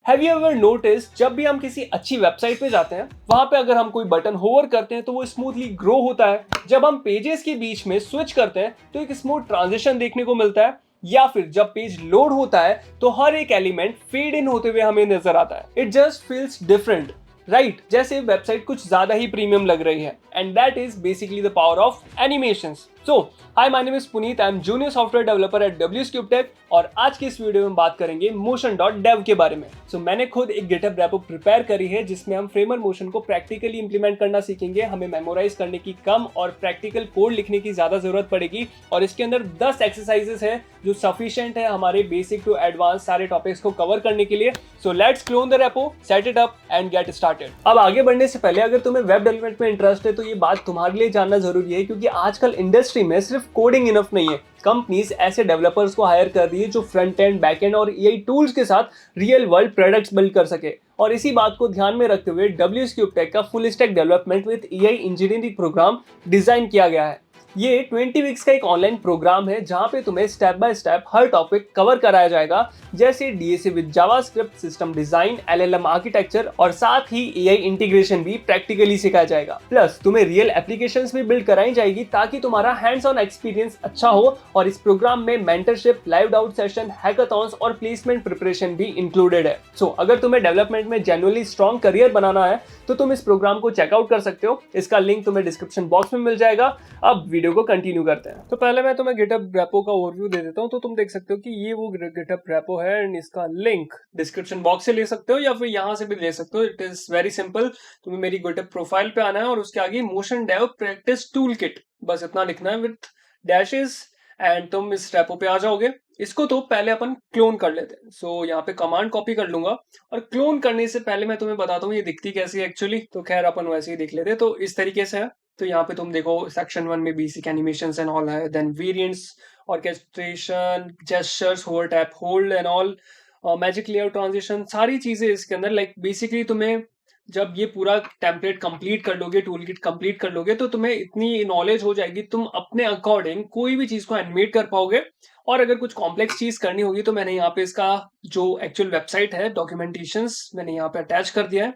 Have you ever notice जब भी हम किसी अच्छी वेबसाइट पे जाते हैं, वहां पे अगर हम कोई बटन होवर करते हैं तो वो स्मूथली ग्रो होता है। जब हम पेजेस के बीच में स्विच करते हैं तो एक स्मूथ ट्रांजिशन देखने को मिलता है, या फिर जब पेज लोड होता है तो हर एक एलिमेंट फेड इन होते हुए हमें नजर आता है। It just feels different, right? जैसे वेबसाइट कुछ ज्यादा ही प्रीमियम लग रही है। And that is basically the power of animations. So hi, my name is Puneet, I am junior software developer at WSCube Tech, और आज की इस वीडियो में बात करेंगे motion.dev के बारे में। सो मैंने खुद एक गिटहब रेपो प्रिपेयर करी है जिसमें हम फ्रेमर मोशन को प्रैक्टिकली इंप्लीमेंट करना सीखेंगे। हमें मेमोराइज करने की कम और प्रैक्टिकल कोड लिखने की ज्यादा जरूरत पड़ेगी, और इसके अंदर 10 एक्सरसाइजेस है जो सफिशिएंट है हमारे बेसिक टू एडवांस सारे टॉपिक्स को कवर करने के लिए। So let's clone the repo, set it up and get started. अब आगे बढ़ने से पहले अगर तुम्हें वेब डेवलपमेंट में इंटरेस्ट है तो ये बात तुम्हारे लिए जानना जरूरी है, क्योंकि आजकल इंडस्ट्री में सिर्फ कोडिंग इनफ नहीं है। कंपनीज ऐसे डेवलपर्स को हायर कर रही है जो फ्रंट एंड, बैक एंड और एआई टूल्स के साथ रियल वर्ल्ड प्रोडक्ट्स बिल्ड कर सके। और इसी बात को ध्यान में रखते हुए WSCube Tech का full stack development with AI engineering program design किया गया है। ये 20 वीक्स का एक ऑनलाइन प्रोग्राम है जहां पे तुम्हें step by step her topic cover कराया जाएगा, जैसे DSA with JavaScript, system design, LLM architecture, और साथ ही एआई इंटीग्रेशन भी प्रैक्टिकली सिखाया जाएगा। प्लस तुम्हें रियल एप्लीकेशंस भी बिल्ड कराई जाएगी ताकि तुम्हारा हैंड्स ऑन एक्सपीरियंस अच्छा हो। और इस प्रोग्राम में mentorship, live doubt session, hackathons और प्लेसमेंट प्रिपरेशन भी इंक्लूडेड है। सो अगर तुम्हें डेवलपमेंट में जेन्युइनली स्ट्रॉन्ग करियर बनाना है तो तुम इस प्रोग्राम को चेकआउट कर सकते हो। इसका लिंक तुम्हें डिस्क्रिप्शन बॉक्स में मिल जाएगा। अब वीडियो को कंटिन्यू करते हैं। तो पहले मैं तुम्हें गिटहब रेपो का ओवरव्यू दे देता हूं। तो तुम देख सकते हो कि ये वो गिटहब रेपो है, एंड इसका लिंक डिस्क्रिप्शन बॉक्स से ले सकते हो या फिर यहां से भी ले सकते हो। It is very simple. तुम्हें मेरी गिटहब प्रोफाइल पे आना है और उसके आगे motion div practice toolkit, बस इतना लिखना है विद डैशेस, एंड तुम इस रेपो पे आ जाओगे। इसको तो पहले अपन क्लोन कर लेते हैं। सो यहाँ पे कमांड कॉपी कर लूंगा, और क्लोन करने से पहले मैं तुम्हें बताता हूँ ये दिखती कैसी है एक्चुअली। तो खैर अपन वैसे ही देख लेते हैं। तो इस तरीके से है। तो यहाँ पे तुम देखो सेक्शन 1 में बेसिक एनिमेशंस एंड ऑल है, then variants, orchestration, gestures, hold, tap hold and all, magic layout, transition, सारी चीजें इसके अंदर। लाइक बेसिकली तुम्हें जब ये पूरा टेम्पलेट कंप्लीट कर लोगे, टूल किट कंप्लीट कर लोगे, तो तुम्हें इतनी नॉलेज हो जाएगी, तुम अपने अकॉर्डिंग कोई भी चीज को एनिमेट कर पाओगे। और अगर कुछ कॉम्प्लेक्स चीज करनी होगी तो मैंने यहाँ पे इसका जो एक्चुअल वेबसाइट है, डॉक्यूमेंटेशंस, मैंने यहाँ पे अटैच कर दिया है।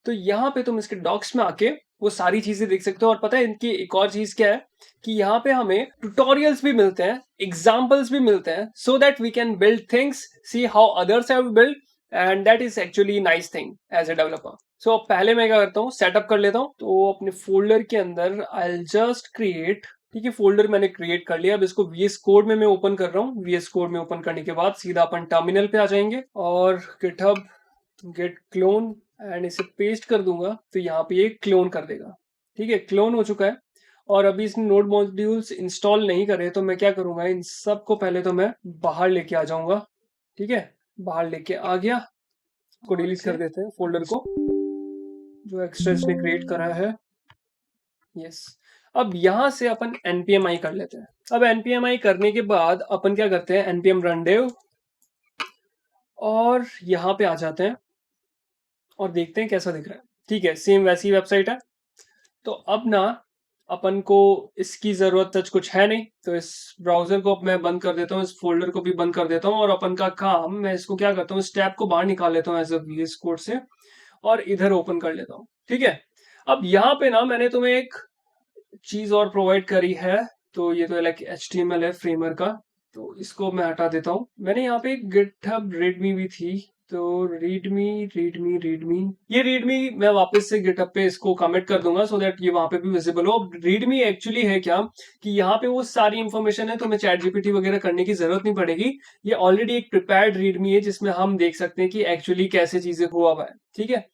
तो यहाँ पे तुम इसके डॉक्स में आके वो सारी चीजें देख सकते हो। और पता है इनकी एक और चीज क्या है कि यहाँ पे हमें ट्यूटोरियल्स भी मिलते हैं, एग्जाम्पल्स भी मिलते हैं, so that we can build things, see how others have build, and that is actually nice thing as a developer. So पहले मैं क्या करता हूँ, सेटअप कर लेता हूँ। तो अपने फोल्डर के अंदर आई जस्ट क्रिएट, ठीक है, फोल्डर मैंने क्रिएट कर लिया। अब इसको VS कोड में मैं ओपन कर रहा हूँ। VS कोड में ओपन करने के बाद सीधा अपन टर्मिनल पे आ जाएंगे और गिटहब गेट क्लोन, एंड इसे पेस्ट कर दूंगा तो यहाँ पे ये क्लोन कर देगा। ठीक है, क्लोन हो चुका है। और अभी इसने नोड मॉड्यूल्स इंस्टॉल नहीं करे, तो मैं क्या करूंगा, इन सब को पहले तो मैं बाहर लेके आ जाऊंगा। ठीक है, बाहर लेके आ गया। को डिलीट कर देते हैं फोल्डर को जो एक्स्ट्रा इसने क्रिएट करा है। यस, अब यहां से अपन npmi कर लेते हैं। अब npmi करने के बाद अपन क्या करते हैं, npm run dev, और यहां पे आ जाते हैं और देखते हैं कैसा दिख रहा है। ठीक है, सेम वैसी वेबसाइट है। तो अब ना अपन को इसकी जरूरत सच कुछ है नहीं, तो इस ब्राउजर को मैं बंद कर देता हूँ, इस फोल्डर को भी बंद कर देता हूँ, और अपन का काम, मैं इसको क्या करता हूँ, इस टैब को बाहर निकाल लेता हूँ एज अ VS कोड से, और इधर ओपन कर लेता हूँ। ठीक है, अब यहाँ पे ना मैंने तुम्हें एक चीज और प्रोवाइड करी है। तो ये तो लाइक HTML है फ्रेमर का, तो इसको मैं हटा देता हूँ। मैंने यहाँ पे गिटहब रीडमी भी थी, तो रीडमी ये रीडमी मैं वापस से गिटहब पे इसको कमिट कर दूंगा सो दैट ये वहां पे भी विजिबल हो। रीडमी एक्चुअली है क्या कि यहाँ पे वो सारी इंफॉर्मेशन है, तो मैं चैट जीपीटी वगैरह करने की जरूरत नहीं पड़ेगी। ये ऑलरेडी एक प्रिपेयर्ड रीडमी है जिसमें हम देख सकते हैं कि एक्चुअली कैसे चीजें हुआ है। ठीक है,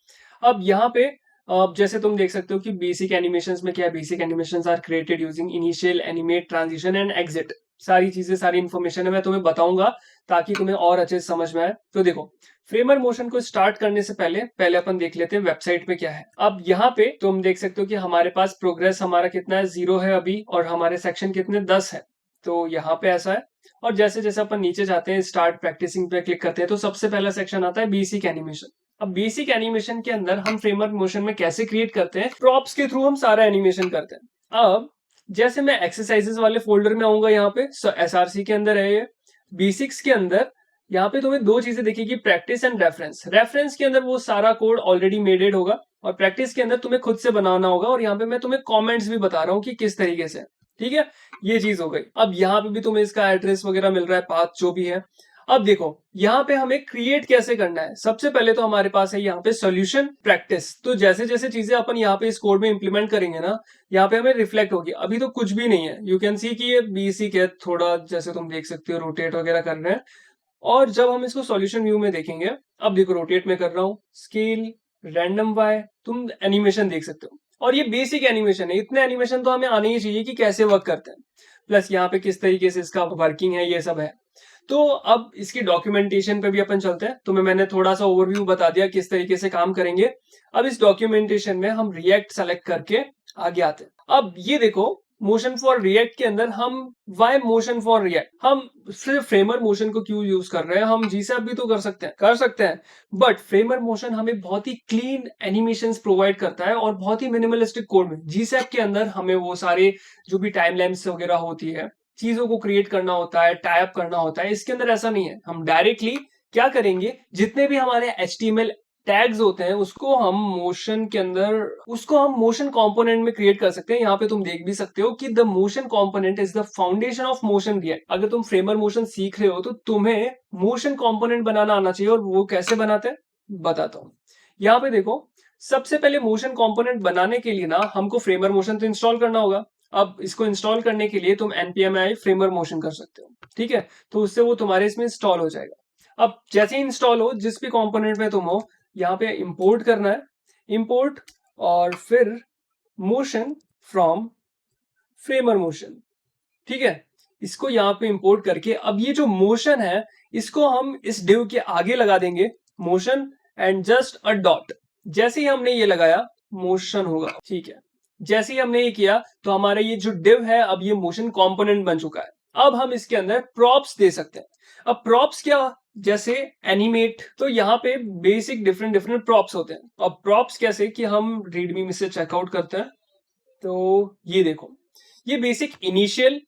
अब यहाँ पे अब जैसे तुम देख सकते हो कि बेसिक एनिमेशंस में क्या है, basic animations are created using initial, animate, transition and exit. सारी चीजें, सारी इंफॉर्मेशन है, मैं तुम्हें बताऊंगा ताकि तुम्हें और अच्छे से समझ में आए। तो देखो, फ्रेमर मोशन को स्टार्ट करने से पहले अपन देख लेते हैं वेबसाइट पे क्या है। अब यहाँ पे तुम देख सकते हो कि हमारे पास प्रोग्रेस हमारा कितना है, 0 है अभी, और हमारे सेक्शन कितने, 10 है। तो यहाँ पे ऐसा है। और जैसे जैसे अपन नीचे जाते हैं, स्टार्ट प्रैक्टिसिंग पे क्लिक करते हैं, तो सबसे पहला सेक्शन आता है बेसिक एनिमेशन। अब बेसिक एनिमेशन के अंदर हम फ्रेमवर्क मोशन में कैसे क्रिएट करते हैं, प्रॉप्स के थ्रू हम सारा एनिमेशन करते हैं। अब जैसे मैं एक्सरसाइजेस वाले फोल्डर में आऊंगा, यहाँ पे SRC के अंदर है ये, बेसिक्स के अंदर यहाँ पे तुम्हें दो चीजें दिखेगी, प्रैक्टिस एंड रेफरेंस। रेफरेंस के अंदर वो सारा कोड ऑलरेडी मेडेड होगा और प्रैक्टिस के अंदर तुम्हें खुद से बनाना होगा, और यहाँ पे मैं तुम्हें कमेंट्स भी बता रहा हूँ कि किस तरीके से। ठीक है, ये चीज हो गई। अब यहाँ पे भी तुम्हें इसका एड्रेस वगैरह मिल रहा है, पाथ जो भी है। अब देखो यहाँ पे हमें क्रिएट कैसे करना है। सबसे पहले तो हमारे पास है यहाँ पे सॉल्यूशन प्रैक्टिस। तो जैसे जैसे चीजें अपन यहाँ पे इस कोड में इंप्लीमेंट करेंगे ना, यहाँ पे हमें रिफ्लेक्ट होगी। अभी तो कुछ भी नहीं है, यू कैन सी कि ये बेसिक है थोड़ा, जैसे तुम देख सकते हो रोटेट वगैरह कर रहे हैं। और जब हम इसको सॉल्यूशन व्यू में देखेंगे, अब देखो रोटेट में कर रहा हूँ, स्केल, रैंडम वाई, तुम एनिमेशन देख सकते हो। और ये बेसिक एनिमेशन है, इतने एनिमेशन तो हमें आने ही चाहिए कि कैसे वर्क करते हैं, प्लस यहाँ पे किस तरीके से इसका वर्किंग है, ये सब है। तो अब इसकी डॉक्यूमेंटेशन पे भी अपन चलते हैं। तुम्हें मैंने थोड़ा सा ओवरव्यू बता दिया किस तरीके से काम करेंगे। अब इस डॉक्यूमेंटेशन में हम रिएक्ट सेलेक्ट करके आगे आते हैं। अब ये देखो, मोशन फॉर रिएक्ट के अंदर हम वाई मोशन फॉर रिएक्ट, हम सिर्फ फ्रेमर मोशन को क्यों यूज कर रहे हैं? हम जीसैप भी तो कर सकते हैं, बट फ्रेमर मोशन हमें बहुत ही क्लीन एनिमेशंस प्रोवाइड करता है और बहुत ही मिनिमलिस्टिक कोड में। जीसैप के अंदर हमें वो सारे जो भी टाइम लैप्स वगैरह होती है, चीजों को क्रिएट करना होता है, टाइप करना होता है। इसके अंदर ऐसा नहीं है। हम डायरेक्टली क्या करेंगे, जितने भी हमारे HTML टैग्स होते हैं उसको हम मोशन के अंदर, उसको हम मोशन कंपोनेंट में क्रिएट कर सकते हैं। यहाँ पे तुम देख भी सकते हो कि the motion component is the foundation of motion react. अगर तुम फ्रेमर मोशन सीख रहे हो तो तुम्हें मोशन कंपोनेंट बनाना आना चाहिए, और वो कैसे बनाते हैं बताता हूँ। यहाँ पे देखो, सबसे पहले मोशन कंपोनेंट बनाने के लिए ना हमको फ्रेमर मोशन तो इंस्टॉल करना होगा। अब इसको इंस्टॉल करने के लिए तुम npm फ्रेमर मोशन कर सकते हो। ठीक है, तो उससे वो तुम्हारे इसमें इंस्टॉल हो जाएगा। अब जैसे ही इंस्टॉल हो, जिस भी कंपोनेंट में तुम हो, यहाँ पे इंपोर्ट करना है, इंपोर्ट, और फिर मोशन फ्रॉम फ्रेमर मोशन। ठीक है, इसको यहाँ पे इंपोर्ट करके अब ये जो मोशन है इसको हम इस डिव के आगे लगा देंगे, motion and just a dot. जैसे ही हमने ये लगाया मोशन होगा। ठीक है, जैसे ही हमने ये किया तो हमारा ये जो डिव है अब ये मोशन कंपोनेंट बन चुका है। अब हम इसके अंदर प्रॉप्स दे सकते हैं। अब प्रॉप्स क्या, जैसे एनिमेट, तो यहाँ पे बेसिक डिफरेंट डिफरेंट प्रॉप्स होते हैं। अब प्रॉप्स कैसे कि हम रीडमी में से चेकआउट करते हैं, तो ये देखो, ये बेसिक इनिशियल,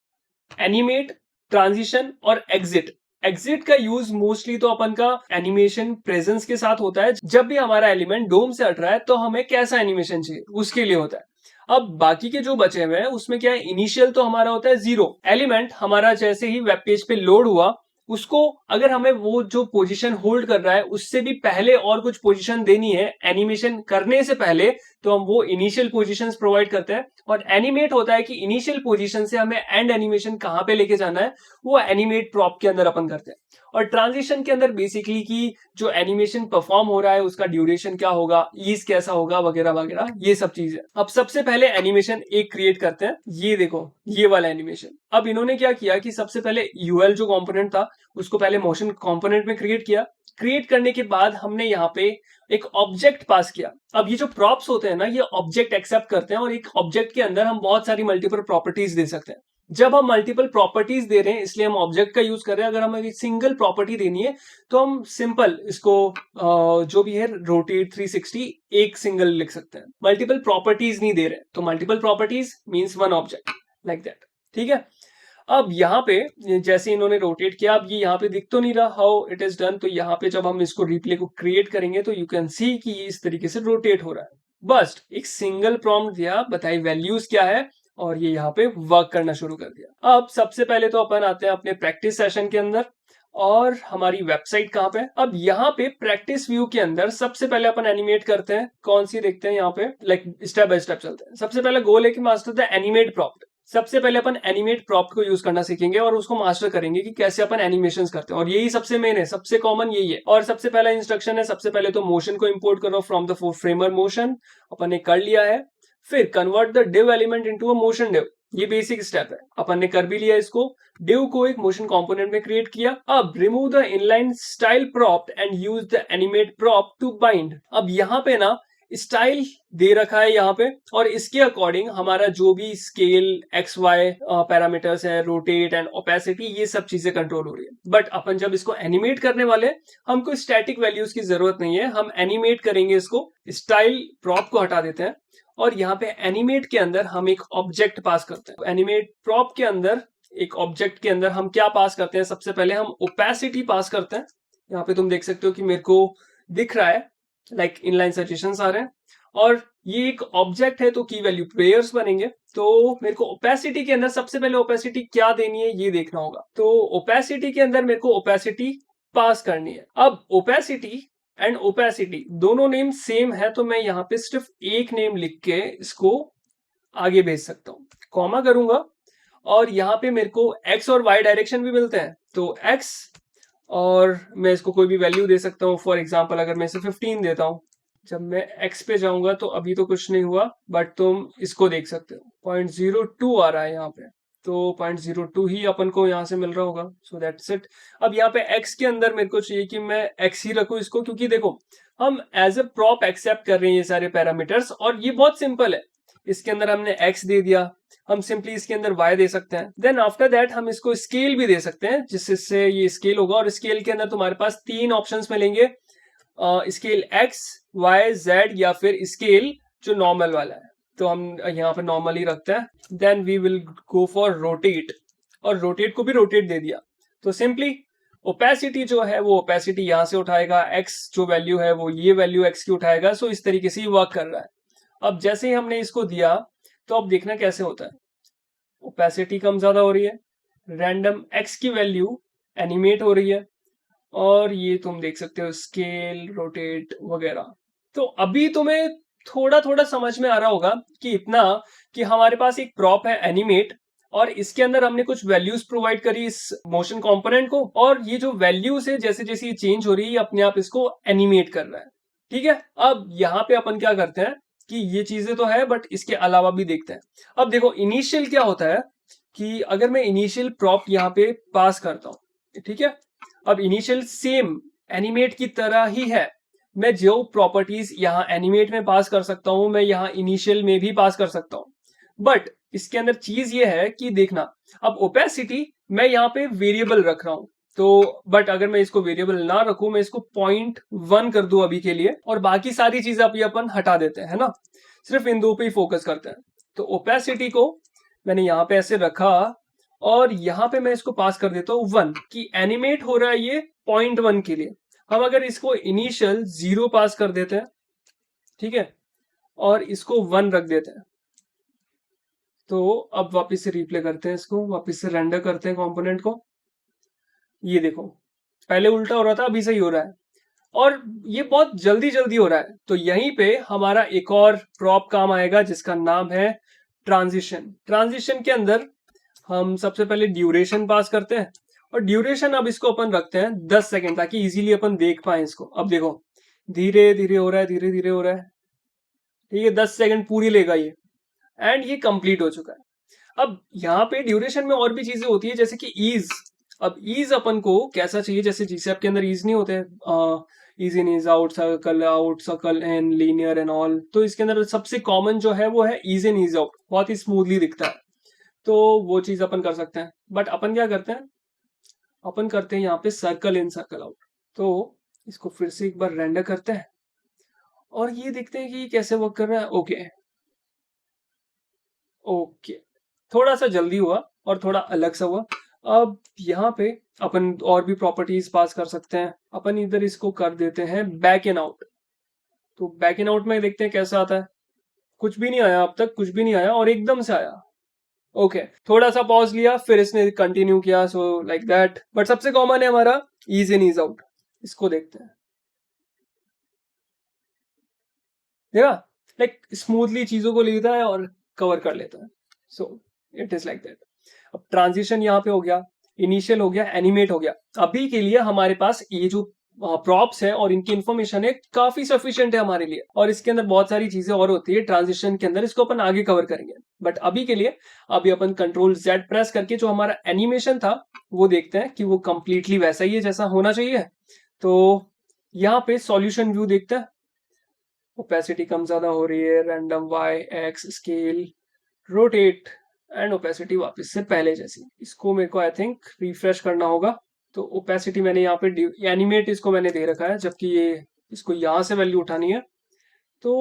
एनिमेट, ट्रांजिशन और एग्जिट। एग्जिट का यूज मोस्टली तो अपन का एनिमेशन प्रेजेंस के साथ होता है। जब भी हमारा एलिमेंट डोम से हट रहा है तो हमें कैसा एनिमेशन चाहिए उसके लिए होता है। अब बाकी के जो बचे हुए हैं उसमें क्या है, इनिशियल तो हमारा होता है 0 एलिमेंट। हमारा जैसे ही वेब पेज पे लोड हुआ, उसको अगर हमें वो जो पोजीशन होल्ड कर रहा है उससे भी पहले और कुछ पोजीशन देनी है एनिमेशन करने से पहले, तो हम वो इनिशियल पोजीशंस प्रोवाइड करते हैं। और एनिमेट होता है कि इनिशियल पोजीशन से हमें एंड एनिमेशन कहां पे लेके जाना है, वो एनिमेट प्रॉप के अंदर अपन करते हैं। और ट्रांजिशन के अंदर बेसिकली कि जो एनिमेशन परफॉर्म हो रहा है उसका ड्यूरेशन क्या होगा, ईज कैसा होगा, वगैरह वगैरह, ये सब चीजें। अब सबसे पहले एनिमेशन एक क्रिएट करते हैं। ये देखो, ये वाला एनिमेशन। अब इन्होंने क्या किया कि सबसे पहले यूएल जो कंपोनेंट था उसको पहले मोशन कंपोनेंट में क्रिएट किया। क्रिएट करने के बाद हमने यहाँ पे एक ऑब्जेक्ट पास किया। अब ये जो प्रॉप्स होते हैं ना, ये ऑब्जेक्ट एक्सेप्ट करते हैं, और एक ऑब्जेक्ट के अंदर हम बहुत सारी मल्टीपल प्रॉपर्टीज दे सकते हैं। जब हम मल्टीपल प्रॉपर्टीज दे रहे हैं इसलिए हम ऑब्जेक्ट का यूज कर रहे हैं। अगर हमें सिंगल प्रॉपर्टी देनी है तो हम सिंपल इसको जो भी है रोटेट 360 एक सिंगल लिख सकते हैं। मल्टीपल प्रॉपर्टीज नहीं दे रहे, तो multiple properties means one object, like that. ठीक है, अब यहाँ पे जैसे इन्होंने रोटेट किया, अब ये यहाँ पे दिख तो नहीं रहा हाउ इट इज डन। तो यहाँ पे जब हम इसको रिप्ले को क्रिएट करेंगे तो यू कैन सी कि इस तरीके से रोटेट हो रहा है। बस एक सिंगल प्रॉम्प्ट दिया, बताई वैल्यूज क्या है, और ये यहाँ पे वर्क करना शुरू कर दिया। अब सबसे पहले तो अपन आते हैं अपने प्रैक्टिस सेशन के अंदर, और हमारी वेबसाइट कहाँ पे। अब यहाँ पे प्रैक्टिस व्यू के अंदर सबसे पहले अपन एनिमेट करते हैं। कौन सी देखते हैं यहाँ पे, लाइक स्टेप बाय स्टेप चलते हैं। सबसे पहले गोल है कि मास्टर द एनिमेट प्रॉम्प्ट। सबसे पहले अपन एनिमेट प्रॉप्ट को यूज करना सीखेंगे और उसको मास्टर करेंगे कि कैसे अपन एनिमेशंस करते हैं, और यही सबसे मेन है, सबसे कॉमन यही है। और सबसे पहला इंस्ट्रक्शन है, सबसे पहले तो मोशन को इंपोर्ट करो फ्रॉम द फ्रेमर मोशन। अपन ने कर लिया है। फिर convert the div element into a motion div, ये बेसिक स्टेप है, अपन ने कर भी लिया इसको। डिव को एक मोशन कंपोनेंट में क्रिएट किया। अब remove the inline style prop and use the animate prop to bind. अब यहाँ पे ना स्टाइल दे रखा है यहाँ पे, और इसके अकॉर्डिंग हमारा जो भी स्केल, एक्स वाई पैरामीटर्स है, रोटेट एंड ओपेसिटी, ये सब चीजें कंट्रोल हो रही है। बट अपन जब इसको एनिमेट करने वाले, हमको स्टैटिक वैल्यूज की जरूरत नहीं है, हम एनिमेट करेंगे इसको। स्टाइल प्रॉप को हटा देते हैं, और यहाँ पे एनिमेट के अंदर हम एक ऑब्जेक्ट पास करते हैं। एनिमेट प्रॉप के अंदर एक ऑब्जेक्ट के अंदर हम क्या पास करते हैं, सबसे पहले हम ओपेसिटी पास करते हैं। यहाँ पे तुम देख सकते हो कि मेरे को दिख रहा है लाइक इनलाइन सजेशंस आ रहे हैं, और ये एक ऑब्जेक्ट है तो की वैल्यू पेयर्स बनेंगे। तो मेरे को ओपेसिटी के अंदर सबसे पहले ओपेसिटी क्या देनी है ये देखना होगा। तो ओपेसिटी के अंदर मेरे को ओपेसिटी पास करनी है। अब ओपेसिटी एंड ओपेसिटी दोनों नेम सेम है, तो मैं यहाँ पे सिर्फ एक नेम लिख के इसको आगे भेज सकता हूँ, कॉमा करूंगा, और यहाँ पे मेरे को x और y डायरेक्शन भी मिलते हैं। तो x, और मैं इसको कोई भी वैल्यू दे सकता हूँ। फॉर एग्जांपल अगर मैं इसे 15 देता हूँ, जब मैं x पे जाऊंगा तो अभी तो कुछ नहीं हुआ, बट तुम इसको देख सकते हो 0.02 आ रहा है यहाँ पे। तो 0.02 ही अपन को यहाँ से मिल रहा होगा। So that's it. अब यहाँ पे x के अंदर मेरे को चाहिए कि मैं x ही रखूँ इसको, क्योंकि देखो हम एज ए प्रॉप एक्सेप्ट कर रहे हैं ये सारे पैरामीटर्स, और ये बहुत सिंपल है। इसके अंदर हमने x दे दिया, हम सिंपली इसके अंदर y दे सकते हैं। देन आफ्टर दैट हम इसको स्केल भी दे सकते हैं, जिससे ये स्केल होगा, और स्केल के अंदर तुम्हारे पास 3 ऑप्शंस मिलेंगे, स्केल x, y, z, या फिर स्केल जो नॉर्मल वाला है। तो हम यहाँ पर नॉर्मल ही रखते हैं। Then we will go for rotate, और रोटेट को भी रोटेट दे दिया। तो सिंपली ओपेसिटी जो है वो ओपेसिटी यहाँ से उठाएगा, x जो वैल्यू है वो ये वैल्यू x की उठाएगा। सो इस तरीके से वर्क कर रहा है। अब जैसे ही हमने इसको दिया तो अब देखना कैसे होता है। ओपेसिटी कम ज्यादा हो रही है, रैंडम x की वैल्यू एनिमेट हो रही है, और ये तुम देख सकते हो स्केल, रोटेट वगैरह। तो अभी तुम्हें थोड़ा थोड़ा समझ में आ रहा होगा कि इतना, कि हमारे पास एक प्रॉप है एनिमेट, और इसके अंदर हमने कुछ वैल्यूज प्रोवाइड करी इस मोशन कंपोनेंट को, और ये जो वैल्यूज है जैसे जैसे ये चेंज हो रही है ये अपने आप इसको एनिमेट कर रहा है। ठीक है, अब यहाँ पे अपन क्या करते हैं कि ये चीजें तो है, बट इसके अलावा भी देखते हैं। अब देखो इनिशियल क्या होता है कि अगर मैं इनिशियल प्रॉप यहाँ पे पास करता हूं, ठीक है, अब इनिशियल सेम एनिमेट की तरह ही है। मैं जो प्रॉपर्टीज यहाँ एनिमेट में पास कर सकता हूं मैं यहाँ इनिशियल में भी पास कर सकता हूं। बट इसके अंदर चीज ये है कि देखना, अब ओपेसिटी मैं यहाँ पे वेरिएबल रख रहा हूं, तो बट अगर मैं इसको वेरिएबल ना रखूं, मैं इसको 0.1 कर दूं अभी के लिए, और बाकी सारी चीजें अभी अपन हटा देते हैं, है ना, सिर्फ इन दो पे ही फोकस करते हैं। तो ओपेसिटी को मैंने यहाँ पे ऐसे रखा, और यहाँ पे मैं इसको पास कर देता हूँ 1, कि एनिमेट हो रहा है ये 0.1 के लिए। हम अगर इसको इनिशियल 0 पास कर देते हैं, ठीक है, और इसको 1 रख देते हैं, तो अब वापस से रिप्ले करते हैं, इसको वापस से रेंडर करते हैं कंपोनेंट को। ये देखो पहले उल्टा हो रहा था, अभी सही हो रहा है, और ये बहुत जल्दी जल्दी हो रहा है। तो यहीं पे हमारा एक और प्रॉप काम आएगा जिसका नाम है ट्रांजिशन। ट्रांजिशन के अंदर हम सबसे पहले ड्यूरेशन पास करते हैं, और ड्यूरेशन अब इसको अपन रखते हैं 10 सेकेंड, ताकि इजीली अपन देख पाए इसको। अब देखो धीरे धीरे हो रहा है, धीरे धीरे हो रहा है, ठीक है, 10 सेकेंड पूरी लेगा ये, एंड ये कंप्लीट हो चुका है। अब यहाँ पे ड्यूरेशन में और भी चीजें होती है, जैसे कि ईज। अब ईज अपन को कैसा चाहिए, जैसे जीसैप के अंदर ईज नहीं होते, ease in, ease out, circle and linear and all. तो इसके अंदर सबसे कॉमन जो है वो है ईज इन ईज आउट, बहुत ही स्मूथली दिखता है। तो वो चीज अपन कर सकते हैं, बट अपन क्या करते हैं, अपन करते हैं यहाँ पे सर्कल इन सर्कल आउट। तो इसको फिर से एक बार रेंडर करते हैं, और ये देखते हैं कि कैसे वर्क कर रहा है। ओके ओके, थोड़ा सा जल्दी हुआ और थोड़ा अलग सा हुआ। अब यहाँ पे अपन और भी प्रॉपर्टीज पास कर सकते हैं। अपन इधर इसको कर देते हैं बैक एंड आउट। तो बैक एंड आउट में देखते हैं कैसा आता है। कुछ भी नहीं आया अब तक, कुछ भी नहीं आया, और एकदम से आया। ओके, थोड़ा सा पॉज लिया, फिर इसने कंटिन्यू किया, सो लाइक दैट। बट सबसे कॉमन है हमारा ईज इन ईज आउट। इसको देखते हैं, देखा, लाइक स्मूथली चीजों को लेता है और कवर कर लेता है। सो इट इज लाइक दैट। अब ट्रांजिशन यहाँ पे हो गया, इनिशियल हो गया, एनिमेट हो गया। अभी के लिए हमारे पास ये जो प्रॉप्स है और इनकी इंफॉर्मेशन है काफी सफिशिएंट है हमारे लिए, और इसके अंदर बहुत सारी चीजें और होती है ट्रांजिशन के अंदर, इसको अपन आगे कवर करेंगे। बट अभी के लिए अभी अपन कंट्रोल Z प्रेस करके जो हमारा एनिमेशन था वो देखते हैं कि वो कंप्लीटली वैसा ही है जैसा होना चाहिए। तो यहाँ पे सॉल्यूशन व्यू देखते हैं। ओपेसिटी कम ज्यादा हो रही है, random y x scale, rotate, and opacity वापस से पहले जैसी। इसको मेरे को आई थिंक रिफ्रेश करना होगा। तो ओपेसिटी मैंने यहाँ पे एनिमेट इसको मैंने दे रखा है, जबकि ये इसको यहाँ से वैल्यू उठानी है। तो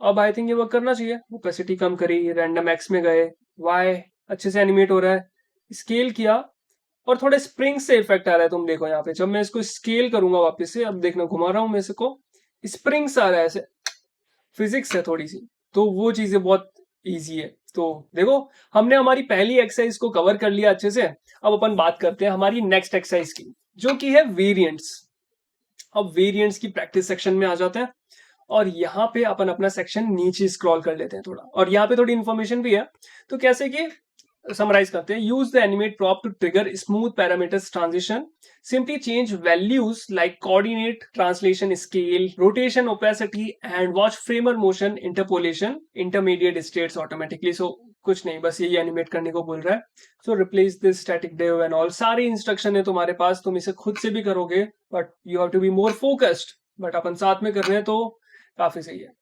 अब आई थिंक ये वर्क करना चाहिए। ओपेसिटी कम करी, रैंडम एक्स में गए, वाई अच्छे से एनिमेट हो रहा है, स्केल किया और थोड़े स्प्रिंग से इफेक्ट आ रहा है। तुम देखो यहाँ पे जब मैं इसको स्केल करूंगा वापस से, अब देखना घुमा रहा हूं मैं इसको, स्प्रिंग्स आ रहा है ऐसे, फिजिक्स है थोड़ी सी, तो वो चीजें बहुत इजी है। तो देखो हमने हमारी पहली एक्सरसाइज को कवर कर लिया अच्छे से। अब अपन बात करते हैं हमारी नेक्स्ट एक्सरसाइज की, जो कि है वेरिएंट्स। अब वेरिएंट्स की प्रैक्टिस सेक्शन में आ जाते हैं और यहाँ पे अपन अपना सेक्शन नीचे स्क्रॉल कर लेते हैं थोड़ा, और यहाँ पे थोड़ी इन्फॉर्मेशन भी है। तो कैसे कि समराइज करते हैं, use the animate prop to trigger smooth parameters transition, simply change values like coordinate, translation, scale, rotation, opacity and watch framer motion, interpolation, intermediate states automatically। so कुछ नहीं, बस यही एनिमेट करने को बोल रहा है। So replace this static div and all, सारे इंस्ट्रक्शन है तुम्हारे पास, तुम इसे खुद से भी करोगे but you have to be more focused, but अपन साथ में कर रहे हैं तो काफी सही है।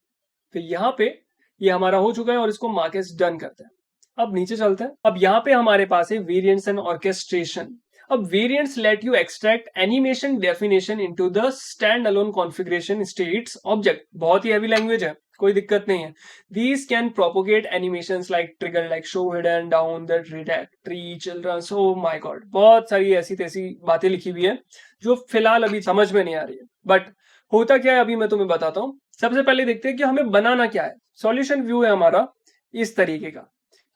तो यहाँ पे ये हमारा हो चुका है और इसको मार्क एज डन करते हैं। अब नीचे चलते हैं। अब यहाँ पे हमारे पास है वेरिएंट्स एंड ऑर्केस्ट्रेशन। अब variants let you extract animation definition into the stand alone configuration states object. बहुत ही हैवी लैंग्वेज है, कोई दिक्कत नहीं है। These can propagate animations like trigger, like show hidden down the redact tree children। oh my god, बहुत सारी ऐसी तैसी बातें लिखी हुई है जो फिलहाल अभी समझ में नहीं आ रही है, बट होता क्या है अभी मैं तुम्हें बताता हूँ। सबसे पहले देखते हैं कि हमें बनाना क्या है। सॉल्यूशन व्यू है हमारा इस तरीके का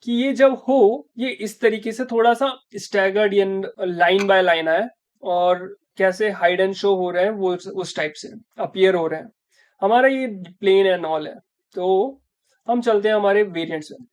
कि ये जब हो, ये इस तरीके से थोड़ा सा स्टैगर्ड या लाइन बाय लाइन है, और कैसे हाइड एंड शो हो रहे हैं वो उस टाइप से अपीयर हो रहे हैं। हमारा ये प्लेन एंड ऑल है। तो हम चलते हैं हमारे वेरिएंट्स में।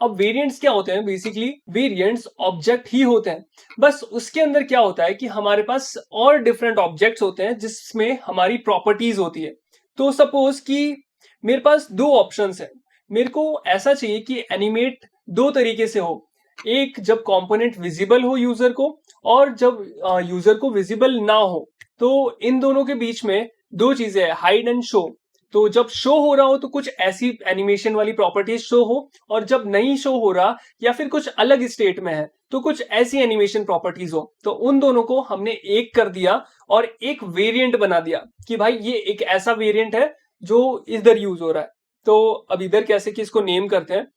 अब वेरिएंट्स क्या होते हैं, बेसिकली वेरिएंट्स ऑब्जेक्ट ही होते हैं, बस उसके अंदर क्या होता है कि हमारे पास और डिफरेंट ऑब्जेक्ट्स होते हैं जिसमें हमारी प्रॉपर्टीज होती है। तो सपोज कि मेरे पास दो ऑप्शंस हैं, मेरे को ऐसा चाहिए कि एनिमेट दो तरीके से हो, एक जब कंपोनेंट विजिबल हो यूजर को, और जब यूजर को विजिबल ना हो। तो इन दोनों के बीच में दो चीजें हैं, हाइड एंड शो। तो जब शो हो रहा हो तो कुछ ऐसी एनिमेशन वाली प्रॉपर्टीज शो हो, और जब नहीं शो हो रहा या फिर कुछ अलग स्टेट में है तो कुछ ऐसी एनिमेशन प्रॉपर्टीज हो। तो उन दोनों को हमने एक कर दिया और एक वेरिएंट बना दिया कि भाई ये एक ऐसा वेरिएंट है जो इधर यूज हो रहा है। तो अब इधर कैसे कि इसको नेम करते हैं।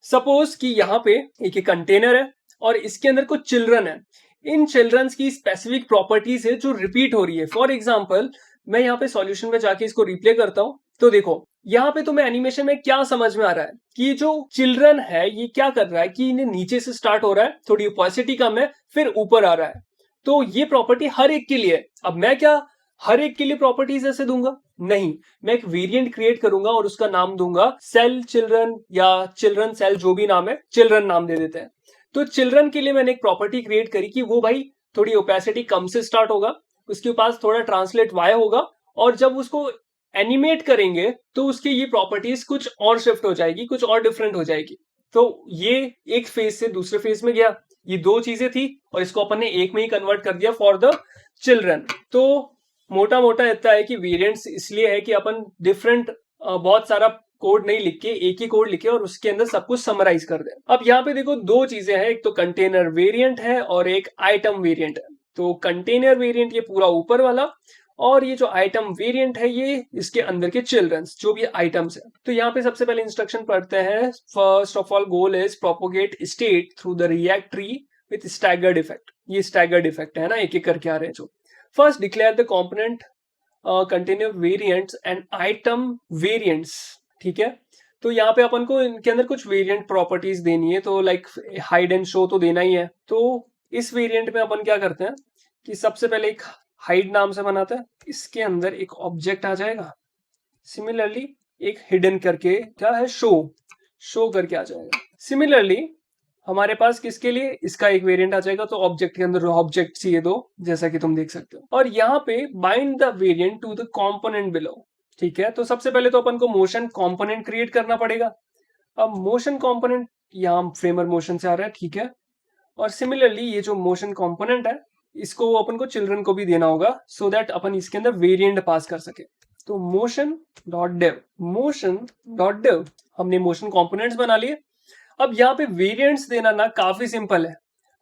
सपोज कि यहाँ पे एक कंटेनर है और इसके अंदर कुछ चिल्ड्रन है। इन चिल्ड्रंस की स्पेसिफिक प्रॉपर्टीज है जो रिपीट हो रही है। फॉर एग्जाम्पल मैं यहाँ पे सॉल्यूशन में जाके इसको रिप्ले करता हूं, तो देखो यहाँ पे तुम्हें एनिमेशन में क्या समझ में आ रहा है कि जो चिल्ड्रन है ये क्या कर रहा है कि इन्हें नीचे से स्टार्ट हो रहा है, थोड़ी ओपेसिटी कम है, फिर ऊपर आ रहा है। तो ये प्रॉपर्टी हर एक के लिए है। अब मैं क्या हर एक के लिए प्रॉपर्टीज ऐसे दूंगा? नहीं, मैं एक वेरिएंट क्रिएट करूंगा और उसका नाम दूंगा सेल चिल्ड्रन या चिल्ड्रन सेल, जो भी नाम है चिल्ड्रन नाम दे देते हैं। तो चिल्ड्रन के लिए मैंने एक प्रॉपर्टी क्रिएट करी कि वो भाई थोड़ी ओपेसिटी कम से स्टार्ट होगा, उसके पास थोड़ा ट्रांसलेट वाई होगा, और जब उसको एनिमेट करेंगे तो उसकी ये प्रॉपर्टीज कुछ और शिफ्ट हो जाएगी, कुछ और डिफरेंट हो जाएगी। तो ये एक फेज से दूसरे फेज में गया। ये दो चीजें थी और इसको अपन ने एक में ही कन्वर्ट कर दिया फॉर द चिल्ड्रन। तो मोटा मोटा इतना है कि वेरिएंट्स इसलिए है कि अपन डिफरेंट बहुत सारा कोड नहीं लिख के एक ही कोड लिखे और उसके अंदर सब कुछ समराइज कर दे। अब यहाँ पे देखो दो चीजें हैं, एक तो कंटेनर वेरिएंट है और एक आइटम वेरिएंट है। तो कंटेनर वेरिएंट ये पूरा ऊपर वाला, और ये जो आइटम वेरिएंट है ये इसके अंदर के चिल्ड्रंस जो भी आइटम्स है। तो यहाँ पे सबसे पहले इंस्ट्रक्शन पढ़ते हैं। First of all goal is propagate state through the React tree with staggered effect. ये स्टैगर्ड इफेक्ट है ना, एक एक करके आ रहे हैं जो। First declare the component container variants and item variants. ठीक है, तो यहाँ पे अपन को इनके अंदर कुछ वेरिएंट प्रॉपर्टीज देनी है। तो लाइक हाइड एंड शो तो देना ही है। तो इस वेरिएंट में अपन क्या करते हैं कि सबसे पहले एक हाइड नाम से बनाते हैं, इसके अंदर एक ऑब्जेक्ट आ जाएगा। सिमिलरली एक हिडन करके क्या है, शो करके आ जाएगा। सिमिलरली हमारे पास किसके लिए इसका एक वेरिएंट आ जाएगा, तो ऑब्जेक्ट के अंदर ऑब्जेक्ट चाहिए दो, जैसा कि तुम देख सकते हो। और यहाँ पे bind the variant to the component below. ठीक है, तो सबसे पहले तो अपन को मोशन कंपोनेंट क्रिएट करना पड़ेगा। अब मोशन कंपोनेंट यहाँ फ्रेमर मोशन से आ रहा है, ठीक है। और सिमिलरली ये जो मोशन कंपोनेंट है इसको अपन को चिल्ड्रन को भी देना होगा, सो दैट अपन इसके अंदर वेरिएंट पास कर सके। तो मोशन डॉट डेव हमने मोशन कंपोनेंट्स बना लिए। अब यहाँ पे वेरिएंट्स देना ना काफी सिंपल है।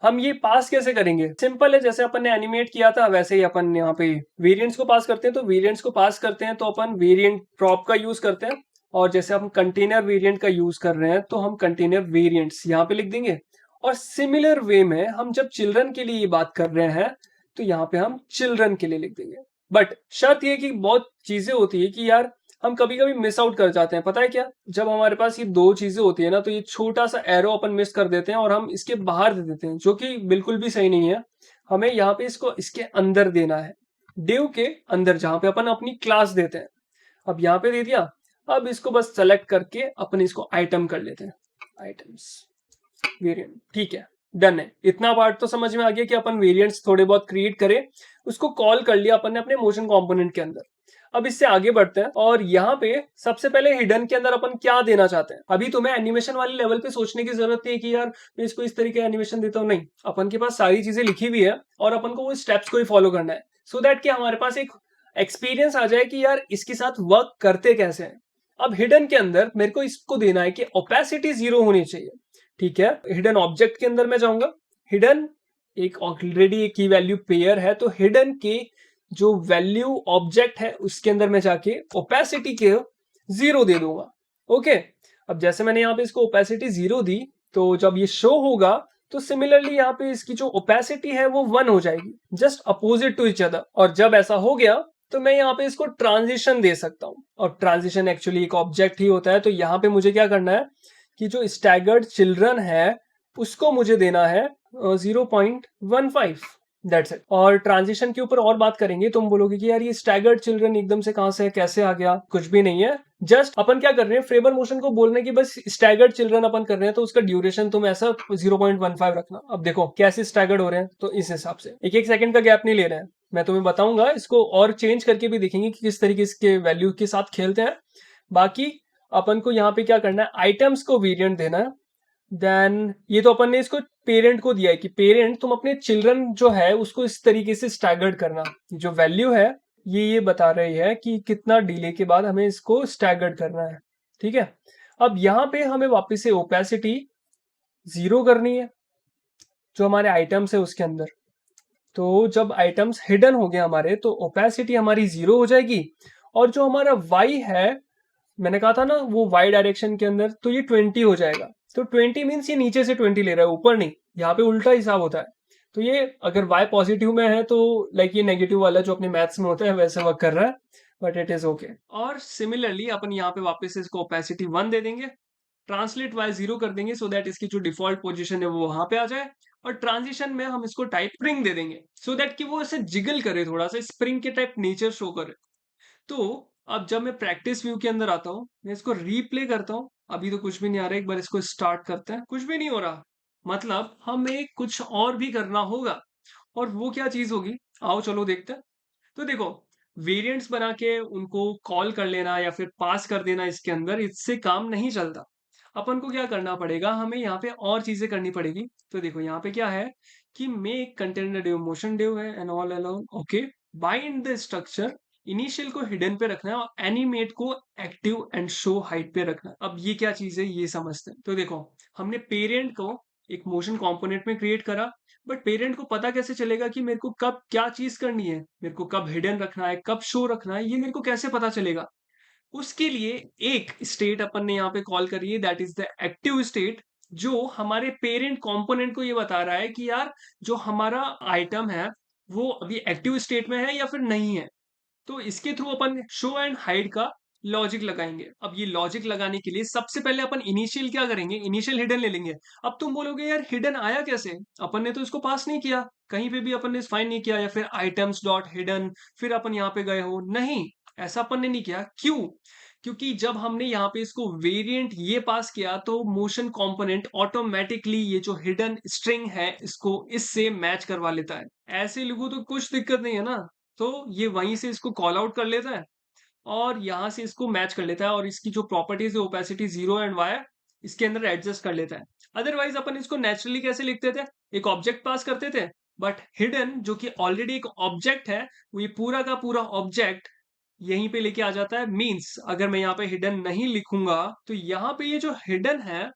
हम ये पास कैसे करेंगे, सिंपल है, जैसे अपन ने एनिमेट किया था वैसे ही अपन यहाँ पे वेरिएंट्स को पास करते हैं। तो वेरिएंट्स को पास करते हैं तो अपन वेरिएंट प्रॉप का यूज करते हैं, और जैसे हम कंटेनर वेरिएंट का यूज कर रहे हैं तो हम कंटेनर वेरिएंट्स यहाँ पे लिख देंगे, और सिमिलर वे में हम जब चिल्ड्रन के लिए ये बात कर रहे हैं तो यहाँ पे हम चिल्ड्रन के लिए लिख देंगे। बट शर्त ये कि बहुत चीजें होती है कि यार हम कभी कभी मिस आउट कर जाते हैं। पता है क्या, जब हमारे पास ये दो चीजें होती है ना, तो ये छोटा सा एरो अपन मिस कर देते हैं और हम इसके बाहर दे देते हैं, जो कि बिल्कुल भी सही नहीं है। हमें यहाँ पे इसको इसके अंदर देना है, डिव के अंदर, जहां पे अपन अपनी क्लास देते हैं। अब यहाँ पे दे दिया। अब इसको बस सेलेक्ट करके अपन इसको आइटम कर लेते हैं, आइटम्स वेरिएंट। ठीक है, डन है। इतना पार्ट तो समझ में आ गया कि अपन वेरिएंट्स थोड़े बहुत क्रिएट करें, उसको कॉल कर लिया अपन ने अपने मोशन कंपोनेंट के अंदर। अब इससे आगे बढ़ते हैं और यहाँ पे सबसे पहले हिडन के अंदर अपन क्या देना चाहते हैं। अभी तुम्हें एनिमेशन वाले लेवल पे सोचने की जरूरत नहीं है कि यार मैं इसको इस तरीके एनिमेशन देता हूँ, नहीं। अपन के पास सारी चीजें लिखी हुई है और अपन को वो स्टेप्स को ही फॉलो करना है, सो दैट कि हमारे पास एक एक्सपीरियंस आ जाए कि यार इसके साथ वर्क करते कैसे हैं। अब हिडन के अंदर मेरे को इसको देना है कि ओपेसिटी 0 होनी चाहिए। ठीक है, हिडन ऑब्जेक्ट के अंदर मैं जाऊंगा। हिडन एक ऑलरेडी एक की वैल्यू पेयर है, तो हिडन के जो वैल्यू ऑब्जेक्ट है उसके अंदर मैं जाके ओपेसिटी के 0 दे दूंगा। ओके, अब जैसे मैंने यहाँ पे इसको ओपेसिटी 0 दी, तो जब ये शो होगा तो सिमिलरली यहाँ पे इसकी जो ओपेसिटी है वो 1 हो जाएगी, just opposite to each other. और जब ऐसा हो गया तो मैं यहाँ पे इसको ट्रांजिशन दे सकता हूँ। और ट्रांजिशन एक्चुअली एक ऑब्जेक्ट ही होता है, तो यहाँ पे मुझे क्या करना है कि जो स्टैगर्ड चिल्ड्रन है उसको मुझे देना है 0.15, दैट्स इट। और ट्रांजिशन के ऊपर और बात करेंगे, तुम बोलोगे कि यार ये स्टैगर्ड चिल्ड्रन एकदम से कहां से कैसे आ गया। कुछ भी नहीं है, जस्ट अपन क्या कर रहे हैं, फ्रेबर मोशन को बोलने की बस स्टैगर्ड चिल्ड्रन अपन कर रहे हैं, तो उसका ड्यूरेशन तुम ऐसा 0.15 रखना। अब देखो कैसे स्टैगर्ड हो रहे हैं, तो इस हिसाब से एक एक सेकंड का गैप नहीं ले रहे हैं। मैं तुम्हें बताऊंगा, इसको और चेंज करके भी देखेंगे कि किस तरीके के वैल्यू के साथ खेलते हैं। बाकी अपन को यहाँ पे क्या करना है, आइटम्स को वेरिएंट देना है। देन ये तो अपन ने इसको पेरेंट को दिया है कि पेरेंट तुम अपने चिल्ड्रन जो है उसको इस तरीके से स्टैगर्ड करना। जो वैल्यू है ये बता रही है कि कितना डिले के बाद हमें इसको स्टैगर्ड करना है। ठीक है, अब यहाँ पे हमें वापस से ओपेसिटी 0 करनी है जो हमारे आइटम्स है उसके अंदर। तो जब आइटम्स हिडन हो गए हमारे, तो ओपेसिटी हमारी 0 हो जाएगी। और जो हमारा y है, मैंने कहा था ना वो y डायरेक्शन के अंदर, तो ये 20 हो जाएगा। तो 20 मीन्स ये नीचे से 20 ले रहा है, ऊपर नहीं। यहाँ पे उल्टा हिसाब होता है। तो ये अगर y पॉजिटिव में है तो लाइक ये नेगेटिव वाला जो अपने मैथ्स में होता है वैसे वर्क कर रहा है, बट इट इज ओके। और सिमिलरली अपन यहाँ पे वापस से इसको ओपेसिटी 1 दे देंगे, ट्रांसलेट y 0 कर देंगे, सो दैट इसकी जो डिफॉल्ट पोजीशन है वो वहां पे आ जाए। और ट्रांजिशन में हम इसको टाइप स्प्रिंग दे देंगे, सो दैट कि वो ऐसे जिगल करे, थोड़ा सा स्प्रिंग के टाइप नेचर शो करे। तो अब जब मैं प्रैक्टिस व्यू के अंदर आता हूँ, मैं इसको रीप्ले करता हूँ। अभी तो कुछ भी नहीं आ रहा, एक बार इसको स्टार्ट करते हैं, कुछ भी नहीं हो रहा। मतलब हमें कुछ और भी करना होगा, और वो क्या चीज होगी, आओ चलो देखते हैं। तो देखो, वेरिएंट्स बना के उनको कॉल कर लेना या फिर पास कर देना इसके अंदर, इससे काम नहीं चलता। अपन को क्या करना पड़ेगा, हमें यहाँ पे और चीजें करनी पड़ेगी। तो देखो यहाँ पे क्या है कि make container div, motion div है and all alone. Okay, bind the structure, initial को हिडन पे रखना है और एनिमेट को एक्टिव एंड शो हाइट पे रखना है। अब ये क्या चीज है ये समझते हैं। तो देखो, हमने पेरेंट को एक मोशन कंपोनेंट में क्रिएट करा, बट पेरेंट को पता कैसे चलेगा कि मेरे को कब क्या चीज करनी है, मेरे को कब हिडन रखना है, कब शो रखना है, ये मेरे को कैसे पता चलेगा। उसके लिए एक स्टेट अपन ने यहाँ पे कॉल करी है, that is the active state, जो हमारे पेरेंट कंपोनेंट को ये बता रहा है कि यार जो हमारा आइटम है वो अभी एक्टिव स्टेट में है या फिर नहीं है। तो इसके through upon show and hide का लॉजिक लगाएंगे। अब ये लॉजिक लगाने के लिए सबसे पहले अपन इनिशियल क्या करेंगे, इनिशियल हिडन ले लेंगे। अब तुम बोलोगे यार हिडन आया कैसे, अपन ने तो इसको पास नहीं किया, कहीं पे भी अपन ने फाइंड नहीं किया, या फिर आइटम्स डॉट हिडन फिर अपन यहाँ पे गए हो, नहीं, ऐसा अपन ने नहीं किया। क्यों? क्योंकि जब हमने यहाँ पे इसको वेरिएंट ये पास किया, तो मोशन कंपोनेंट ऑटोमेटिकली ये जो हिडन स्ट्रिंग है इसको इससे मैच करवा लेता है। ऐसे लिखो तो कुछ दिक्कत नहीं है ना। तो ये वहीं से इसको कॉल आउट कर लेता है और यहाँ से इसको मैच कर लेता है, और इसकी जो प्रॉपर्टीज है ओपेसिटी 0 एंड y इसके अंदर एडजस्ट कर लेता है। अदरवाइज अपन इसको नेचुरली कैसे लिखते थे, एक ऑब्जेक्ट पास करते थे, बट हिडन जो कि ऑलरेडी एक ऑब्जेक्ट है, वो ये पूरा का पूरा ऑब्जेक्ट यहीं पे लेके आ जाता है। मींस अगर मैं यहाँ पे हिडन नहीं लिखूंगा, तो यहाँ पे ये जो हिडन है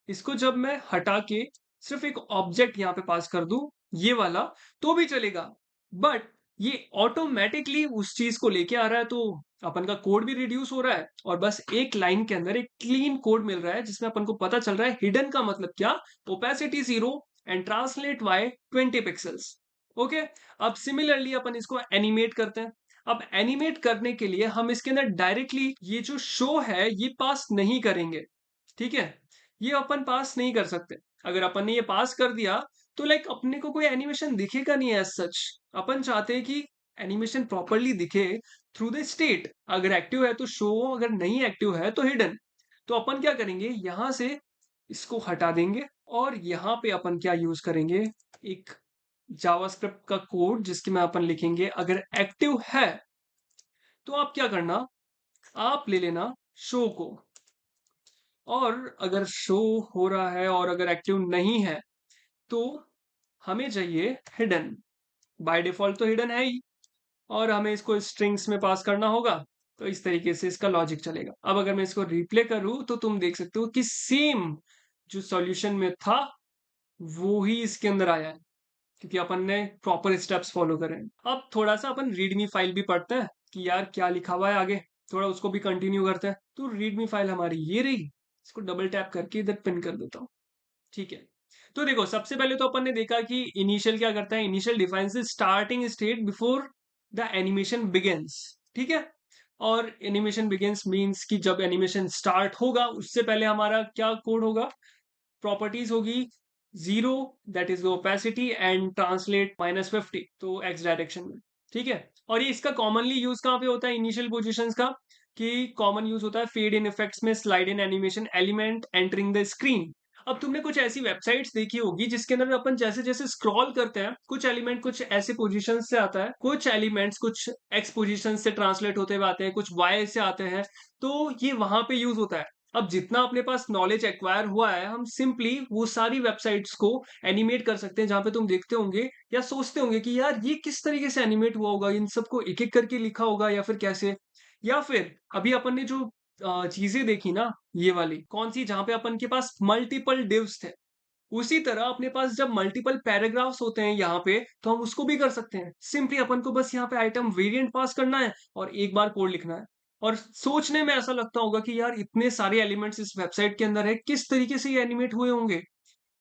इसको जब मैं हटा के सिर्फ एक ऑब्जेक्ट यहाँ पे पास कर दूं, ये वाला, तो भी चलेगा। बट ये ऑटोमेटिकली उस चीज को लेके आ रहा है, तो अपन का कोड भी रिड्यूस हो रहा है और बस एक लाइन के अंदर एक क्लीन कोड मिल रहा है जिसमें अपन को पता चल रहा है हिडन का मतलब क्या, opacity 0 and translate Y 20 pixels. Okay, अब सिमिलरली अपन इसको एनिमेट करते हैं। अब एनिमेट करने के लिए हम इसके अंदर डायरेक्टली ये जो शो है ये पास नहीं करेंगे, ठीक है, ये अपन पास नहीं कर सकते। अगर अपन ने ये पास कर दिया तो लाइक अपने को कोई एनिमेशन दिखेगा नहीं एज सच। अपन चाहते हैं कि एनिमेशन प्रॉपरली दिखे थ्रू द स्टेट, अगर एक्टिव है तो शो, अगर नहीं एक्टिव है तो हिडन। तो अपन क्या करेंगे, यहां से इसको हटा देंगे और यहाँ पे अपन क्या यूज करेंगे, एक जावास्क्रिप्ट का कोड जिसके में अपन लिखेंगे अगर एक्टिव है तो आप क्या करना, आप ले लेना शो को, और अगर शो हो रहा है और अगर एक्टिव नहीं है तो हमें चाहिए हिडन। बाय डिफॉल्ट तो हिडन है ही, और हमें इसको स्ट्रिंग्स में पास करना होगा। तो इस तरीके से इसका लॉजिक चलेगा। अब अगर मैं इसको रिप्ले करूं तो तुम देख सकते हो कि सेम जो सॉल्यूशन में था वो ही इसके अंदर आया है, क्योंकि अपन ने प्रॉपर स्टेप्स फॉलो करे हैं। अब थोड़ा सा अपन रीडमी फाइल भी पढ़ते हैं कि यार क्या लिखा हुआ है आगे, थोड़ा उसको भी कंटिन्यू करते हैं। तो रीडमी फाइल हमारी ये रही, इसको डबल टैप करके इधर पिन कर देता हूँ। ठीक है, तो देखो सबसे पहले तो अपन ने देखा कि इनिशियल क्या करता है, initial defines the starting state before the animation begins. ठीक है, और एनिमेशन बिगिंस मींस कि जब एनिमेशन स्टार्ट होगा उससे पहले हमारा क्या कोड होगा, प्रॉपर्टीज होगी 0, that is opacity, and translate -50, तो एक्स डायरेक्शन में। ठीक है, और ये इसका कॉमनली यूज कहाँ पे होता है इनिशियल पोजिशन का, कि कॉमन यूज होता है फेड इन इफेक्ट्स में, slide in animation element entering the screen. अब तुमने कुछ ऐसी वेबसाइट्स देखी होगी जिसके अंदर अपन जैसे जैसे स्क्रॉल करते हैं कुछ एलिमेंट कुछ ऐसे पोजीशन से आता है, कुछ एलिमेंट्स कुछ एक्स पोजीशन से ट्रांसलेट होते हुए आते हैं, कुछ वाई से आते हैं। तो ये वहां पे यूज होता है। अब जितना अपने पास नॉलेज एक्वायर हुआ है हम सिंपली वो सारी वेबसाइट्स को एनिमेट कर सकते हैं, जहां पे तुम देखते होंगे या सोचते होंगे कि यार ये किस तरीके से एनिमेट हुआ होगा, इन सबको एक एक करके लिखा होगा या फिर कैसे। या फिर अभी अपन ने जो चीजें देखी ना, ये वाली कौन सी, जहां पे अपन के पास मल्टीपल डिव्स थे, उसी तरह अपने पास जब मल्टीपल पैराग्राफ्स होते हैं यहाँ पे तो हम उसको भी कर सकते हैं। सिंपली अपन को बस यहाँ पे आइटम वेरिएंट पास करना है और एक बार कोड लिखना है। और सोचने में ऐसा लगता होगा कि यार इतने सारे एलिमेंट्स इस वेबसाइट के अंदर है, किस तरीके से ये एनिमेट हुए होंगे।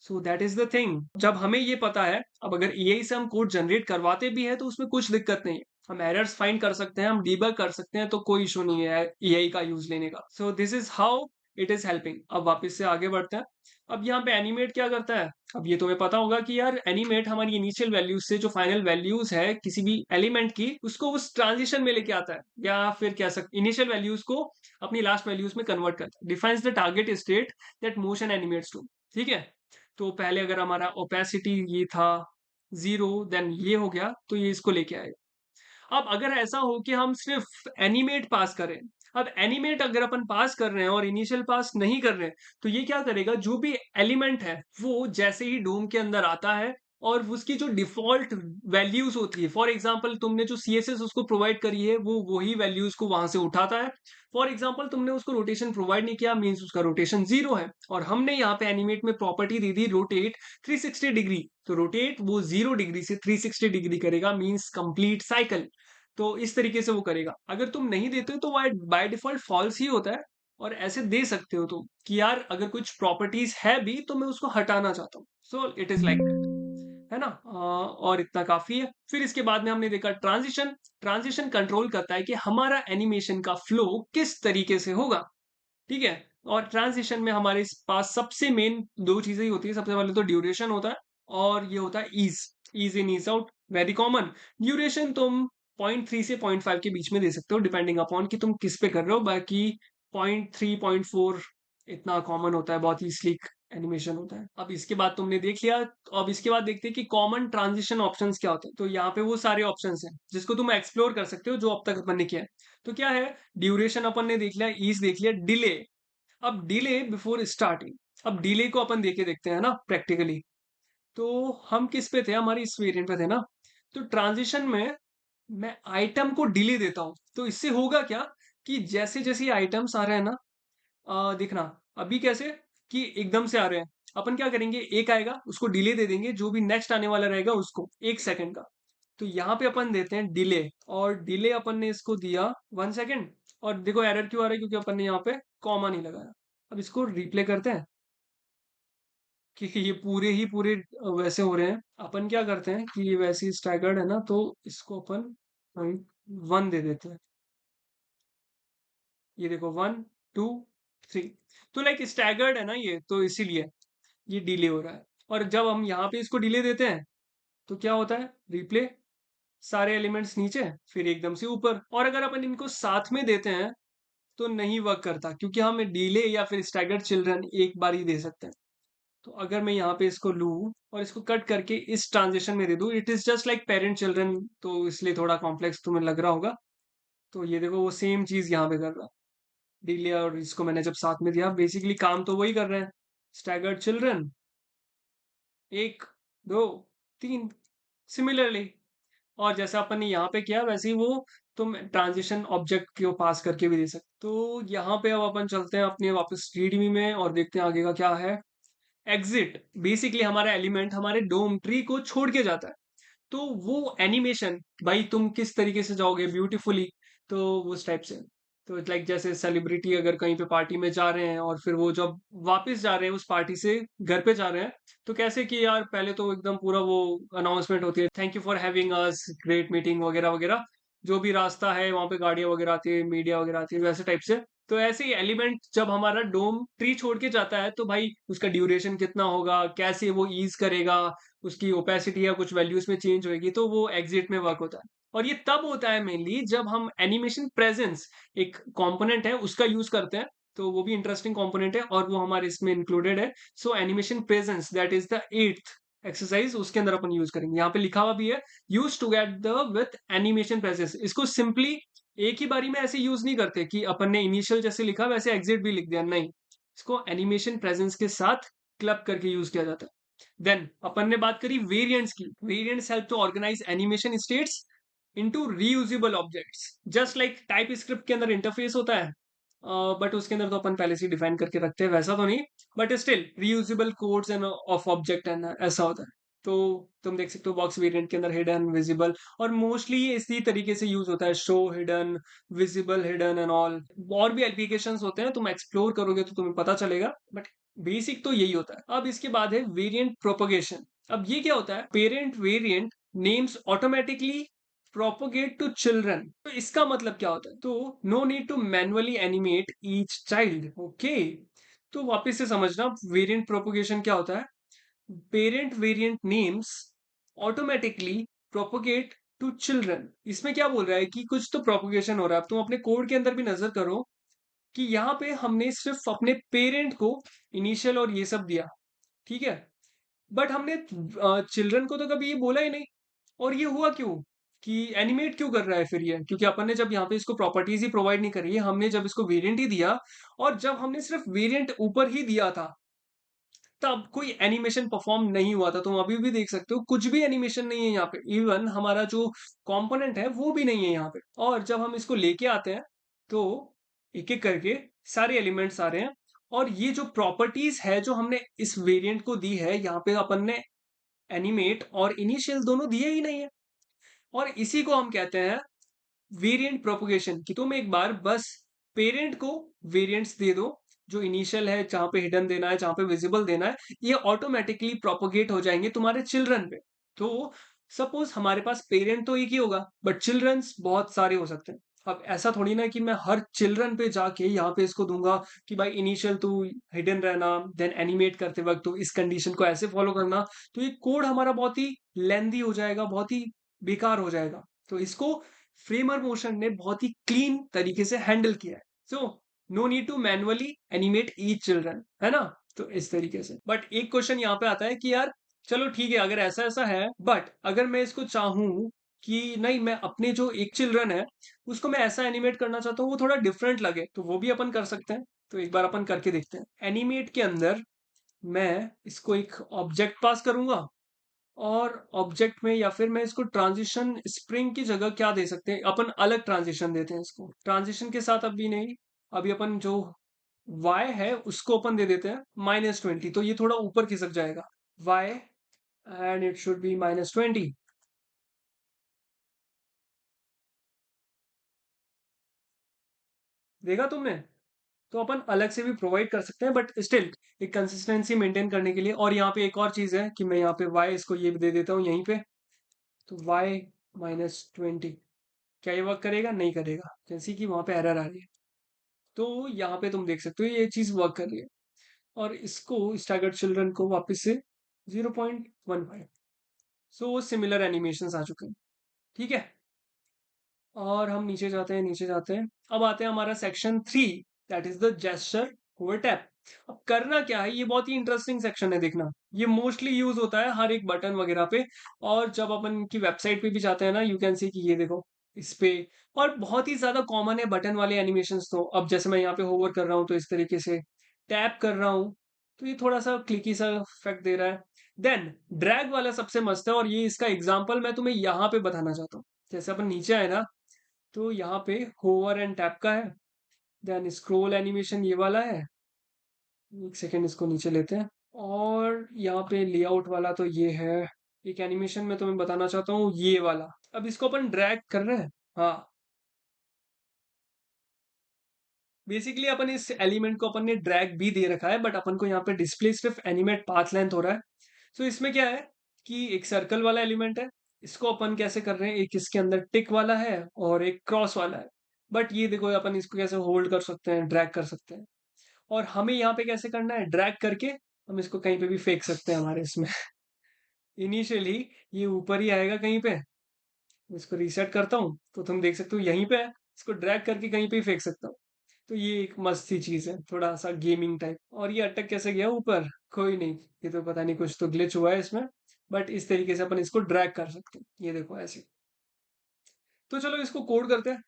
So that is the thing, जब हमें ये पता है, अब अगर एआई से हम कोड जनरेट करवाते भी हैं तो उसमें कुछ दिक्कत नहीं है, हम एरर्स फाइंड कर सकते हैं, हम डीबग कर सकते हैं, तो कोई इशू नहीं है एआई का यूज लेने का। So this is how it is helping. अब वापस से आगे बढ़ते हैं। अब यहाँ पे एनिमेट क्या करता है, अब ये तुम्हें पता होगा कि यार एनिमेट हमारी इनिशियल वैल्यूज से जो फाइनल वैल्यूज है किसी भी एलिमेंट की उसको उस ट्रांजिशन में लेके आता है, या फिर कह सकते इनिशियल वैल्यूज को अपनी लास्ट वैल्यूज में कन्वर्ट करता है। Defines the target state that motion animates to. ठीक है, तो पहले अगर हमारा ओपेसिटी ये था 0, देन ये हो गया तो ये इसको लेके आएगा। अब अगर ऐसा हो कि हम सिर्फ एनिमेट पास करें, अब एनिमेट अगर अपन पास कर रहे हैं और इनिशियल पास नहीं कर रहे हैं, तो ये क्या करेगा, जो भी एलिमेंट है वो जैसे ही डोम के अंदर आता है और उसकी जो डिफॉल्ट वैल्यूज होती है, फॉर एग्जांपल तुमने जो सीएसएस उसको प्रोवाइड करी है वो वही वैल्यूज को वहां से उठाता है। फॉर एग्जांपल तुमने उसको रोटेशन प्रोवाइड नहीं किया, मींस उसका रोटेशन 0 है, और हमने यहाँ पे एनिमेट में प्रॉपर्टी दी थी रोटेट 360 डिग्री, तो रोटेट वो 0 डिग्री से 360 डिग्री करेगा, मींस कंप्लीट साइकिल। तो इस तरीके से वो करेगा। अगर तुम नहीं देते हो तो वो बाय डिफॉल्ट फॉल्स ही होता है। और ऐसे दे सकते हो तुम कि यार अगर कुछ प्रॉपर्टीज है भी तो मैं उसको हटाना चाहता हूँ, सो इट इज लाइक है ना। और इतना काफी है। फिर इसके बाद में हमने देखा ट्रांजिशन। ट्रांजिशन कंट्रोल करता है कि हमारा एनिमेशन का फ्लो किस तरीके से होगा। ठीक है, और ट्रांजिशन में हमारे पास सबसे मेन दो चीजें ही होती है। सबसे पहले तो ड्यूरेशन होता है और ये होता है ease, ease in ease out, very common. Duration तुम 0.3 से 0.5 के बीच में दे सकते हो डिपेंडिंग अपॉन कि तुम किस पे कर रहे हो। बाकी 0.3 0.4 इतना कॉमन होता है, बहुत ही स्लीक एनिमेशन होता है। अब इसके बाद तुमने देख लिया, तो अब इसके बाद देखते हैं कि कॉमन ट्रांजिशन ऑप्शंस क्या होते हैं। तो यहाँ पे वो सारे ऑप्शंस हैं जिसको तुम एक्सप्लोर कर सकते हो जो अब तक अपन ने किया है। तो क्या है, ड्यूरेशन अपन ने देख लिया, ईज देख लिया, डिले। अब डिले बिफोर स्टार्टिंग, अब डिले को अपन देखे देखते हैं ना प्रैक्टिकली। तो हम किस पे थे, हमारी इस वेरिएंट पे थे ना। तो ट्रांजिशन में मैं आइटम को डिले देता हूं, तो इससे होगा क्या कि जैसे जैसे आइटम्स आ रहे हैं ना, देखना अभी कैसे कि एकदम से आ रहे हैं, अपन क्या करेंगे, एक आएगा उसको डिले दे देंगे, जो भी नेक्स्ट आने वाला रहेगा उसको 1 सेकंड का। तो यहाँ पे अपन देते हैं डिले, और डिले अपन ने इसको दिया 1 सेकेंड। और देखो एरर क्यों आ रहा है, क्योंकि अपन ने यहाँ पे कॉमा नहीं लगाया। अब इसको रिप्ले करते हैं, क्योंकि ये पूरे ही पूरे वैसे हो रहे हैं। अपन क्या करते हैं कि ये वैसे ही स्टैगर्ड है ना, तो इसको अपन 1 दे देते हैं। ये देखो 1 2 3, तो लाइक स्टैगर्ड है ना ये, तो इसीलिए ये डिले हो रहा है। और जब हम यहाँ पे इसको डिले देते हैं तो क्या होता है, रिप्ले, सारे एलिमेंट्स नीचे, फिर एकदम से ऊपर। और अगर अपन इनको साथ में देते हैं तो नहीं वर्क करता, क्योंकि हम डिले या फिर स्टैगर्ड चिल्ड्रन एक बार ही दे सकते हैं। तो अगर मैं यहाँ पे इसको लूँ और इसको कट करके इस ट्रांजिशन में दे दूँ, it is just like parent children, तो इसलिए थोड़ा कॉम्प्लेक्स तुम्हें लग रहा होगा। तो ये देखो वो सेम चीज यहाँ पे कर रहा है, डिले और इसको मैंने जब साथ में दिया, बेसिकली काम तो वही कर रहे हैं, स्टैगर्ड चिल्ड्रन 1 2 3 सिमिलरली। और जैसा अपन ने यहाँ पे किया वैसे ही वो तुम ट्रांजिशन ऑब्जेक्ट को पास करके भी दे सकते। तो यहाँ पे अब अपन चलते हैं अपने वापस रीडमी में और देखते हैं आगे का क्या है। एग्जिट, बेसिकली हमारा एलिमेंट हमारे डोम ट्री को छोड़ के जाता है। तो वो एनिमेशन, भाई तुम किस तरीके से जाओगे ब्यूटीफुली, तो उस टाइप से। तो लाइक जैसे सेलिब्रिटी अगर कहीं पे पार्टी में जा रहे हैं और फिर वो जब वापस जा रहे हैं उस पार्टी से घर पे जा रहे हैं, तो कैसे कि यार पहले तो एकदम पूरा वो अनाउंसमेंट होती है, thank you for having us, great meeting वगैरह वगैरह। जो भी रास्ता है वहां पे गाड़ियां वगैरह आती है, मीडिया वगैरह आती है, वैसे टाइप से। तो ऐसे ही एलिमेंट जब हमारा डोम ट्री छोड़ के जाता है तो भाई उसका ड्यूरेशन कितना होगा, कैसे वो ईज करेगा, उसकी ओपेसिटी या कुछ वैल्यूज में चेंज होगी, तो वो एग्जिट में वर्क होता है। और ये तब होता है मेनली जब हम एनिमेशन प्रेजेंस, एक कंपोनेंट है उसका यूज करते हैं। तो वो भी इंटरेस्टिंग कंपोनेंट है और वो हमारे इसमें इंक्लूडेड है। So animation presence that is the 8th exercise, उसके अंदर अपन यूज करेंगे। यहाँ पे लिखा हुआ भी है, use to get the with animation presence. इसको सिंपली एक ही बारी में ऐसे यूज नहीं करते कि अपन ने इनिशियल जैसे लिखा वैसे एग्जिट भी लिख दिया, नहीं। इसको एनिमेशन प्रेजेंस के साथ क्लब करके यूज किया जाता है। देन अपन ने बात करी वेरिएंट्स की। Variants help to organize animation states into reusable objects, just like TypeScript के अंदर इंटरफेस होता है, बट उसके अंदर तो अपन पहले से डिफाइन करके रखते हैं, वैसा तो नहीं, but still reusable codes end of object and ऐसा होता है। तो तुम देख सकते हो बॉक्स वेरिएंट के अंदर हिडन, विजिबल, और मोस्टली ये इसी तरीके से यूज होता है, show hidden, visible hidden and all. और भी एप्लीकेशंस होते हैं, तुम एक्सप्लोर करोगे तो तुम्हें पता चलेगा, बट बेसिक तो यही होता है। अब इसके बाद है वेरिएंट प्रोपगेशन। अब ये क्या होता है, parent variant names automatically propagate to children. तो इसका मतलब क्या होता है, तो no need to manually animate each child. Okay, तो वापस से समझना वेरिएंट प्रोपोगेशन क्या होता है। Parent variant names automatically propagate to children. इसमें क्या बोल रहा है कि कुछ तो प्रोपोगेशन हो रहा है। अब तुम अपने कोड के अंदर भी नजर करो कि यहाँ पे हमने सिर्फ अपने पेरेंट को इनिशियल और ये सब दिया, ठीक है, बट हमने चिल्ड्रन को तो कभी ये बोला ही नहीं। और ये हुआ क्यों, कि एनिमेट क्यों कर रहा है फिर ये, क्योंकि अपन ने जब यहाँ पे इसको प्रॉपर्टीज ही प्रोवाइड नहीं करी है, हमने जब इसको वेरिएंट ही दिया, और जब हमने सिर्फ वेरिएंट ऊपर ही दिया था तब कोई एनिमेशन परफॉर्म नहीं हुआ था। तुम अभी भी देख सकते हो कुछ भी एनिमेशन नहीं है यहाँ पे, इवन हमारा जो कंपोनेंट है वो भी नहीं है यहाँ पे। और जब हम इसको लेके आते हैं तो एक एक करके सारे एलिमेंट्स आ रहे हैं, और ये जो प्रॉपर्टीज है जो हमने इस वेरिएंट को दी है, यहाँ पे अपन ने एनिमेट और इनिशियल दोनों दिए ही नहीं है। और इसी को हम कहते हैं वेरिएंट प्रोपोगेशन, कि तुम एक बार बस पेरेंट को वेरिएंट्स दे दो, जो इनिशियल है, जहां पे हिडन देना है, जहां पे विजिबल देना है, ये ऑटोमेटिकली प्रोपोगेट हो जाएंगे तुम्हारे चिल्ड्रन पे। तो सपोज हमारे पास पेरेंट तो एक ही होगा, बट चिल्ड्रंस बहुत सारे हो सकते हैं। अब ऐसा थोड़ी ना कि मैं हर चिल्ड्रन पे जाके यहाँ पे इसको दूंगा कि भाई इनिशियल तू हिडन रहना, देन एनिमेट करते वक्त तो इस कंडीशन को ऐसे फॉलो करना। तो ये कोड हमारा बहुत ही लेंदी हो जाएगा, बहुत ही बेकार हो जाएगा। तो इसको फ्रेमर मोशन ने बहुत ही क्लीन तरीके से हैंडल किया है। So no need to manually animate each children, है ना। तो इस तरीके से, बट एक क्वेश्चन यहाँ पे आता है कि यार चलो ठीक है अगर ऐसा ऐसा है, बट अगर मैं इसको चाहूं कि नहीं, मैं अपने जो एक चिल्ड्रन है उसको मैं ऐसा एनिमेट करना चाहता हूँ वो थोड़ा डिफरेंट लगे, तो वो भी अपन कर सकते हैं। तो एक बार अपन करके देखते हैं। एनिमेट के अंदर मैं इसको एक ऑब्जेक्ट पास करूंगा, और ऑब्जेक्ट में या फिर मैं इसको ट्रांजिशन स्प्रिंग की जगह क्या दे सकते हैं, अपन अलग ट्रांजिशन देते हैं इसको। ट्रांजिशन के साथ अभी नहीं, अभी अपन जो y है उसको अपन दे देते हैं -20, तो ये थोड़ा ऊपर खिसक जाएगा y, and it should B -20। देखा तुमने? तो अपन अलग से भी प्रोवाइड कर सकते हैं, बट स्टिल एक कंसिस्टेंसी मेंटेन करने के लिए। और यहाँ पे एक और चीज है कि मैं यहाँ पे y इसको ये भी दे देता हूँ यहीं पे। तो y-20, क्या ये वर्क करेगा? नहीं करेगा, जैसे कि वहां पे एरर आ रही है। तो यहाँ पे तुम देख सकते हो ये चीज वर्क कर रही है। और इसको स्टैगर्ड चिल्ड्रन को वापस से 0.15। सो सिमिलर एनिमेशन आ चुके हैं। ठीक है, और हम नीचे जाते हैं, नीचे जाते हैं। अब आते हैं हमारा section 3, that is the gesture hover tap. अब करना क्या है, ये बहुत ही इंटरेस्टिंग सेक्शन है, देखना। ये मोस्टली यूज होता है हर एक बटन वगैरह पे। और जब अपन की वेबसाइट पे भी जाते हैं ना, यू कैन सी कि ये देखो इस पे। और बहुत ही ज्यादा कॉमन है बटन वाले एनिमेशंस। तो अब जैसे मैं यहाँ पे होवर कर रहा हूँ तो इस तरीके से टैप कर रहा हूँ, तो ये थोड़ा सा क्लिकी सा इफेक्ट दे रहा है। देन ड्रैग वाला सबसे मस्त है, और ये इसका एग्जाम्पल मैं तुम्हें यहाँ पे बताना चाहता हूँ। जैसे अपन नीचे आए ना, तो यहाँ पे होवर एंड टैप का है। देन स्क्रोल एनिमेशन ये वाला है। एक सेकेंड, इसको नीचे लेते हैं। और यहाँ पे लेआउट वाला तो ये है। एक एनिमेशन मैं तुम्हें बताना चाहता हूँ, ये वाला। अब इसको अपन ड्रैग कर रहे हैं। हाँ, बेसिकली अपन इस एलिमेंट को अपन ने ड्रैग भी दे रखा है, बट अपन को यहाँ पे डिस्प्ले सिर्फ एनिमेट पाथ लेंथ हो रहा है। सो इसमें क्या है कि एक सर्कल वाला एलिमेंट है। इसको अपन कैसे कर रहे हैं, एक इसके अंदर टिक वाला है और एक क्रॉस वाला है। बट ये देखो अपन इसको कैसे होल्ड कर सकते हैं, ड्रैग कर सकते हैं। और हमें यहाँ पे कैसे करना है, ड्रैग करके हम इसको कहीं पे भी फेंक सकते हैं हमारे इसमें। इनिशियली ये ऊपर ही आएगा कहीं पे। मैं इसको रीसेट करता हूँ तो तुम देख सकते हो यहीं पे है। इसको ड्रैग करके कहीं पे ही फेंक सकता हूँ। तो ये एक मस्त सी चीज है, थोड़ा सा गेमिंग टाइप। और ये अटक कैसे गया ऊपर, कोई नहीं, ये तो पता नहीं, कुछ तो ग्लिच हुआ है इसमें। बट इस तरीके से अपन इसको ड्रैग कर सकते हैं, ये देखो ऐसे। तो चलो इसको कोड करते हैं,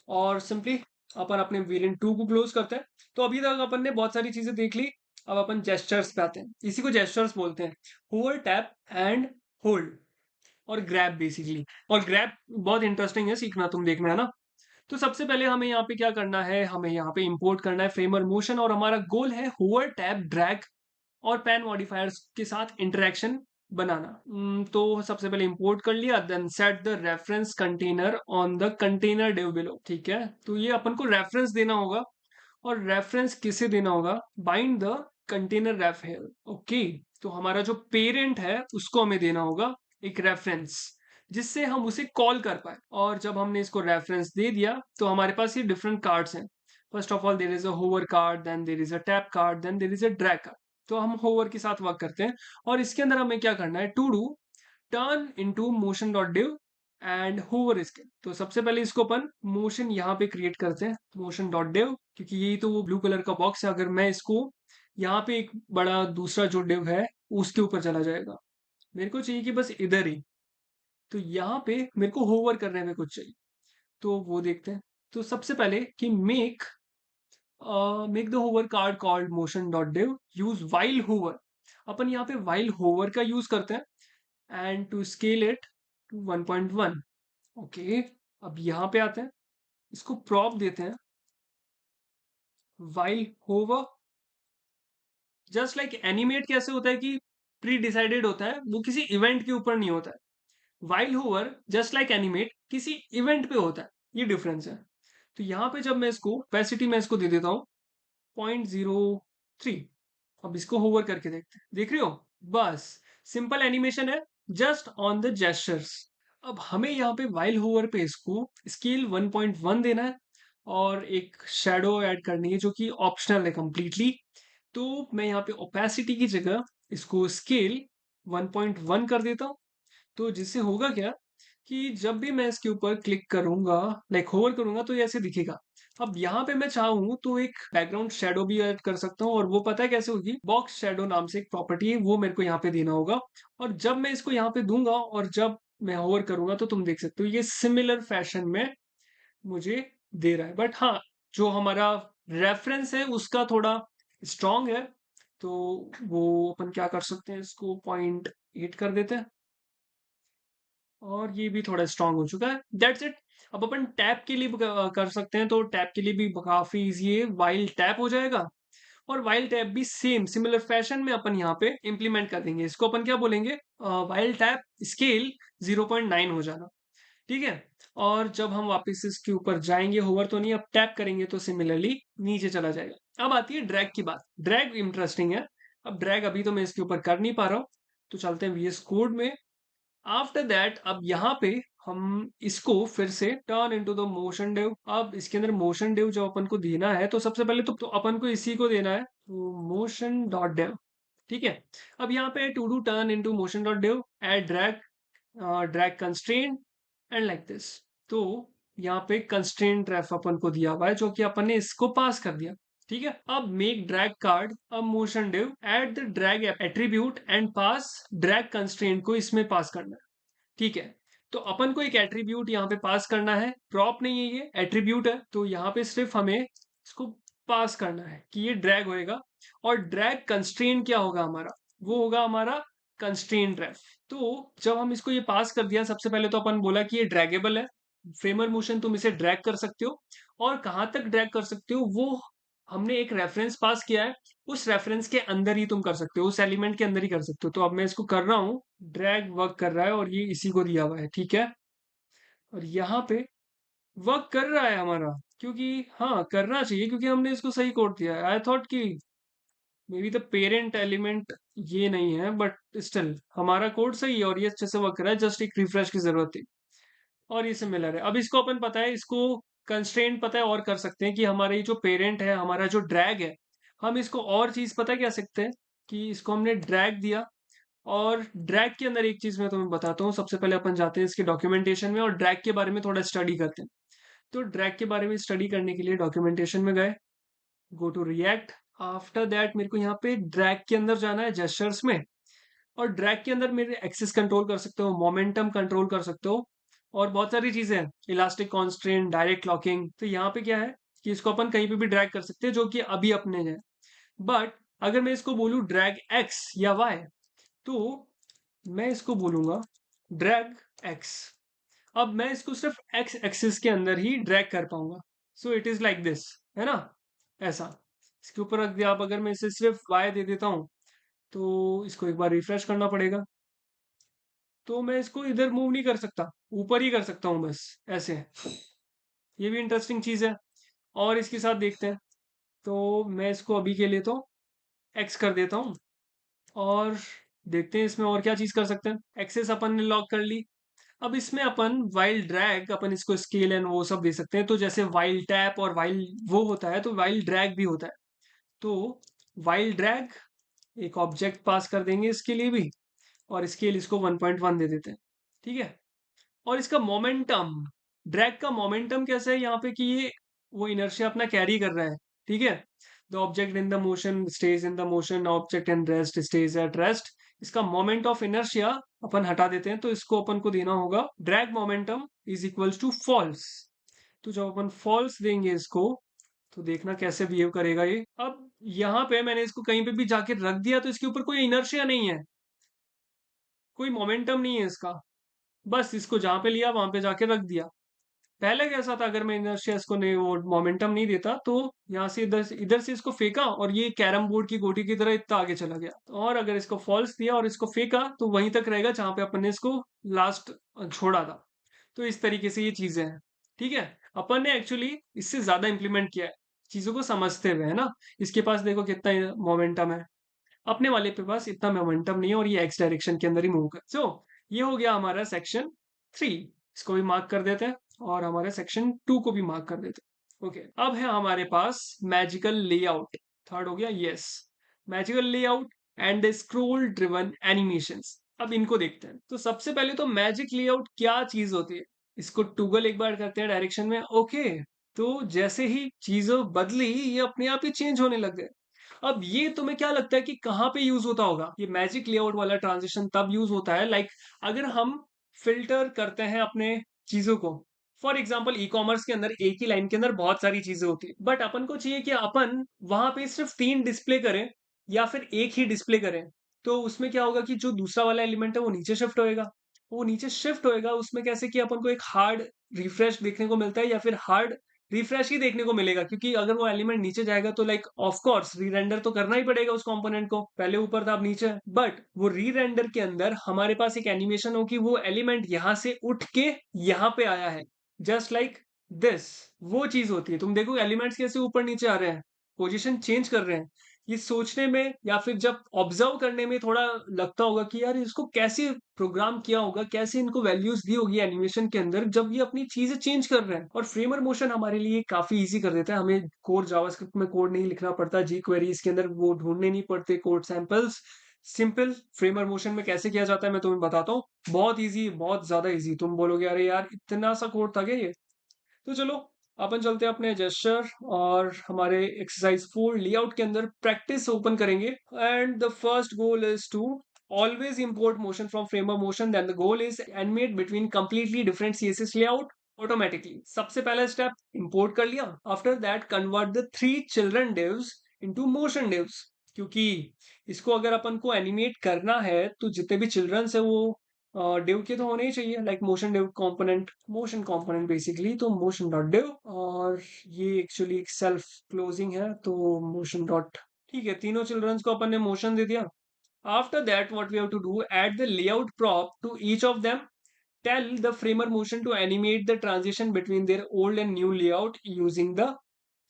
और सिंपली अपन अपने वेरिएंट 2 को क्लोज करते हैं। तो अभी तक अपन ने बहुत सारी चीजें देख ली। अब अपन जेस्चर्स पे आते हैं, इसी को जेस्चर्स बोलते हैं। होल्ड, टैप एंड होल्ड, और ग्रैब बेसिकली। और ग्रैब बहुत इंटरेस्टिंग है, सीखना, तुम देखना है ना। तो सबसे पहले हमें यहाँ पे क्या करना है, हमें यहाँ पे इंपोर्ट करना है फ्रेमर मोशन, और हमारा गोल है होवर, टैप, ड्रैग और पैन मॉडिफायर्स के साथ इंटरेक्शन बनाना। तो सबसे पहले इंपोर्ट कर लिया, then set the reference container on the container div below. ठीक है, तो ये अपन को रेफरेंस देना होगा। और रेफरेंस किसे देना होगा, bind the container ref here. Okay, तो हमारा जो पेरेंट है उसको हमें देना होगा एक रेफरेंस, जिससे हम उसे कॉल कर पाए। और जब हमने इसको रेफरेंस दे दिया तो हमारे पास ये डिफरेंट कार्ड्स हैं। First of all there is a hover card, then there is a tap card, then there is a drag card. तो हम होवर के साथ वर्क करते हैं। और इसके अंदर हमें क्या करना है, to do turn into motion dot div and hover scale. तो सबसे पहले इसको अपन मोशन यहाँ पे क्रिएट करते हैं, मोशन डॉट डिव, क्योंकि यही तो वो ब्लू कलर का बॉक्स है। अगर मैं इसको यहाँ पे एक बड़ा दूसरा जो डिव है उसके ऊपर चला जाएगा, मेरे को चाहिए कि बस इधर ही। तो यहाँ पे मेरे को होवर करने में कुछ चाहिए, तो वो देखते हैं। तो सबसे पहले कि make the hover card called motion dot div use while hover. अपन यहाँ पे वाइल होवर का यूज करते हैं, and to scale it to 1.1। Okay, अब यहाँ पे आते हैं, इसको प्रॉप देते हैं while hover. Just like animate कैसे होता है कि प्री डिसाइडेड होता है, वो किसी इवेंट के ऊपर नहीं होता है। While hover just like animate किसी इवेंट पे होता है, ये डिफरेंस है। तो यहाँ पे जब मैं इसको कैपेसिटी में इसको दे देता हूँ 0.03। अब इसको होवर करके देखते हैं, देख रहे हो, बस सिंपल एनिमेशन है, जस्ट ऑन द जेस्चर्स। अब हमें यहाँ पे वाइल होवर पे इसको स्केल 1.1 देना है, और एक शेडो ऐड करनी है जो कि ऑप्शनल है कंप्लीटली। तो मैं यहाँ पे ओपेसिटी की जगह इसको स्केल 1.1 कर देता हूँ। तो जिससे होगा क्या कि जब भी मैं इसके ऊपर क्लिक करूंगा, लाइक होवर करूंगा, तो ये ऐसे दिखेगा। अब यहाँ पे मैं चाहूँ तो एक बैकग्राउंड शेडो भी ऐड कर सकता हूँ, और वो पता है कैसे होगी, बॉक्स शेडो नाम से एक प्रॉपर्टी है, वो मेरे को यहाँ पे देना होगा। और जब मैं इसको यहाँ पे दूंगा और जब मैं होवर करूंगा तो तुम देख सकते हो ये सिमिलर फैशन में मुझे दे रहा है। बट हाँ, जो हमारा रेफरेंस है उसका थोड़ा स्ट्रांग है। तो वो अपन क्या कर सकते हैं, इसको 0.8 कर देते हैं, और ये भी थोड़ा स्ट्रांग हो चुका है। That's it. अब अपन टैप के लिए भी कर सकते हैं, तो टैप के लिए भी काफी इजी है, वाइल टैप हो जाएगा। और वाइल टैप भी सेम सिमिलर फैशन में अपन यहाँ पे इंप्लीमेंट कर देंगे। इसको अपन क्या बोलेंगे, वाइल टैप स्केल 0.9 हो जाना। ठीक है, और जब हम वापस इसके ऊपर जाएंगे, होवर तो नहीं, अब टैप करेंगे तो सिमिलरली नीचे चला जाएगा। अब आती है ड्रैग की बात। ड्रैग इंटरेस्टिंग है। अब ड्रैग अभी तो मैं इसके ऊपर कर नहीं पा रहा हूँ, तो चलते हैं VS कोड में। आफ्टर दैट अब यहाँ पे हम इसको फिर से turn into the motion div. अब इसके अंदर मोशन डेव जो अपन को देना है, तो सबसे पहले तो अपन को इसी को देना है, मोशन डॉट डेव। ठीक है। अब यहाँ पे to do turn into motion dot div add drag, drag constraint and like this. तो यहाँ पे कंस्ट्रेंट रेफ अपन को दिया हुआ है, जो कि अपन ने इसको पास कर दिया। ठीक है। अब मेक ड्रैग कार्ड, अब motion div add the drag attribute and pass drag constraint को इसमें पास करना है। ठीक है। तो अपन को एक एट्रीब्यूट यहाँ पे पास करना है, प्रॉप नहीं है, ये एट्रीब्यूट है। तो यहाँ पे सिर्फ हमें इसको पास करना है कि ये ड्रैग होएगा। और ड्रैग कंस्ट्रेंट क्या होगा हमारा, वो होगा हमारा कंस्ट्रेंट रेफ। तो जब हम इसको ये पास कर दिया, सबसे पहले तो अपन बोला कि ये ड्रैगेबल है, फ्रेमर मोशन तुम इसे ड्रैग कर सकते हो, और कहाँ तक ड्रैग कर सकते हो वो हमने एक रेफरेंस पास किया है, उस रेफरेंस के अंदर ही तुम कर सकते हो, उस एलिमेंट के अंदर ही कर सकते हो। तो अब मैं इसको कर रहा हूँ, ड्रैग वर्क कर रहा है और ये इसी को दिया हुआ है। ठीक है। और यहाँ पे वर्क कर रहा है हमारा, क्योंकि हाँ करना चाहिए, क्योंकि हमने इसको सही कोड दिया है। आई थॉट कि may be the parent element ये नहीं है, बट स्टिल हमारा कोड सही है और ये अच्छे से वर्क कर रहा है, जस्ट एक रिफ्रेश की जरूरत थी। और ये सिमिलर है। अब इसको अपन पता है, इसको कंस्ट्रेंट पता है और कर सकते हैं कि हमारा ये जो पेरेंट है, हमारा जो ड्रैग है, हम इसको और चीज पता क्या सकते हैं कि इसको हमने ड्रैग दिया। और ड्रैग के अंदर एक चीज मैं तुम्हें बताता हूँ। सबसे पहले अपन जाते हैं इसके डॉक्यूमेंटेशन में और ड्रैग के बारे में थोड़ा स्टडी करते हैं। तो ड्रैग के बारे में स्टडी करने के लिए डॉक्यूमेंटेशन में गए, go to React. After that मेरे को यहाँ पे ड्रैग के अंदर जाना है, जेस्चर्स में। और ड्रैग के अंदर मेरे एक्सिस कंट्रोल कर सकते हो, मोमेंटम कंट्रोल कर सकते हो, और बहुत सारी चीजें हैं, इलास्टिक कॉन्स्ट्रेंट, डायरेक्ट लॉकिंग। तो यहाँ पे क्या है कि इसको अपन कहीं पे भी ड्रैग कर सकते हैं, जो कि अभी अपने है। बट अगर मैं इसको बोलूँ ड्रैग एक्स या वाई, तो मैं इसको बोलूंगा ड्रैग एक्स। अब मैं इसको सिर्फ एक्स एक्सिस के अंदर ही ड्रैग कर पाऊंगा। सो इट इज लाइक दिस, है ना, ऐसा। इसके ऊपर रख दिया। अब अगर मैं इसे सिर्फ वाई दे देता हूँ, तो इसको एक बार रिफ्रेश करना पड़ेगा। तो मैं इसको इधर मूव नहीं कर सकता, ऊपर ही कर सकता हूँ बस, ऐसे। ये भी इंटरेस्टिंग चीज है। और इसके साथ देखते हैं। तो मैं इसको अभी के लिए तो एक्स कर देता हूँ, और देखते हैं इसमें और क्या चीज कर सकते हैं। एक्सेस अपन ने लॉक कर ली। अब इसमें अपन वाइल ड्रैग, अपन इसको स्केल एंड वो सब दे सकते हैं। तो जैसे वाइल टैप और वाइल वो होता है, तो वाइल ड्रैग भी होता है। तो वाइल ड्रैग एक ऑब्जेक्ट पास कर देंगे इसके लिए भी, और स्केल इसको 1.1 दे देते हैं। ठीक है। और इसका मोमेंटम, ड्रैग का मोमेंटम कैसा है यहाँ पे कि ये वो इनर्शिया अपना कैरी कर रहा है। ठीक है। The object in the motion stage in the motion, object in rest stage at rest. इसका मोमेंट ऑफ इनर्शिया अपन हटा देते हैं, तो इसको अपन को देना होगा drag momentum is equals to false. तो जब अपन फॉल्स देंगे इसको, तो देखना कैसे बिहेव करेगा ये। अब यहाँ पे मैंने इसको कहीं पे भी जाके रख दिया, तो इसके ऊपर कोई इनर्शिया नहीं है, कोई मोमेंटम नहीं है इसका। बस इसको जहां पे लिया वहां पे जाके रख दिया। पहले कैसा था, अगर मैं इनर्शिया इसको नहीं, वो मोमेंटम नहीं देता, तो यहाँ से इधर से इसको फेंका और ये कैरम बोर्ड की गोटी की तरह इतना आगे चला गया। और अगर इसको फॉल्स दिया और इसको फेंका, तो वहीं तक रहेगा जहां पे अपन ने इसको लास्ट छोड़ा था। तो इस तरीके से ये चीजें हैं। ठीक है। अपन ने एक्चुअली इससे ज्यादा इंप्लीमेंट किया है, चीजों को समझते हुए, है ना। इसके पास देखो कितना मोमेंटम है, अपने वाले पे पास इतना मोमेंटम नहीं है, और ये एक्स डायरेक्शन के अंदर ही मूव कर। सो ये हो गया हमारा सेक्शन 3। इसको भी मार्क कर देते हैं, और हमारे सेक्शन 2 को भी मार्क कर देते हैं। ओके। अब है हमारे पास मैजिकल लेआउट। थर्ड हो गया, yes, magical layout and scroll driven animations. अब इनको देखते हैं। तो सबसे पहले तो मैजिक लेआउट क्या चीज होती है, इसको टूगल एक बार करते हैं डायरेक्शन में। ओके। तो जैसे ही चीजें बदली, ये अपने आप ही चेंज होने लग गए। अब ये तुम्हें क्या लगता है कि कहाँ पे यूज होता होगा ये मैजिक लेआउट वाला ट्रांजिशन? तब यूज होता है लाइक अगर हम फिल्टर करते हैं अपने चीजों को। फॉर एग्जाम्पल ई कॉमर्स के अंदर एक ही लाइन के अंदर बहुत सारी चीजें होती है, बट अपन को चाहिए कि अपन वहां पे सिर्फ 3 डिस्प्ले करें, या फिर एक ही डिस्प्ले करें। तो उसमें क्या होगा कि जो दूसरा वाला एलिमेंट है वो नीचे शिफ्ट होएगा। वो नीचे शिफ्ट होएगा उसमें कैसे कि अपन को एक हार्ड रिफ्रेश देखने को मिलता है, या फिर हार्ड रिफ्रेश ही देखने को मिलेगा, क्योंकि अगर वो एलिमेंट नीचे जाएगा तो लाइक ऑफ कोर्स री रेंडर तो करना ही पड़ेगा उस कंपोनेंट को, पहले ऊपर था अब नीचे। बट वो री रेंडर के अंदर हमारे पास एक एनिमेशन हो कि वो एलिमेंट यहां से उठ के यहां पे आया है। Just like this. वो चीज होती है, तुम देखो एलिमेंट्स कैसे ऊपर नीचे आ रहे हैं, पोजीशन चेंज कर रहे हैं। ये सोचने में या फिर जब ऑब्जर्व करने में थोड़ा लगता होगा कि यार इसको कैसे प्रोग्राम किया होगा, कैसे इनको वैल्यूज दी होगी एनिमेशन के अंदर, जब ये अपनी चीजें चेंज कर रहे हैं। और फ्रेमर मोशन हमारे लिए काफी इजी कर देता है, हमें कोड जावास्क्रिप्ट में कोड नहीं लिखना पड़ता, जी क्वेरीज के अंदर वो ढूंढने नहीं पड़ते code samples. Simple framer motion में कैसे किया जाता है मैं तुम्हें बताता हूँ। बहुत इजी, बहुत ज्यादा इजी। तुम बोलोगे अरे यार इतना सा कोड था क्या ये। तो चलो अपन चलते हैं अपने जेस्चर और हमारे एक्सरसाइज 4 लेआउट के अंदर प्रैक्टिस ओपन करेंगे। And the first goal is to always import motion from framer motion, then the goal is animate between completely different css layout automatically। सबसे पहला स्टेप इंपोर्ट कर लिया। After that convert the 3 children divs into motion divs। क्योंकि इसको अगर अपन को animate करना है तो जितने भी चिल्ड्रंस है वो डिव के तो होने ही चाहिए, like motion div component, motion component basically, तो मोशन डॉट डिव। और ये एक्चुअली सेल्फ क्लोजिंग है तो मोशन डॉट। ठीक है, तीनों चिल्ड्रंस को अपन ने मोशन दे दिया। After that what we have to do, add the layout prop to each of them. Tell the Framer motion to animate the transition between their old and new layout using the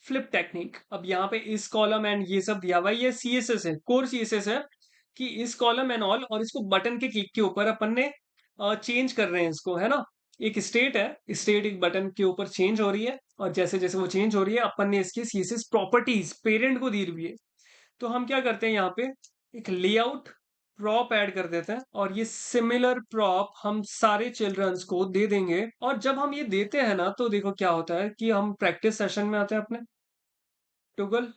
flip technique. अब यहाँ पे इस column and ये सब दिया हुआ है, ये सीएसएस है, कोर सीएसएस है कि इस कॉलम एंड ऑल, और इसको बटन के क्लिक के ऊपर अपन ने चेंज कर रहे हैं इसको, है ना। एक स्टेट है, स्टेट एक बटन के ऊपर चेंज हो रही है, और जैसे जैसे वो चेंज हो रही है अपन ने इसके सीएसएस प्रॉपर्टीज पेरेंट को दी हुई है। तो हम क्या करते हैं यहाँ पे एक लेआउट प्रॉप ऐड कर देते हैं, और ये सिमिलर प्रॉप हम सारे चिल्ड्रंस को दे देंगे। और जब हम ये देते हैं ना तो देखो क्या होता है कि हम प्रैक्टिस सेशन में आते हैं अपने toggle,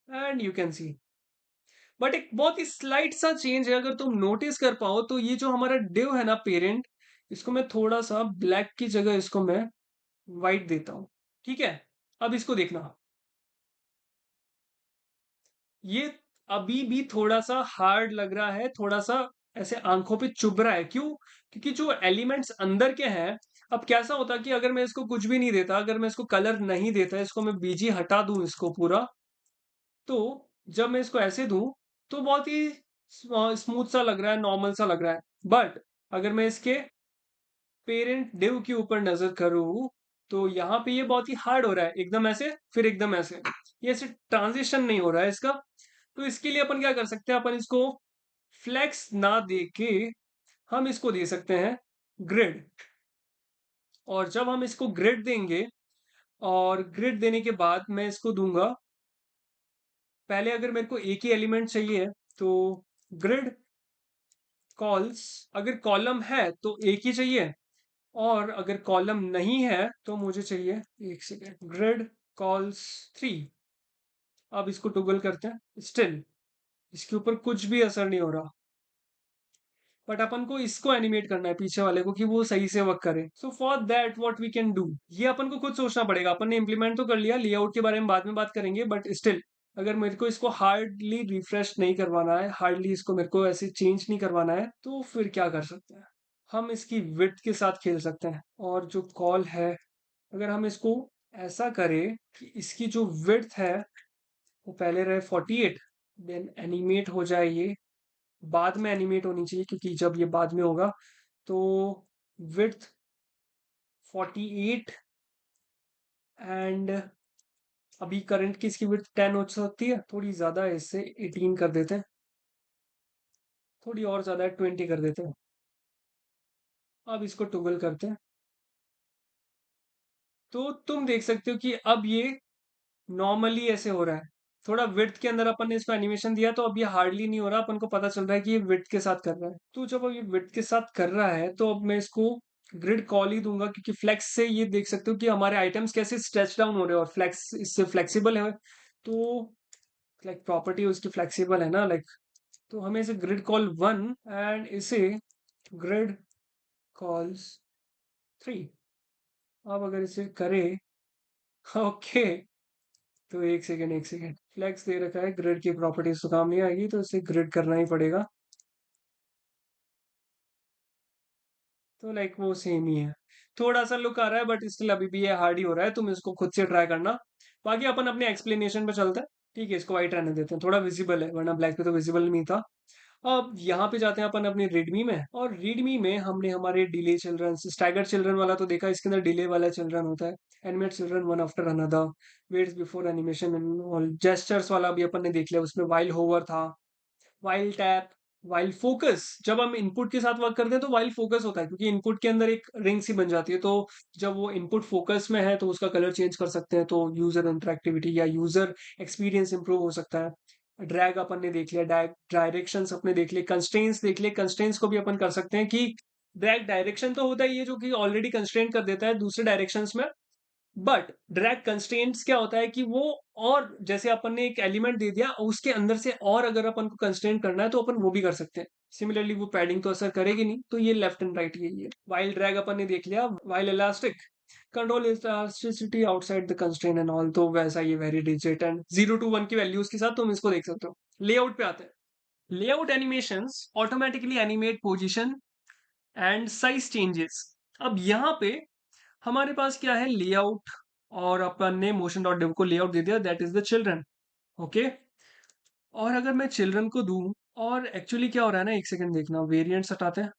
and you can see. But एक बहुत ही स्लाइट सा चेंज है, अगर तुम नोटिस कर पाओ तो ये जो हमारा डिव है ना पेरेंट, इसको मैं थोड़ा सा ब्लैक की जगह इसको मैं व्हाइट देता हूं। ठीक है, अब इसको देखना, ये अभी भी थोड़ा सा हार्ड लग रहा है, थोड़ा सा ऐसे आंखों पे चुभ रहा है। क्यों? क्योंकि जो एलिमेंट्स अंदर के हैं, अब कैसा होता कि अगर मैं इसको कुछ भी नहीं देता, अगर मैं इसको कलर नहीं देता, इसको मैं बीजी हटा दूं इसको पूरा, तो जब मैं इसको ऐसे दूं तो बहुत ही स्मूथ सा लग रहा है, नॉर्मल सा लग रहा है। बट अगर मैं इसके पेरेंट डिव के ऊपर नजर करूं तो यहाँ पे ये बहुत ही हार्ड हो रहा है, एकदम ऐसे फिर एकदम ऐसे, ये ऐसे ट्रांजिशन नहीं हो रहा है इसका। तो इसके लिए अपन क्या कर सकते हैं, अपन इसको फ्लेक्स ना दे के हम इसको दे सकते हैं ग्रिड। और जब हम इसको ग्रिड देंगे, और ग्रिड देने के बाद मैं इसको दूंगा, पहले अगर मेरे को एक ही एलिमेंट चाहिए तो ग्रिड कॉल्स, अगर कॉलम है तो एक ही चाहिए, और अगर कॉलम नहीं है तो मुझे चाहिए, एक सेकेंड, ग्रिड कॉल्स 3। अब इसको टुगल करते हैं, स्टिल इसके ऊपर कुछ भी असर नहीं हो रहा। बट अपन को इसको एनिमेट करना है पीछे वाले को कि वो सही से वर्क करे। So for that what we can do, ये अपन को खुद सोचना पड़ेगा। अपन ने इम्प्लीमेंट तो कर लिया, लेआउट के बारे में बाद में बात करेंगे, बट स्टिल अगर मेरे को इसको हार्डली रिफ्रेश नहीं करवाना है, हार्डली इसको मेरे को ऐसे चेंज नहीं करवाना है, तो फिर क्या कर सकते हैं, हम इसकी विड्थ के साथ खेल सकते हैं। और जो कॉल है, अगर हम इसको ऐसा करें कि इसकी जो विड्थ है वो पहले रहे 48, देन एनिमेट हो जाए ये, बाद में एनिमेट होनी चाहिए क्योंकि जब ये बाद में होगा तो विड्थ 48, एंड अभी करंट की इसकी विड्थ 10 हो सकती है, थोड़ी ज्यादा है, इससे 18 कर देते हैं, थोड़ी और ज्यादा है 20 कर देते हैं। अब इसको टुगल करते हैं, तो तुम देख सकते हो कि अब ये नॉर्मली ऐसे हो रहा है। थोड़ा विड्थ के अंदर अपन ने इसको एनिमेशन दिया तो अब ये हार्डली नहीं हो रहा, अपन को पता चल रहा है कि ये विड्थ के साथ कर रहा है। तो जब अब ये विड्थ के साथ कर रहा है तो अब मैं इसको ग्रिड कॉल ही दूंगा, क्योंकि फ्लेक्स से ये देख सकते हो कि हमारे आइटम्स कैसे स्ट्रेच डाउन हो रहे हैं, और फ्लेक्स इससे फ्लेक्सिबल है। तो लाइक प्रॉपर्टी उसकी फ्लेक्सिबल है ना, लाइक, तो हमें इसे ग्रिड कॉल 1 एंड इसे ग्रिड कॉल्स 3। अब अगर इसे करें ओके, तो एक सेकेंड, एक सेकेंड, फ्लेक्स दे रखा है, ग्रिड की प्रॉपर्टीज तो काम नहीं आएगी, तो इसे ग्रिड करना ही पड़ेगा। तो लाइक वो सेम ही है, थोड़ा सा लुक आ रहा है बट स्टिल अभी भी ये हार्ड ही हो रहा है, तुम इसको खुद से ट्राई करना। बाकी अपन अपने एक्सप्लेनेशन पे चलते हैं। ठीक है, इसको वाइट रहने देते हैं, थोड़ा विजिबल है, वरना ब्लैक पे तो विजिबल नहीं था। अब यहाँ पे जाते हैं अपन अपने रीडमी में, और रीडमी में हमने हमारे डिले चिल्ड्रन, स्टैगर चिल्ड्रन वाला तो देखा, इसके अंदर डिले वाला चिल्ड्रन होता है, animate children one after another, waits before animation and all, gestures वाला भी अपन ने देख लिया, उसमें वाइल होवर था, वाइल टैप, वाइल फोकस। जब हम इनपुट के साथ वर्क करते हैं तो वाइल फोकस होता है, क्योंकि इनपुट के अंदर एक रिंग सी बन जाती है, तो जब वो इनपुट फोकस में है तो उसका कलर चेंज कर सकते हैं, तो यूजर इंटरेक्टिविटी या यूजर एक्सपीरियंस इंप्रूव हो सकता है। ड्रैग अपन ने देख लिया, डायरेक्शंस अपने देख लिए, कंस्ट्रेंट्स देख लिए, कंस्ट्रेंट्स को भी अपन कर सकते हैं कि ड्रैग डायरेक्शन तो होता ही है जो कि ऑलरेडी कंस्ट्रेंट कर देता है दूसरे डायरेक्शंस में, बट ड्रैग कंस्ट्रेंट्स क्या होता है कि वो, और जैसे अपन ने एक एलिमेंट दे दिया उसके अंदर से और अगर अपन को कंस्ट्रेंट करना है तो अपन वो भी कर सकते हैं। सिमिलरली वो पैडिंग तो असर करेगी नहीं, तो ये लेफ्ट एंड राइट यही है। वाइल ड्रैग अपन ने देख लिया, while elastic control elasticity outside the constraint and all, तो वैसा ये वेरी डिजिट एंड 0 to 1 की वैल्यूज के साथ तुम इसको देख सकते हो। लेआउट पे आते हैं। Layout animations automatically animate position and size changes. अब यहाँ पे हमारे पास क्या है, लेआउट, और अपन ने मोशन डॉट डिव को लेआउट दे दिया, that is the children. Okay, और अगर मैं चिल्ड्रन को दूं, और एक्चुअली क्या हो रहा है ना, एक सेकंड देखना, वेरिएंट्स हटाते हैं,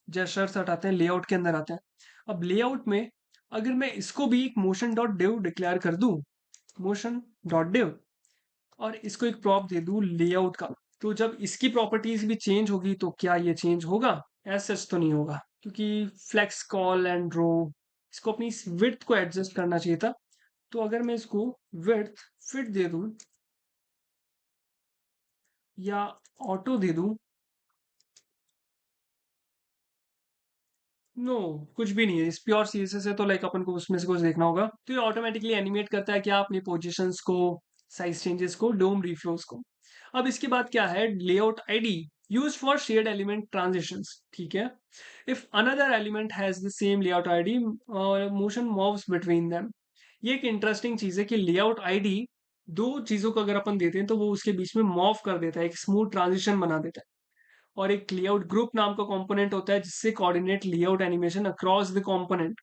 जेस्चर्स हटाते हैं, लेआउट के अंदर आते हैं। अब लेआउट में अगर मैं इसको भी एक मोशन डॉट डिव डिक्लेयर कर दूं, मोशन डॉट डिव, और इसको एक प्रॉप दे दूं लेआउट का, तो जब इसकी प्रॉपर्टीज भी चेंज होगी तो क्या ये चेंज होगा? एज सच तो नहीं होगा, क्योंकि फ्लेक्स कॉल एंड रो, इसको अपनी विड्थ को एडजस्ट करना चाहिए था। तो अगर मैं इसको विड्थ फिट दे दूं या ऑटो दे दूं, नो, कुछ भी नहीं है, इस प्योर सीएसएस है, तो लाइक अपन को उसमें से कुछ देखना होगा, तो ये ऑटोमेटिकली एनिमेट करता है क्या, अपनी पोजीशंस को, साइज चेंजेस को, डोम रिफ्लोस को। अब इसके बाद क्या है, layout ID use for shared element transitions, ठीक है। If another element has the same layout ID, motion moves between them. ये एक इंटरेस्टिंग चीज है कि लेआउट आईडी दो चीजों को अगर अपन देते हैं तो वो उसके बीच में मूव कर देता है, एक स्मूथ ट्रांजिशन बना देता है। और एक लेआउट ग्रुप नाम का कंपोनेंट होता है जिससे coordinate layout animation across the component.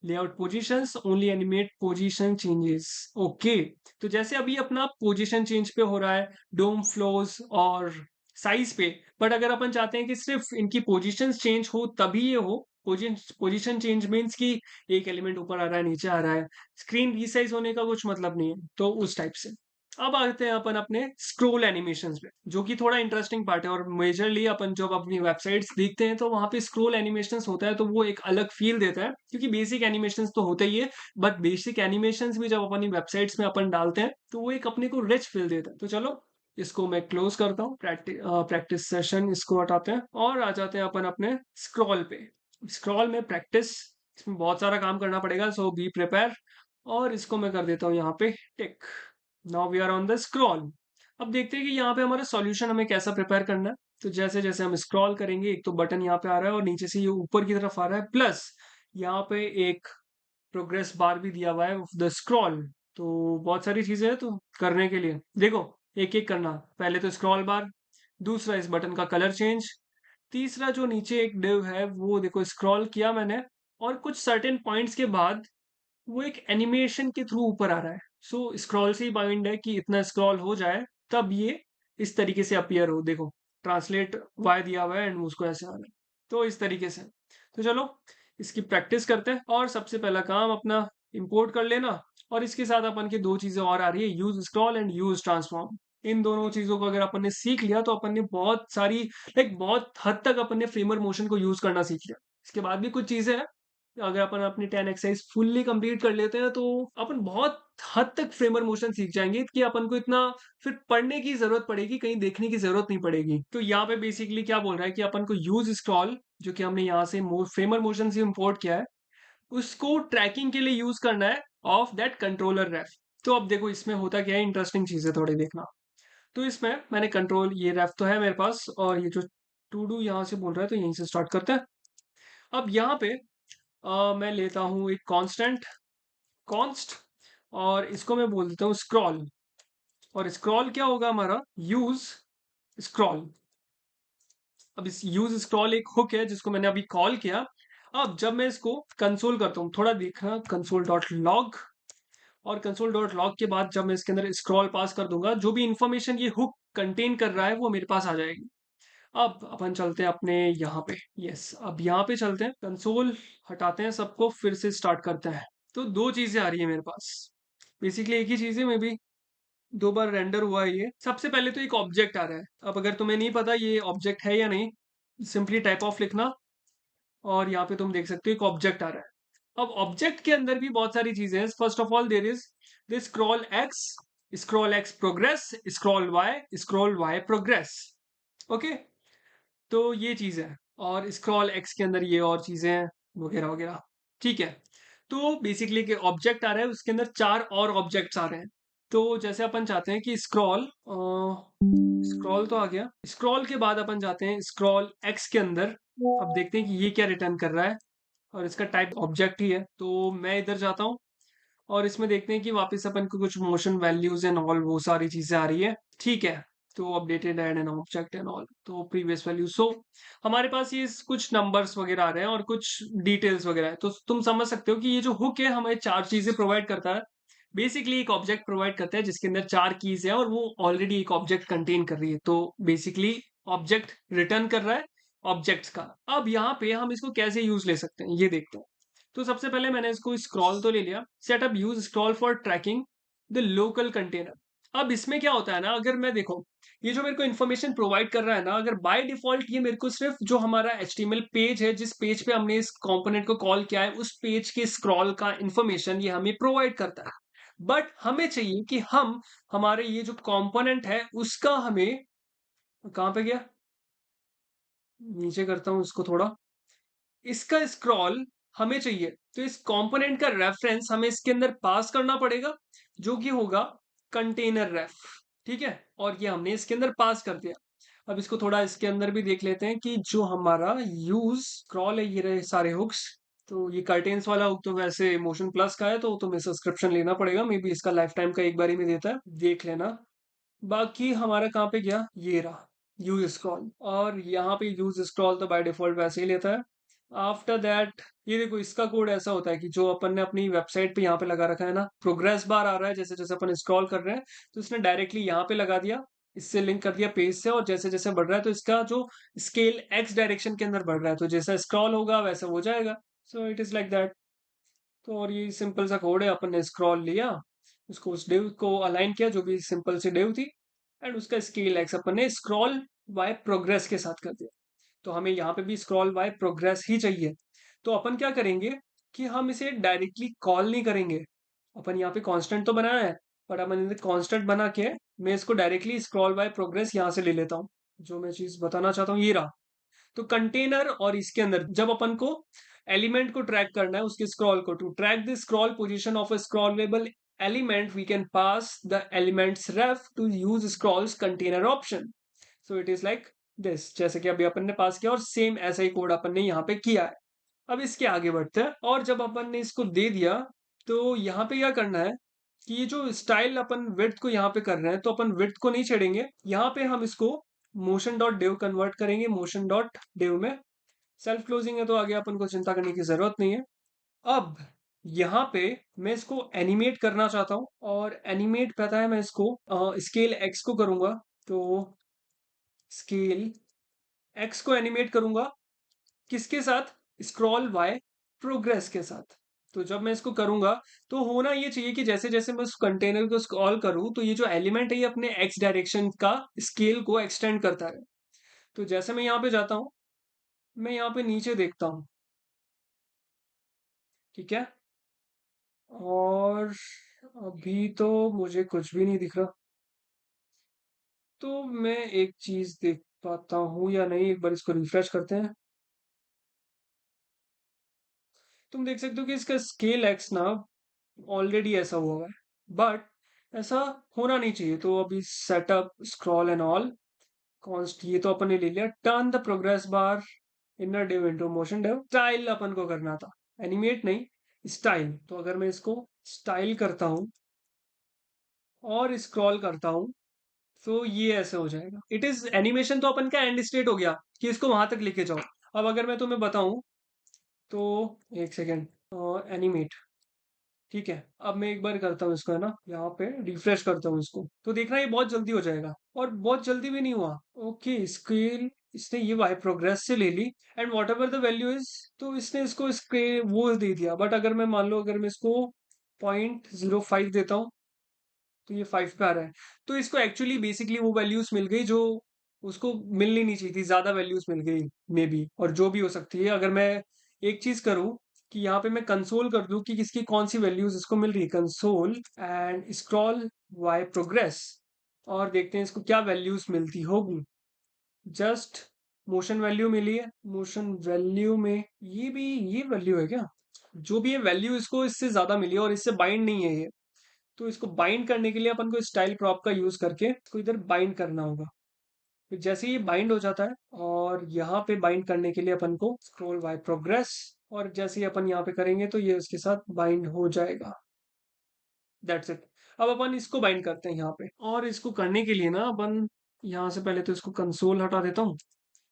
Layout positions only animate position changes. Okay, तो जैसे अभी अपना पोजीशन चेंज पे हो रहा है, डोम फ्लोज और साइज पे, बट अगर अपन चाहते हैं कि सिर्फ इनकी पोजीशंस चेंज हो तभी ये हो, पोजीशन चेंज मीन्स कि एक एलिमेंट ऊपर आ रहा है, नीचे आ रहा है, स्क्रीन रीसाइज होने का कुछ मतलब नहीं है, तो उस टाइप से। अब आते हैं अपन अपने स्क्रोल एनिमेशंस पे, जो कि थोड़ा इंटरेस्टिंग पार्ट है, और मेजरली अपन जब अपनी वेबसाइट्स देखते हैं तो वहां पे स्क्रोल एनिमेशंस होता है, तो वो एक अलग फील देता है, क्योंकि बेसिक एनिमेशंस तो होते ही है, बट बेसिक एनिमेशंस भी जब अपनी वेबसाइट्स में अपन डालते हैं तो वो एक अपने को रिच फील देता है। तो चलो इसको मैं क्लोज करता हूँ, प्रैक्टिस सेशन इसको हटाते हैं, और आ जाते हैं अपन अपने स्क्रॉल पे। स्क्रॉल में प्रैक्टिस, इसमें बहुत सारा काम करना पड़ेगा, सो बी प्रिपेयर। और इसको मैं कर देता हूँ यहाँ पे tick. Now we are on the scroll. अब देखते हैं कि यहाँ पे हमारा सॉल्यूशन हमें कैसा प्रिपेयर करना है। तो जैसे जैसे हम स्क्रॉल करेंगे, एक तो बटन यहाँ पे आ रहा है और नीचे से ये ऊपर की तरफ आ रहा है, प्लस यहाँ पे एक प्रोग्रेस बार भी दिया हुआ है द स्क्रॉल। तो बहुत सारी चीजें हैं तो करने के लिए, देखो एक एक करना। पहले तो स्क्रॉल बार, दूसरा इस बटन का कलर चेंज, तीसरा जो नीचे एक डिव है वो देखो, स्क्रॉल किया मैंने और कुछ सर्टेन पॉइंट्स के बाद वो एक एनिमेशन के थ्रू ऊपर आ रहा है। सो स्क्रॉल से ही बाइंड है कि इतना स्क्रॉल हो जाए तब ये इस तरीके से अपीयर हो, देखो ट्रांसलेट वाई दिया हुआ है एंड उसको ऐसे आ रहा है, तो इस तरीके से। तो चलो इसकी प्रैक्टिस करते हैं, और सबसे पहला काम अपना इंपोर्ट कर लेना, और इसके साथ अपन की दो चीजें और आ रही है, use scroll and use transform. इन दोनों चीजों को अगर अपन ने सीख लिया तो अपन ने बहुत सारी, लाइक बहुत हद तक अपन ने फ्रेमर मोशन को यूज करना सीख लिया। इसके बाद भी कुछ चीजें हैं, अगर अपन अपनी 10 एक्सरसाइज फुल्ली कंप्लीट कर लेते हैं तो अपन बहुत हद तक फ्रेमर मोशन सीख जाएंगे, कि अपन को इतना फिर पढ़ने की जरूरत पड़ेगी, कहीं देखने की जरूरत नहीं पड़ेगी। तो यहाँ पे बेसिकली क्या बोल रहा है कि अपन को यूज स्क्रॉल, जो कि हमने यहाँ से फ्रेमर मोशन से इंपोर्ट किया है, उसको ट्रैकिंग के लिए यूज करना है ऑफ दैट कंट्रोलर रेफ। तो अब देखो इसमें होता क्या है, इंटरेस्टिंग चीजें थोड़ी देखना। तो इसमें मैंने कंट्रोल, ये रेफ तो है मेरे पास, और ये जो टू डू यहाँ से बोल रहा है तो यहीं से स्टार्ट करते हैं। अब यहाँ पे मैं लेता हूँ एक कांस्टेंट, कॉन्स्ट, और इसको मैं बोल देता हूँ स्क्रॉल। और स्क्रॉल क्या होगा हमारा, यूज स्क्रॉल। अब इस यूज स्क्रॉल एक हुक है जिसको मैंने अभी कॉल किया। अब जब मैं इसको कंसोल करता हूँ, थोड़ा देखना, कंसोल डॉट लॉग, और कंसोल डॉट लॉग के बाद जब मैं इसके अंदर स्क्रॉल पास कर दूंगा, जो भी इंफॉर्मेशन ये हुक कंटेन कर रहा है वो मेरे पास आ जाएगी। अब अपन चलते हैं अपने यहाँ पे। यस, अब यहाँ पे चलते हैं, कंसोल हटाते हैं सबको, फिर से स्टार्ट करते हैं। तो दो चीजें आ रही है मेरे पास, बेसिकली एक ही चीज है, मे बी दो बार रेंडर हुआ है ये। सबसे पहले तो एक ऑब्जेक्ट आ रहा है। अब अगर तुम्हें नहीं पता ये ऑब्जेक्ट है या नहीं, सिंपली टाइप ऑफ लिखना और यहाँ पे तुम देख सकते हो एक ऑब्जेक्ट आ रहा है। अब ऑब्जेक्ट के अंदर भी बहुत सारी चीजें हैं। First of all there is this scroll X progress, scroll Y progress. Okay, तो ये चीज है। और स्क्रॉल एक्स के अंदर ये और चीजें हैं वगैरह वगैरह। ठीक है, तो बेसिकली एक ऑब्जेक्ट आ रहा है, उसके अंदर चार और ऑब्जेक्ट्स आ रहे हैं। तो जैसे अपन चाहते हैं कि स्क्रॉल तो आ गया, स्क्रॉल के बाद अपन जाते हैं स्क्रॉल एक्स के अंदर। अब देखते हैं कि ये क्या रिटर्न कर रहा है, और इसका टाइप ऑब्जेक्ट ही है। तो मैं इधर जाता हूँ और इसमें देखते हैं कि वापस अपन को कुछ मोशन वैल्यूज एंड ऑल वो सारी चीजें आ रही है। ठीक है, तो updated add an object and all, तो प्रीवियस वैल्यू। सो हमारे पास ये कुछ नंबर्स वगैरह आ रहे हैं और कुछ डिटेल्स वगैरह है। तो तुम समझ सकते हो कि ये जो हुक है हमें चार चीजें प्रोवाइड करता है। बेसिकली एक ऑब्जेक्ट प्रोवाइड करता है जिसके अंदर चार कीज है और वो ऑलरेडी एक ऑब्जेक्ट कंटेन कर रही है। तो बेसिकली ऑब्जेक्ट रिटर्न कर रहा है ऑब्जेक्ट्स का। अब यहाँ पे हम इसको कैसे यूज ले सकते हैं ये देखते हैं। तो सबसे पहले मैंने इसको स्क्रॉल तो ले लिया, setup use scroll for tracking the local container. अब इसमें क्या होता है ना, अगर मैं देखो ये जो मेरे को इन्फॉर्मेशन प्रोवाइड कर रहा है ना, अगर बाय डिफॉल्ट ये मेरे को सिर्फ जो हमारा एचटीएमएल पेज है, जिस पेज पे हमने इस कंपोनेंट को कॉल किया है, उस पेज के स्क्रॉल का इन्फॉर्मेशन ये हमें प्रोवाइड करता है। बट हमें चाहिए कि हम हमारे ये जो कंपोनेंट है उसका हमें, कहां पे गया, नीचे करता हूं इसको थोड़ा, इसका स्क्रॉल हमें चाहिए। तो इस कंपोनेंट का रेफरेंस हमें इसके अंदर पास करना पड़ेगा, जो कि होगा कंटेनर रेफ। ठीक है, और ये हमने इसके अंदर पास कर दिया। अब इसको थोड़ा इसके अंदर भी देख लेते हैं कि जो हमारा यूज स्क्रॉल है, ये रहे सारे हुक्स। तो ये कर्टेन्स वाला हुक तो वैसे मोशन प्लस का है, तो तुम्हें सब्सक्रिप्शन लेना पड़ेगा, मे बी इसका लाइफ टाइम का एक बार ही में देता है, देख लेना। बाकी हमारा कहाँ पे गया, ये रहा यूज स्क्रॉल। और यहाँ पे यूज स्क्रॉल तो बाय डिफॉल्ट वैसे ही लेता है। आफ्टर दैट ये देखो, इसका कोड ऐसा होता है कि जो अपन ने अपनी वेबसाइट पे यहाँ पे लगा रखा है ना, प्रोग्रेस बार आ रहा है जैसे जैसे अपन स्क्रॉल कर रहे हैं, तो इसने डायरेक्टली यहाँ पे लगा दिया, इससे लिंक कर दिया पेज से। और जैसे जैसे बढ़ रहा है तो इसका जो स्केल एक्स डायरेक्शन के अंदर बढ़ रहा है, तो जैसा स्क्रॉल होगा वैसा हो जाएगा। सो इट इज लाइक दैट। तो और ये सिंपल सा कोड है, अपन ने स्क्रॉल लिया, उसको उस डिव को अलाइन किया जो भी सिंपल सी डिव थी, एंड उसका स्केल एक्स अपन ने स्क्रॉल बाय प्रोग्रेस के साथ कर दिया। तो हमें यहाँ पे भी स्क्रॉल बाय प्रोग्रेस ही चाहिए। तो अपन क्या करेंगे कि हम इसे डायरेक्टली कॉल नहीं करेंगे। अपन यहाँ पे कांस्टेंट तो बनाया है, बट अपन इसे कांस्टेंट बना के मैं इसको डायरेक्टली स्क्रॉल बाय प्रोग्रेस यहाँ से ले लेता हूँ। जो मैं चीज बताना चाहता हूँ ये रहा। तो कंटेनर और इसके अंदर जब अपन को एलिमेंट को ट्रैक करना है, उसके स्क्रॉल को, to track the scroll position of a scrollable element we can pass the elements ref to use scrolls container option. So it is like this, जैसे कि अभी अपन ने पास किया और सेम ऐसा ही कोड अपन ने यहाँ पे किया है। अब इसके आगे बढ़ते हैं, और जब अपन ने इसको दे दिया तो यहाँ पे क्या करना है कि ये जो स्टाइल अपन विड्थ को यहाँ पे कर रहे हैं, तो अपन विड्थ को नहीं छेड़ेंगे, यहाँ पे हम इसको मोशन डॉट डिव कन्वर्ट करेंगे। मोशन डॉट डिव में सेल्फ क्लोजिंग है, तो आगे अपन को चिंता करने की जरूरत नहीं है। अब यहाँ पे मैं इसको एनिमेट करना चाहता हूँ, और एनिमेट पता है मैं इसको स्केल एक्स को करूंगा। तो स्केल एक्स को एनिमेट करूंगा किसके साथ, स्क्रॉल बाय प्रोग्रेस के साथ। तो जब मैं इसको करूंगा तो होना ये चाहिए कि जैसे जैसे मैं उस कंटेनर को स्क्रॉल करूं, तो ये जो एलिमेंट है ये अपने एक्स डायरेक्शन का स्केल को एक्सटेंड करता है। तो जैसे मैं यहाँ पे जाता हूं, मैं यहाँ पे नीचे देखता हूँ, ठीक है, और अभी तो मुझे कुछ भी नहीं दिख रहा। तो मैं एक चीज देख पाता हूँ या नहीं, एक बार इसको रिफ्रेश करते हैं। तुम देख सकते हो कि इसका स्केल एक्स ना ऑलरेडी ऐसा हुआ है, बट ऐसा होना नहीं चाहिए। तो अभी setup scroll and all const, ये तो अपन ने ले लिया। Turn the progress bar inner div into motion div. Style अपन को करना था, एनिमेट नहीं, स्टाइल। तो अगर मैं इसको स्टाइल करता हूँ और स्क्रॉल करता हूँ, तो ये ऐसे हो जाएगा। इट इज एनिमेशन, तो अपन का एंड स्टेट हो गया कि इसको वहां तक लेके जाओ। अब अगर मैं तुम्हें बताऊं, तो एक सेकेंड, एनिमेट, ठीक है, अब मैं एक बार करता हूँ इसको, है ना, यहाँ पे रिफ्रेश करता हूँ इसको, तो देखना ये बहुत जल्दी हो जाएगा, और बहुत जल्दी भी नहीं हुआ। ओके, स्केल इसने ये वाई प्रोग्रेस से ले ली, and whatever the value is, तो इसने इसको स्केल वो दे दिया। बट अगर मैं मान लो, अगर मैं इसको 0.05 देता हूँ, तो ये 5 पे आ रहा है। तो इसको एक्चुअली बेसिकली वो वैल्यूज मिल गई जो उसको मिलनी नहीं चाहिए थी, ज्यादा वैल्यूज मिल गई मे बी, और जो भी हो सकती है। अगर मैं एक चीज करूं कि यहाँ पे मैं कंसोल कर दूं कि किसकी कौन सी वैल्यूज इसको मिल रही है, console and scroll Y progress, और देखते हैं इसको क्या वैल्यूज मिलती होगी। जस्ट मोशन वैल्यू मिली है, मोशन वैल्यू में ये भी ये वैल्यू है क्या, जो भी है वैल्यू इसको इससे ज्यादा मिली है, और इससे बाइंड नहीं है ये। तो इसको बाइंड करने के लिए अपन को स्टाइल प्रॉप का यूज करके इसको इधर बाइंड करना होगा। फिर जैसे ये बाइंड हो जाता है, और यहाँ पे बाइंड करने के लिए अपन को स्क्रॉल बाय प्रोग्रेस, और जैसे ही अपन यहाँ पे करेंगे तो ये उसके साथ बाइंड हो जाएगा। That's it. अब अपन इसको बाइंड करते हैं यहाँ पे, और इसको करने के लिए ना अपन यहाँ से पहले तो इसको कंसोल हटा देता हूँ,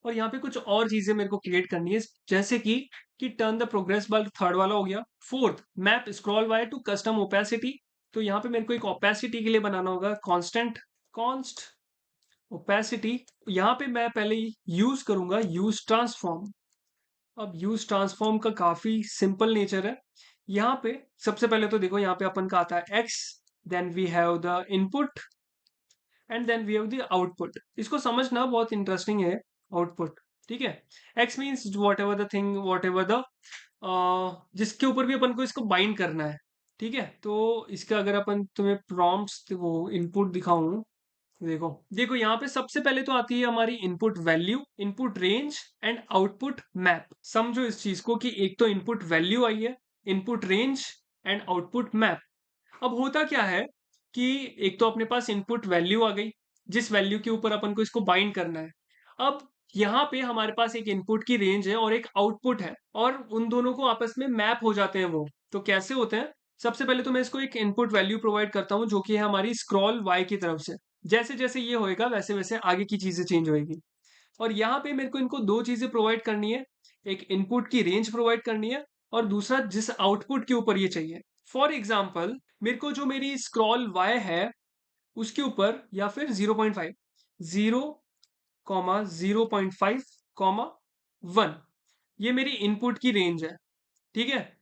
और यहाँ पे कुछ और चीजें मेरे को क्रिएट करनी है, जैसे कि turn the progress bar, third वाला हो गया। Fourth, map scroll Y to custom opacity, तो यहाँ पे मेरे को एक ओपेसिटी के लिए बनाना होगा कांस्टेंट, कॉन्स्ट ओपेसिटी। यहाँ पे मैं पहले यूज करूंगा यूज ट्रांसफॉर्म। अब यूज ट्रांसफॉर्म का काफी सिंपल नेचर है। यहाँ पे सबसे पहले तो देखो, यहाँ पे अपन का आता है X, then we have the input, and then we have the output. इसको समझना बहुत इंटरेस्टिंग है, आउटपुट। ठीक है, X means whatever the thing, whatever the जिसके ऊपर भी अपन को इसको बाइंड करना है। ठीक है, तो इसका अगर अपन तुम्हें प्रॉम्प्ट्स वो इनपुट दिखाऊं, देखो देखो यहाँ पे सबसे पहले तो आती है हमारी input value, input range and output map. समझो इस चीज को कि एक तो इनपुट वैल्यू आई है, input range and output map. अब होता क्या है कि एक तो अपने पास इनपुट वैल्यू आ गई, जिस वैल्यू के ऊपर अपन को इसको बाइंड करना है। अब यहाँ पे हमारे पास एक इनपुट की रेंज है और एक आउटपुट है, और उन दोनों को आपस में मैप हो जाते हैं वो। तो कैसे होते हैं, सबसे पहले तो मैं इसको एक इनपुट वैल्यू प्रोवाइड करता हूँ, जो कि है हमारी स्क्रॉल वाई की तरफ से। जैसे जैसे ये होएगा वैसे वैसे आगे की चीजें चेंज होएगी। और यहाँ पे मेरे को इनको दो चीजें प्रोवाइड करनी है, एक इनपुट की रेंज प्रोवाइड करनी है, और दूसरा जिस आउटपुट के ऊपर ये चाहिए। फॉर एग्जाम्पल, मेरे को जो मेरी स्क्रॉल वाई है उसके ऊपर, या फिर 0.5, 0,0.5, 1, ये मेरी इनपुट की रेंज है। ठीक है,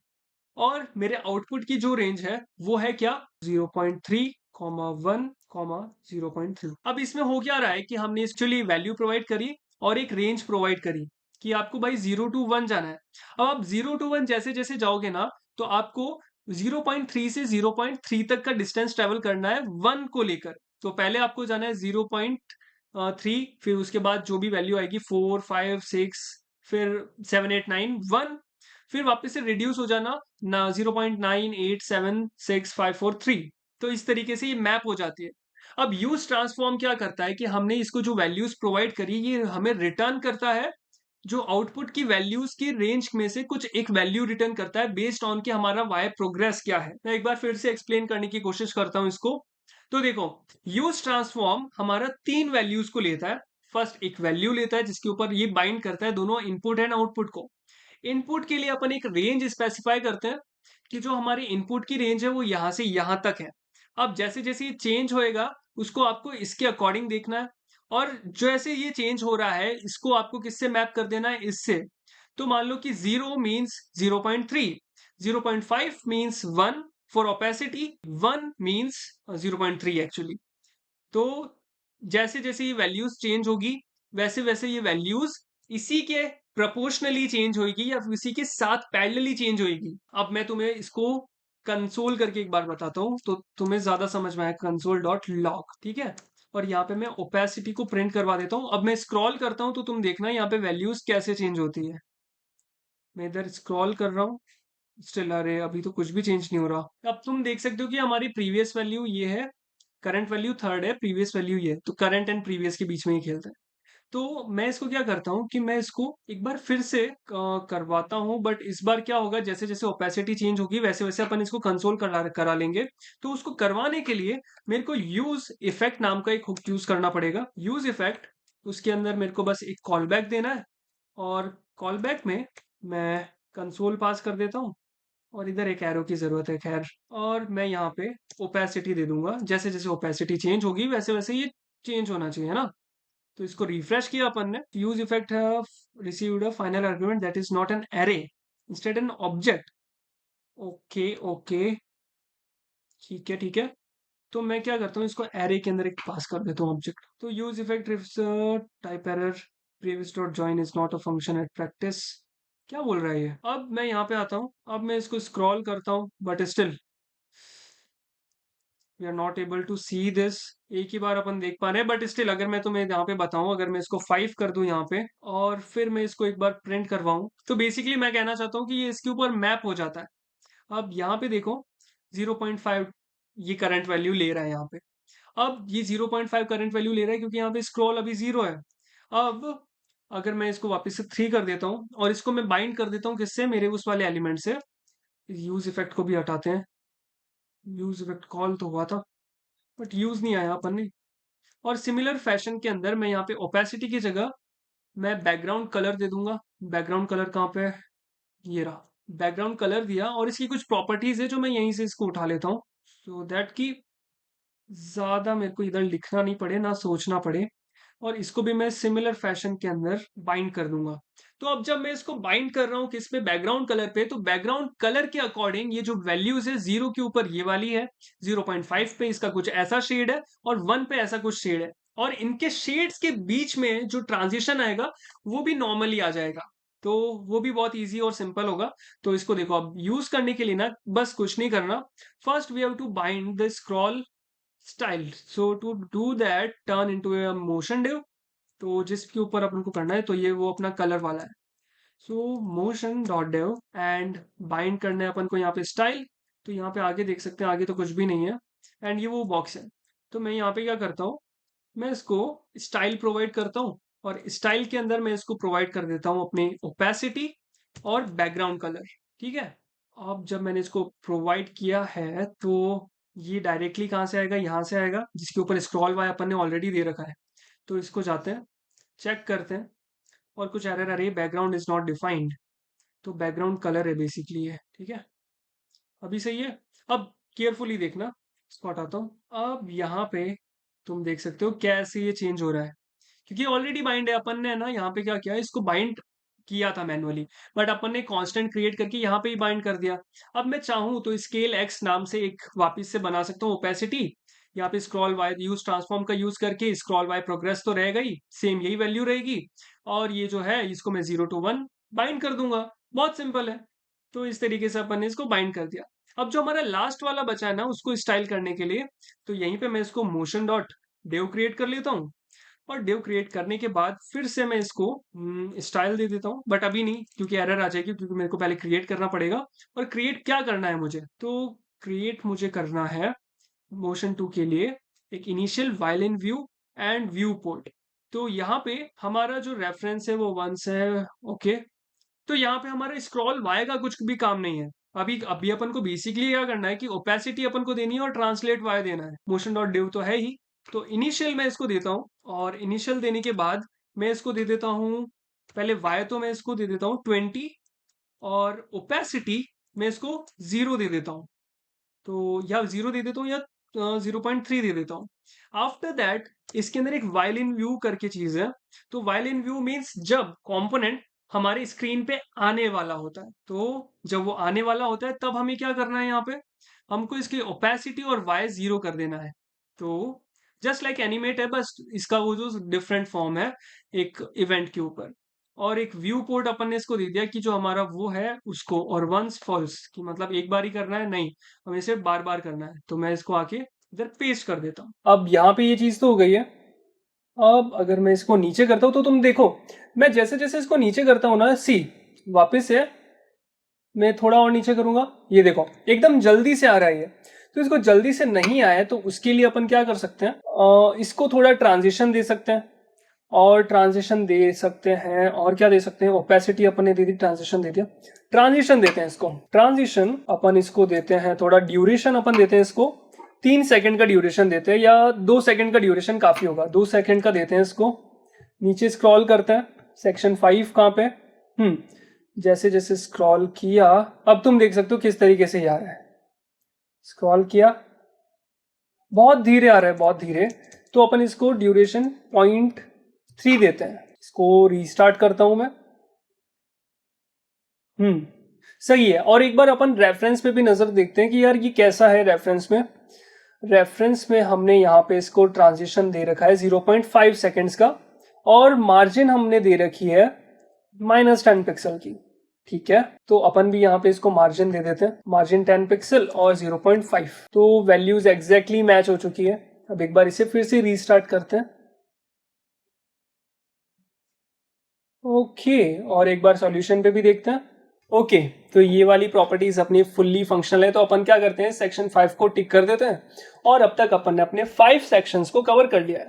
और मेरे आउटपुट की जो रेंज है वो है क्या, 0.3, 1, 0.3। अब इसमें हो क्या रहा है कि हमने एक्चुअली वैल्यू प्रोवाइड करी और एक रेंज प्रोवाइड करी कि आपको भाई 0 to 1 जाना है। अब आप 0 to 1 जैसे जैसे जाओगे ना, तो आपको 0.3 से 0.3 तक का डिस्टेंस ट्रेवल करना है 1 को लेकर। तो पहले आपको जाना है 0.3, फिर उसके बाद जो भी वैल्यू आएगी 4, 5, 6, फिर 7, 8, 9, 1, फिर वापस से रिड्यूस हो जाना ना 0.9876543। तो इस तरीके से ये मैप हो जाती है। अब यूज ट्रांसफॉर्म क्या करता है कि हमने इसको जो वैल्यूज प्रोवाइड करी, ये हमें रिटर्न करता है जो आउटपुट की वैल्यूज की रेंज में से कुछ एक वैल्यू रिटर्न करता है, बेस्ड ऑन कि हमारा वाई प्रोग्रेस क्या है। मैं एक बार फिर से एक्सप्लेन करने की कोशिश करता हूं इसको। तो देखो, यूज ट्रांसफॉर्म हमारा तीन वैल्यूज को लेता है। फर्स्ट एक वैल्यू लेता है जिसके ऊपर ये बाइंड करता है दोनों इनपुट एंड आउटपुट को। इनपुट के लिए अपन एक रेंज स्पेसिफाई करते हैं कि जो हमारी इनपुट की रेंज है वो यहां से यहां तक है। अब जैसे जैसे ये चेंज होएगा, उसको आपको इसके अकॉर्डिंग देखना है, और जैसे ये चेंज हो रहा है इसको आपको किससे मैप कर देना है, इससे। तो मान लो कि 0 means 0.3, 0.5 means 1 for opacity, 1 means 0.3 actually. तो जैसे जैसे ये वैल्यूज चेंज होगी, वैसे वैसे ये वैल्यूज इसी के प्रोपोर्शनली चेंज होगी, या फिर इसी के साथ पैरेलली चेंज होगी। अब मैं तुम्हें इसको कंसोल करके एक बार बताता हूँ तो तुम्हें ज्यादा समझ में आएगा। कंसोल डॉट लॉग, ठीक है, और यहाँ पे मैं ओपेसिटी को प्रिंट करवा देता हूँ। अब मैं स्क्रॉल करता हूँ तो तुम देखना यहाँ पे वैल्यूज कैसे चेंज होती है। मैं इधर स्क्रॉल कर रहा हूँ, स्टिल अरे अभी तो कुछ भी चेंज नहीं हो रहा। अब तुम देख सकते हो कि हमारी प्रीवियस वैल्यू ये है, करंट वैल्यू थर्ड है, प्रीवियस वैल्यू ये है, तो करंट एंड प्रीवियस के बीच में ही खेलता है। तो मैं इसको क्या करता हूँ कि मैं इसको एक बार फिर से करवाता हूँ, बट इस बार क्या होगा, जैसे जैसे ओपेसिटी चेंज होगी वैसे वैसे अपन इसको कंसोल करा लेंगे। तो उसको करवाने के लिए मेरे को यूज इफेक्ट नाम का एक हुक यूज करना पड़ेगा। यूज इफेक्ट, उसके अंदर मेरे को बस एक कॉल बैक देना है, और कॉल बैक में मैं कंसोल पास कर देता हूँ। और इधर एक एरो की जरूरत है खैर। और मैं यहाँ पे ओपेसिटी दे दूंगा, जैसे जैसे ओपेसिटी चेंज होगी वैसे वैसे ये चेंज होना चाहिए ना। तो इसको रिफ्रेश किया अपन ने। Use effect have received a final argument that is not an array instead an object. Okay okay, ठीक है ठीक है। तो मैं क्या करता हूँ, इसको एरे के अंदर एक पास कर देता हूँ ऑब्जेक्ट। तो use effect if type error previous dot join is not a function at practice. क्या बोल रहा है ये? अब मैं यहाँ पे आता हूँ, अब मैं इसको स्क्रॉल करता हूँ but still we are not able to see this. एक ही बार अपन देख पा रहे हैं बट स्टिल अगर मैं तुम्हें यहाँ पे बताऊं, अगर मैं इसको 5 कर दूं यहाँ पे और फिर मैं इसको एक बार प्रिंट करवाऊं, तो बेसिकली मैं कहना चाहता हूँ कि ये इसके ऊपर मैप हो जाता है। अब यहाँ पे देखो 0.5 ये करंट वैल्यू ले रहा है यहाँ पे। अब ये 0.5 करंट वैल्यू ले रहा है क्योंकि यहाँ पे स्क्रॉल अभी 0 है। अब अगर मैं इसको वापस से 3 कर देता हूँ और इसको मैं बाइंड कर देता हूँ किससे, मेरे उस वाले एलिमेंट से। यूज इफेक्ट को भी हटाते हैं, यूज इफेक्ट कॉल तो हुआ था बट यूज नहीं आया अपन ने। और सिमिलर फैशन के अंदर मैं यहाँ पे ओपेसिटी की जगह मैं बैकग्राउंड कलर दे दूंगा। बैकग्राउंड कलर कहाँ पे है? ये रहा। बैकग्राउंड कलर दिया और इसकी कुछ प्रॉपर्टीज है जो मैं यहीं से इसको उठा लेता हूँ, सो दैट कि ज्यादा मेरे को इधर लिखना नहीं पड़े ना सोचना पड़े। और इसको भी मैं सिमिलर फैशन के अंदर बाइंड कर दूंगा। तो अब जब मैं इसको बाइंड कर रहा हूँ किस पे, बैकग्राउंड कलर पे, तो बैकग्राउंड कलर के अकॉर्डिंग ये जो वैल्यूज है 0 के ऊपर ये वाली है, 0.5 पे इसका कुछ ऐसा शेड है और 1 पे ऐसा कुछ शेड है। और इनके शेड्स के बीच में जो ट्रांजिशन आएगा वो भी नॉर्मली आ जाएगा। तो वो भी बहुत इजी और सिंपल होगा। तो इसको देखो, अब यूज करने के लिए ना बस कुछ नहीं करना। First we have to bind the scroll style. So to do that turn into a motion div. तो जिसके ऊपर अपन को करना है तो ये वो अपना कलर वाला है। सो motion dot div and bind करना है अपन को यहाँ पे स्टाइल। तो यहाँ पे आगे देख सकते हैं, आगे तो कुछ भी नहीं है एंड ये वो बॉक्स है। तो मैं यहाँ पे क्या करता हूँ, मैं इसको स्टाइल प्रोवाइड करता हूँ और स्टाइल के अंदर मैं इसको प्रोवाइड कर देता हूँ अपनी ओपेसिटी और बैकग्राउंड कलर। ठीक है। अब जब मैंने इसको प्रोवाइड किया है तो ये डायरेक्टली कहाँ से आएगा, यहाँ से आएगा जिसके ऊपर स्क्रॉल वाई अपन ने ऑलरेडी दे रखा है। तो इसको जाते हैं, चेक करते हैं और कुछ एरर आ रही है, बैकग्राउंड इज नॉट डिफाइंड। तो बैकग्राउंड कलर है बेसिकली है। ठीक है, अभी सही है। अब केयरफुली देखना, इसको हटाता हूँ। अब यहाँ पे तुम देख सकते हो कैसे ये चेंज हो रहा है, क्योंकि ऑलरेडी बाइंड है। अपन ने ना यहाँ पे क्या किया, इसको बाइंड किया था मैनुअली बट अपन ने कांस्टेंट क्रिएट करके यहाँ पे ही बाइंड कर दिया। अब मैं चाहूँ तो स्केल एक्स नाम से एक वापस से बना सकता हूँ ओपेसिटी। यहाँ पे स्क्रॉल वाई यूज ट्रांसफॉर्म का यूज करके स्क्रॉल वाई प्रोग्रेस तो रहेगा ही, सेम यही वैल्यू रहेगी। और ये जो है इसको मैं 0 to 1 बाइंड कर दूंगा। बहुत सिंपल है। तो इस तरीके से अपन ने इसको बाइंड कर दिया। अब जो हमारा लास्ट वाला बचा है ना उसको स्टाइल करने के लिए, तो यहीं पे मैं इसको मोशन डॉट डेव क्रिएट कर लेता हूँ। और डिव क्रिएट करने के बाद फिर से मैं इसको स्टाइल दे देता हूँ बट अभी नहीं क्योंकि एरर आ जाएगी, क्योंकि मेरे को पहले क्रिएट करना पड़ेगा। और क्रिएट क्या करना है मुझे, तो क्रिएट मुझे करना है मोशन 2 के लिए एक initial violin view and view port. तो यहाँ पे हमारा जो रेफरेंस है वो 1 है। ओके, तो यहाँ पे हमारा स्क्रॉल वाई का कुछ भी काम नहीं है। अभी अभी अपन को बेसिकली क्या करना है कि ओपेसिटी अपन को देनी है और ट्रांसलेट वाई देना है। मोशन डॉट डिव तो है ही। तो इनिशियल मैं इसको देता हूँ और इनिशियल देने के बाद मैं इसको दे देता हूँ, पहले वाई तो मैं इसको दे देता हूँ 20 और ओपेसिटी मैं इसको 0 दे देता हूँ। तो या 0 दे देता हूँ या 0.3 दे देता हूँ। आफ्टर दैट इसके अंदर एक वायलिन व्यू करके चीज है। तो वायलिन व्यू मीन्स जब कंपोनेंट हमारे स्क्रीन पे आने वाला होता है, तो जब वो आने वाला होता है तब हमें क्या करना है, यहाँ पे हमको इसकी ओपेसिटी और वाई 0 कर देना है। तो जस्ट लाइक एनिमेट है, बस इसका वो जो डिफरेंट फॉर्म है एक इवेंट के ऊपर। और एक व्यू पोर्ट अपन ने इसको दे दिया कि जो हमारा वो है उसको, और वंस फॉल्स कि मतलब एक बार ही करना है, नहीं हमें इसे बार बार करना है। तो मैं इसको आके इधर पेस्ट कर देता हूँ। अब यहाँ पे ये चीज तो हो गई है। अब अगर मैं इसको नीचे करता हूँ तो तुम देखो, मैं जैसे जैसे इसको नीचे करता हूँ ना, सी वापस से मैं थोड़ा और नीचे करूंगा, ये देखो एकदम जल्दी से आ रहा है ये। तो इसको जल्दी से नहीं आया तो उसके लिए अपन क्या कर सकते हैं, इसको थोड़ा ट्रांजिशन दे सकते हैं। और ट्रांजिशन दे सकते हैं, और क्या दे सकते हैं, ओपेसिटी अपन ने दे दी, ट्रांजिशन दे दिया। ट्रांजिशन देते हैं इसको, ट्रांजिशन अपन इसको देते हैं, थोड़ा ड्यूरेशन अपन देते हैं इसको, 3 सेकंड का ड्यूरेशन देते हैं या 2 सेकंड का ड्यूरेशन काफी होगा, 2 सेकंड का देते हैं इसको। नीचे स्क्रॉल करते हैं, सेक्शन 5 कहाँ पे, जैसे जैसे स्क्रॉल किया, अब तुम देख सकते हो किस तरीके से ये आ रहा है। स्क्रॉल किया, बहुत धीरे आ रहा है, बहुत धीरे। तो अपन इसको ड्यूरेशन 0.3 देते हैं। इसको रीस्टार्ट करता हूं मैं। सही है। और एक बार अपन रेफरेंस पे भी नजर देखते हैं कि यार ये कैसा है रेफरेंस में। रेफरेंस में हमने यहाँ पे इसको ट्रांजिशन दे रखा है 0.5 सेकेंड्स का, और मार्जिन हमने दे रखी है -10 पिक्सल की। ठीक है, तो अपन भी यहाँ पे इसको मार्जिन दे देते हैं, मार्जिन 10 पिक्सल और 0.5। तो वैल्यूज एग्जैक्टली मैच हो चुकी है। अब एक बार इसे फिर से रीस्टार्ट करते हैं। ओके, और एक बार सॉल्यूशन पे भी देखते हैं। ओके, तो ये वाली प्रॉपर्टीज अपनी फुल्ली फंक्शनल है। तो अपन क्या करते हैं, सेक्शन 5 को टिक कर देते हैं, और अब तक अपन ने अपने 5 सेक्शंस को कवर कर लिया है।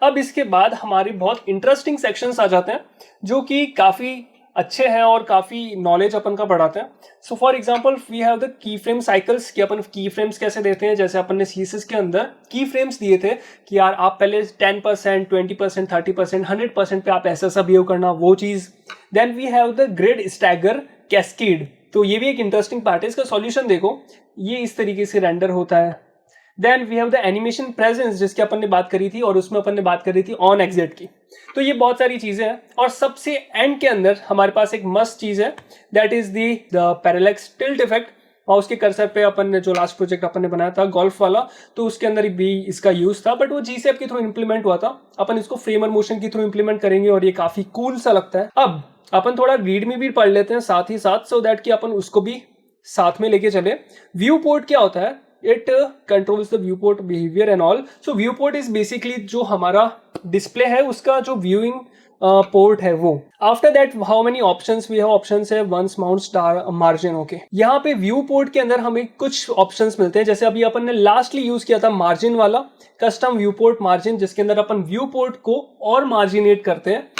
अब इसके बाद हमारी बहुत इंटरेस्टिंग सेक्शंस आ जाते हैं जो कि काफी अच्छे हैं और काफी नॉलेज अपन का बढ़ाते हैं। So for example we have the keyframe cycles, कि अपन की फ्रेम्स कैसे देते हैं। जैसे अपन ने सीएसएस के अंदर की फ्रेम्स दिए थे कि यार आप पहले 10%, 20%, 30%, 100% पे आप ऐसा सा बिहेव करना, वो चीज। Then we have the grid stagger cascade. तो ये भी एक इंटरेस्टिंग पार्ट है। इसका सॉल्यूशन देखो, ये इस तरीके से रेंडर होता है। Then we have the animation presence, जिसकी अपन ने बात करी थी, और उसमें अपन ने बात करी थी ऑन एग्जिट की। तो ये बहुत सारी चीजें हैं। और सबसे एंड के अंदर हमारे पास एक मस्त चीज है, that is the parallax tilt effect. Mouse के कर्सर पे अपन ने जो लास्ट प्रोजेक्ट अपन ने बनाया था गोल्फ वाला, तो उसके अंदर भी इसका यूज था, बट वो जीसेप के थ्रू इंप्लीमेंट हुआ था। अपन इसको फ्रेमर मोशन के थ्रू इंप्लीमेंट करेंगे और ये काफी कूल सा लगता है। अब अपन थोड़ा रीड में भी पढ़ लेते हैं साथ ही साथ, सो दैट कि अपन उसको भी साथ में लेके चले। व्यू पोर्ट क्या होता है, it controls the view port behaviour and all. So view port is basically जो हमारा डिस्प्ले है उसका जो व्यूइंग पोर्ट है वो। After that how many options we have, options है once mount star margin. Okay, यहाँ पे व्यू पोर्ट के अंदर हमें कुछ ऑप्शंस मिलते हैं। जैसे अभी अपन ने लास्टली यूज किया था मार्जिन वाला, कस्टम व्यू पोर्ट मार्जिन, जिसके अंदर अपन व्यू पोर्ट को और मार्जिनेट करते हैं।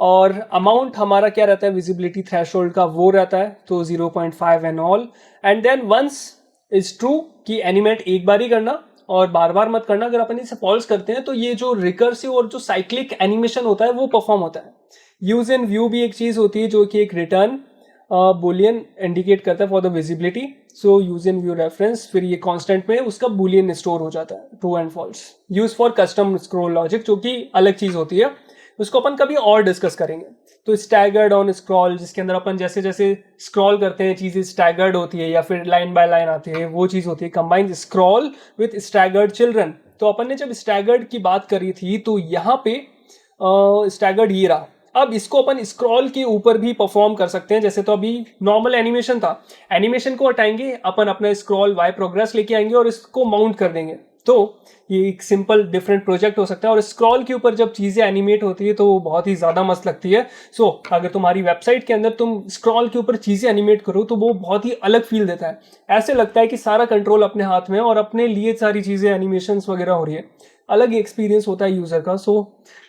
और अमाउंट हमारा क्या रहता है, विजिबिलिटी थ्रेशोल्ड का वो रहता है, तो 0.5 and all. And then once is true कि एनिमेट एक बार ही करना और बार बार मत करना। अगर अपन इसे फॉल्स करते हैं तो ये जो रिकर्सिव और जो साइक्लिक एनिमेशन होता है वो परफॉर्म होता है। यूज इन व्यू भी एक चीज होती है जो कि एक रिटर्न बुलियन इंडिकेट करता है for the visibility. So use in view reference, फिर ये कांस्टेंट में उसका बुलियन स्टोर हो जाता है, true and false. Use for custom scroll logic, जो कि अलग चीज होती है, उसको अपन कभी और डिस्कस करेंगे। तो स्टैगर्ड ऑन स्क्रॉल, जिसके अंदर अपन जैसे जैसे स्क्रॉल करते हैं चीजें स्टैगर्ड होती है या फिर लाइन बाय लाइन आती है, वो चीज होती है। Combined scroll with staggered children. तो अपन ने जब स्टैगर्ड की बात करी थी तो यहाँ पे स्टैगर्ड ये रहा। अब इसको अपन स्क्रॉल के ऊपर भी परफॉर्म कर सकते हैं। जैसे तो अभी नॉर्मल एनिमेशन था, एनिमेशन को हटाएंगे, अपन अपना स्क्रॉल वाई प्रोग्रेस लेके आएंगे और इसको माउंट कर देंगे। तो ये एक सिंपल डिफरेंट प्रोजेक्ट हो सकता है। और स्क्रॉल के ऊपर जब चीजें एनिमेट होती है तो वो बहुत ही ज्यादा मस्त लगती है। सो अगर तुम्हारी वेबसाइट के अंदर तुम स्क्रॉल के ऊपर चीजें एनिमेट करो तो वो बहुत ही अलग फील देता है। ऐसे लगता है कि सारा कंट्रोल अपने हाथ में है और अपने लिए सारी चीजें एनिमेशंस वगैरह हो रही है। अलग ही एक्सपीरियंस होता है यूजर का। सो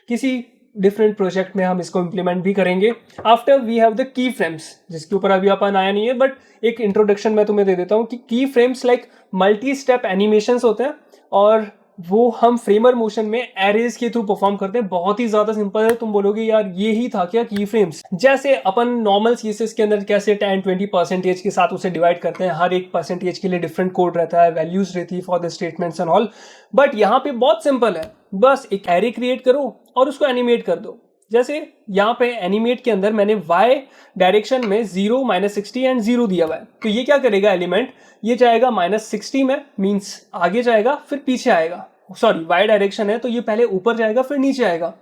किसी डिफरेंट प्रोजेक्ट में हम इसको इंप्लीमेंट भी करेंगे। After we have the keyframes, जिसके ऊपर अभी अपन आया नहीं है, बट एक इंट्रोडक्शन मैं तुम्हें दे देता हूँ कि की frames like multi step animations होते हैं और वो हम फ्रेमर मोशन में एरेज के थ्रू परफॉर्म करते हैं। बहुत ही ज्यादा सिंपल है। तुम बोलोगे यार ये ही था क्या की फ्रेम्स? जैसे अपन नॉर्मल सीएसएस के अंदर कैसे 10-20% के साथ उसे डिवाइड करते हैं, हर एक परसेंटेज के लिए डिफरेंट कोड रहता है, वैल्यूज रहती है for the statements and all. But यहाँ पे बहुत सिंपल है, बस एक एरे क्रिएट करो और उसको एनिमेट कर दो। जैसे यहाँ पे एनिमेट के अंदर मैंने y डायरेक्शन में 0, -60 एंड 0 दिया हुआ है। तो ये क्या करेगा एलिमेंट, ये जाएगा -60 में, मींस आगे जाएगा फिर पीछे आएगा। सॉरी, y डायरेक्शन है तो ये पहले ऊपर जाएगा फिर नीचे आएगा।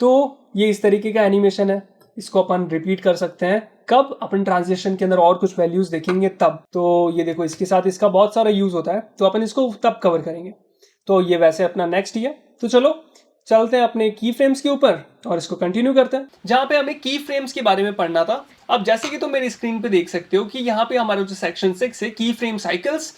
तो ये इस तरीके का एनिमेशन है। इसको अपन रिपीट कर सकते हैं कब, अपन ट्रांजिशन के अंदर और कुछ वैल्यूज देखेंगे तब। तो ये देखो, इसके साथ इसका बहुत सारा यूज होता है, तो अपन इसको तब कवर करेंगे। तो ये वैसे अपना नेक्स्ट ही है। तो चलो चलते हैं अपने की फ्रेम्स के ऊपर और इसको कंटिन्यू करते हैं, जहां पे हमें की फ्रेम्स के बारे में पढ़ना था। अब जैसे कि तुम मेरी स्क्रीन पे देख सकते हो कि यहाँ पे हमारा जो सेक्शन 6 है की फ्रेम साइकिल्स,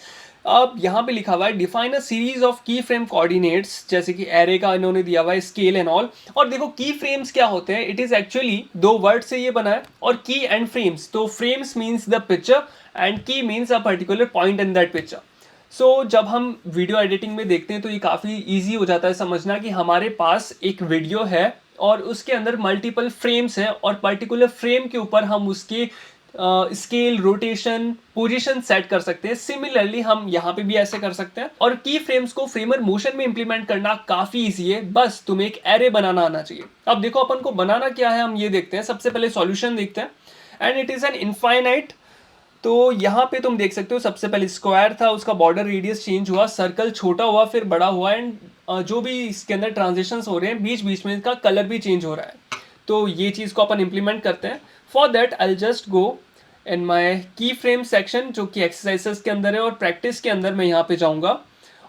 अब यहाँ पे लिखा हुआ है डिफाइन अ सीरीज ऑफ की फ्रेम कोऑर्डिनेट्स, जैसे कि एरे का इन्होंने दिया हुआ है, स्केल एंड ऑल। और देखो की फ्रेम्स क्या होते हैं, इट इज एक्चुअली 2 वर्ड से ये बना है, और की एंड फ्रेम्स, तो frames means the picture and key means a particular point in that picture. So जब हम वीडियो एडिटिंग में देखते हैं तो ये काफ़ी ईजी हो जाता है समझना कि हमारे पास एक वीडियो है और उसके अंदर मल्टीपल फ्रेम्स हैं और पर्टिकुलर फ्रेम के ऊपर हम उसके स्केल, रोटेशन, पोजीशन सेट कर सकते हैं। सिमिलरली हम यहाँ पे भी ऐसे कर सकते हैं। और की फ्रेम्स को फ्रेमर मोशन में इंप्लीमेंट करना काफी इजी है, बस तुम्हें एक एरे बनाना आना चाहिए। अब देखो अपन को बनाना क्या है, हम ये देखते हैं। सबसे पहले सॉल्यूशन देखते हैं, and it is an infinite. तो यहाँ पे तुम देख सकते हो, सबसे पहले स्क्वायर था, उसका बॉर्डर रेडियस चेंज हुआ, सर्कल छोटा हुआ, फिर बड़ा हुआ, एंड जो भी इसके अंदर ट्रांजिशंस हो रहे हैं बीच बीच में इसका कलर भी चेंज हो रहा है। तो ये चीज़ को अपन इम्प्लीमेंट करते हैं। For that I just go in my key frame section, जो कि एक्सरसाइजेस के अंदर है, और प्रैक्टिस के अंदर मैं यहाँ पे जाऊँगा।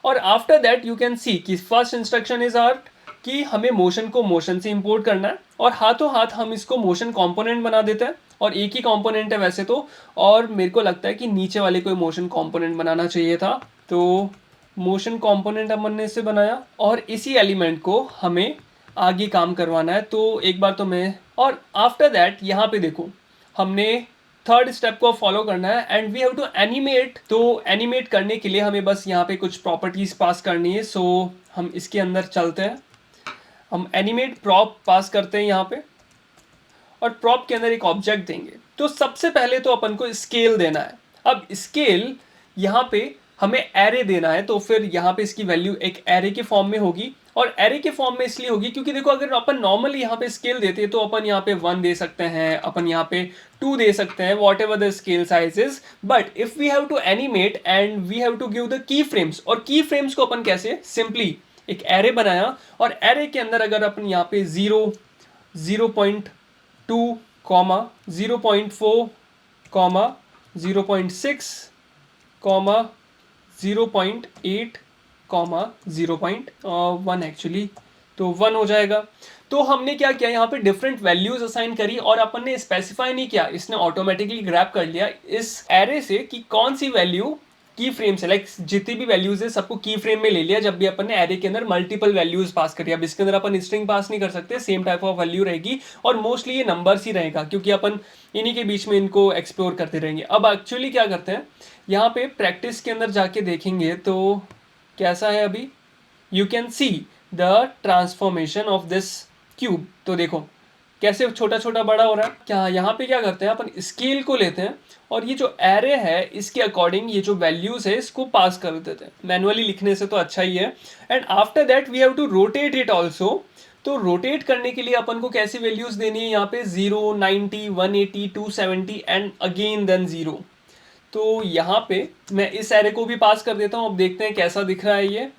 और आफ्टर दैट यू कैन सी कि फर्स्ट इंस्ट्रक्शन इज आर्ट कि हमें मोशन को मोशन से इंपोर्ट करना है, और हाथों हाथ हम इसको मोशन कंपोनेंट बना देते हैं। और एक ही कंपोनेंट है वैसे तो, और मेरे को लगता है कि नीचे वाले को मोशन कंपोनेंट बनाना चाहिए था। तो मोशन कंपोनेंट अपन ने इसे बनाया, और इसी एलिमेंट को हमें आगे काम करवाना है। तो एक बार तो मैं, और आफ्टर दैट यहाँ पे देखो हमने थर्ड स्टेप को फॉलो करना है, and we have to animate. तो एनिमेट करने के लिए हमें बस यहाँ पे कुछ प्रॉपर्टीज पास करनी है। सो हम इसके अंदर चलते हैं, हम एनिमेट प्रॉप पास करते हैं यहाँ पे, और प्रॉप के अंदर एक ऑब्जेक्ट देंगे। तो सबसे पहले तो अपन को स्केल देना है। अब स्केल यहाँ पे हमें एरे देना है, तो फिर यहाँ पे इसकी वैल्यू एक एरे के फॉर्म में होगी। और एरे के फॉर्म में इसलिए होगी क्योंकि देखो, अगर अपन नॉर्मली यहाँ पे स्केल देते हैं तो अपन यहाँ पे 1 दे सकते हैं, अपन यहाँ पे 2 दे सकते हैं, whatever the scale size is. But if we have to animate and we have to give the keyframes, और की फ्रेम्स को अपन कैसे, सिंपली एक एरे बनाया, और एरे के अंदर अगर अपन यहाँ पे 0, 0.2, 0.4, 0.6, 0.8, 0.1 एक्चुअली, तो 1 हो जाएगा। तो हमने क्या किया, यहाँ पे डिफरेंट वैल्यूज असाइन करी, और अपन ने स्पेसिफाई नहीं किया, इसने ऑटोमेटिकली ग्रैब कर लिया इस एरे से कि कौन सी वैल्यू की फ्रेम से, लाइक जितनी भी वैल्यूज है सबको की फ्रेम में ले लिया। जब भी अपन ने एरे के अंदर मल्टीपल वैल्यूज पास करी, अब इसके अंदर अपन स्ट्रिंग पास नहीं कर सकते, सेम टाइप ऑफ वैल्यू रहेगी, और मोस्टली ये नंबर्स ही रहेगा क्योंकि अपन इन्हीं के बीच में इनको एक्सप्लोर करते रहेंगे। अब एक्चुअली क्या करते हैं, यहाँ पे प्रैक्टिस के अंदर जाके देखेंगे तो कैसा है अभी, you can see the transformation of this cube. तो देखो कैसे छोटा छोटा बड़ा हो रहा है। क्या यहाँ पे क्या करते हैं, अपन स्केल को लेते हैं, और ये जो एरे है इसके अकॉर्डिंग ये जो वैल्यूज है इसको पास कर देते हैं। मैनुअली लिखने से तो अच्छा ही है। And after that we have to rotate it also. तो रोटेट करने के लिए अपन को कैसी वैल्यूज देनी है, यहाँ पे 0, 90, 180, 270 एंड अगेन देन 0। तो यहाँ पे मैं इस एरे को भी पास कर देता हूँ। अब देखते हैं कैसा दिख रहा है ये।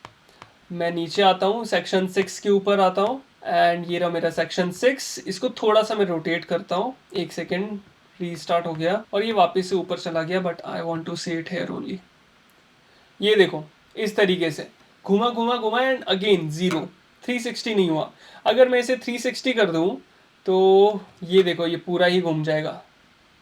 मैं नीचे आता हूँ, सेक्शन 6 के ऊपर आता हूँ, एंड ये रहा मेरा सेक्शन 6। इसको थोड़ा सा मैं रोटेट करता हूँ, एक सेकेंड, रीस्टार्ट हो गया और ये वापस से ऊपर चला गया, but I want to see it here only. ये देखो इस तरीके से घुमा घुमा घुमा एंड अगेन 0, 360 नहीं हुआ। अगर मैं इसे 360 कर दूँ तो ये देखो ये पूरा ही घूम जाएगा,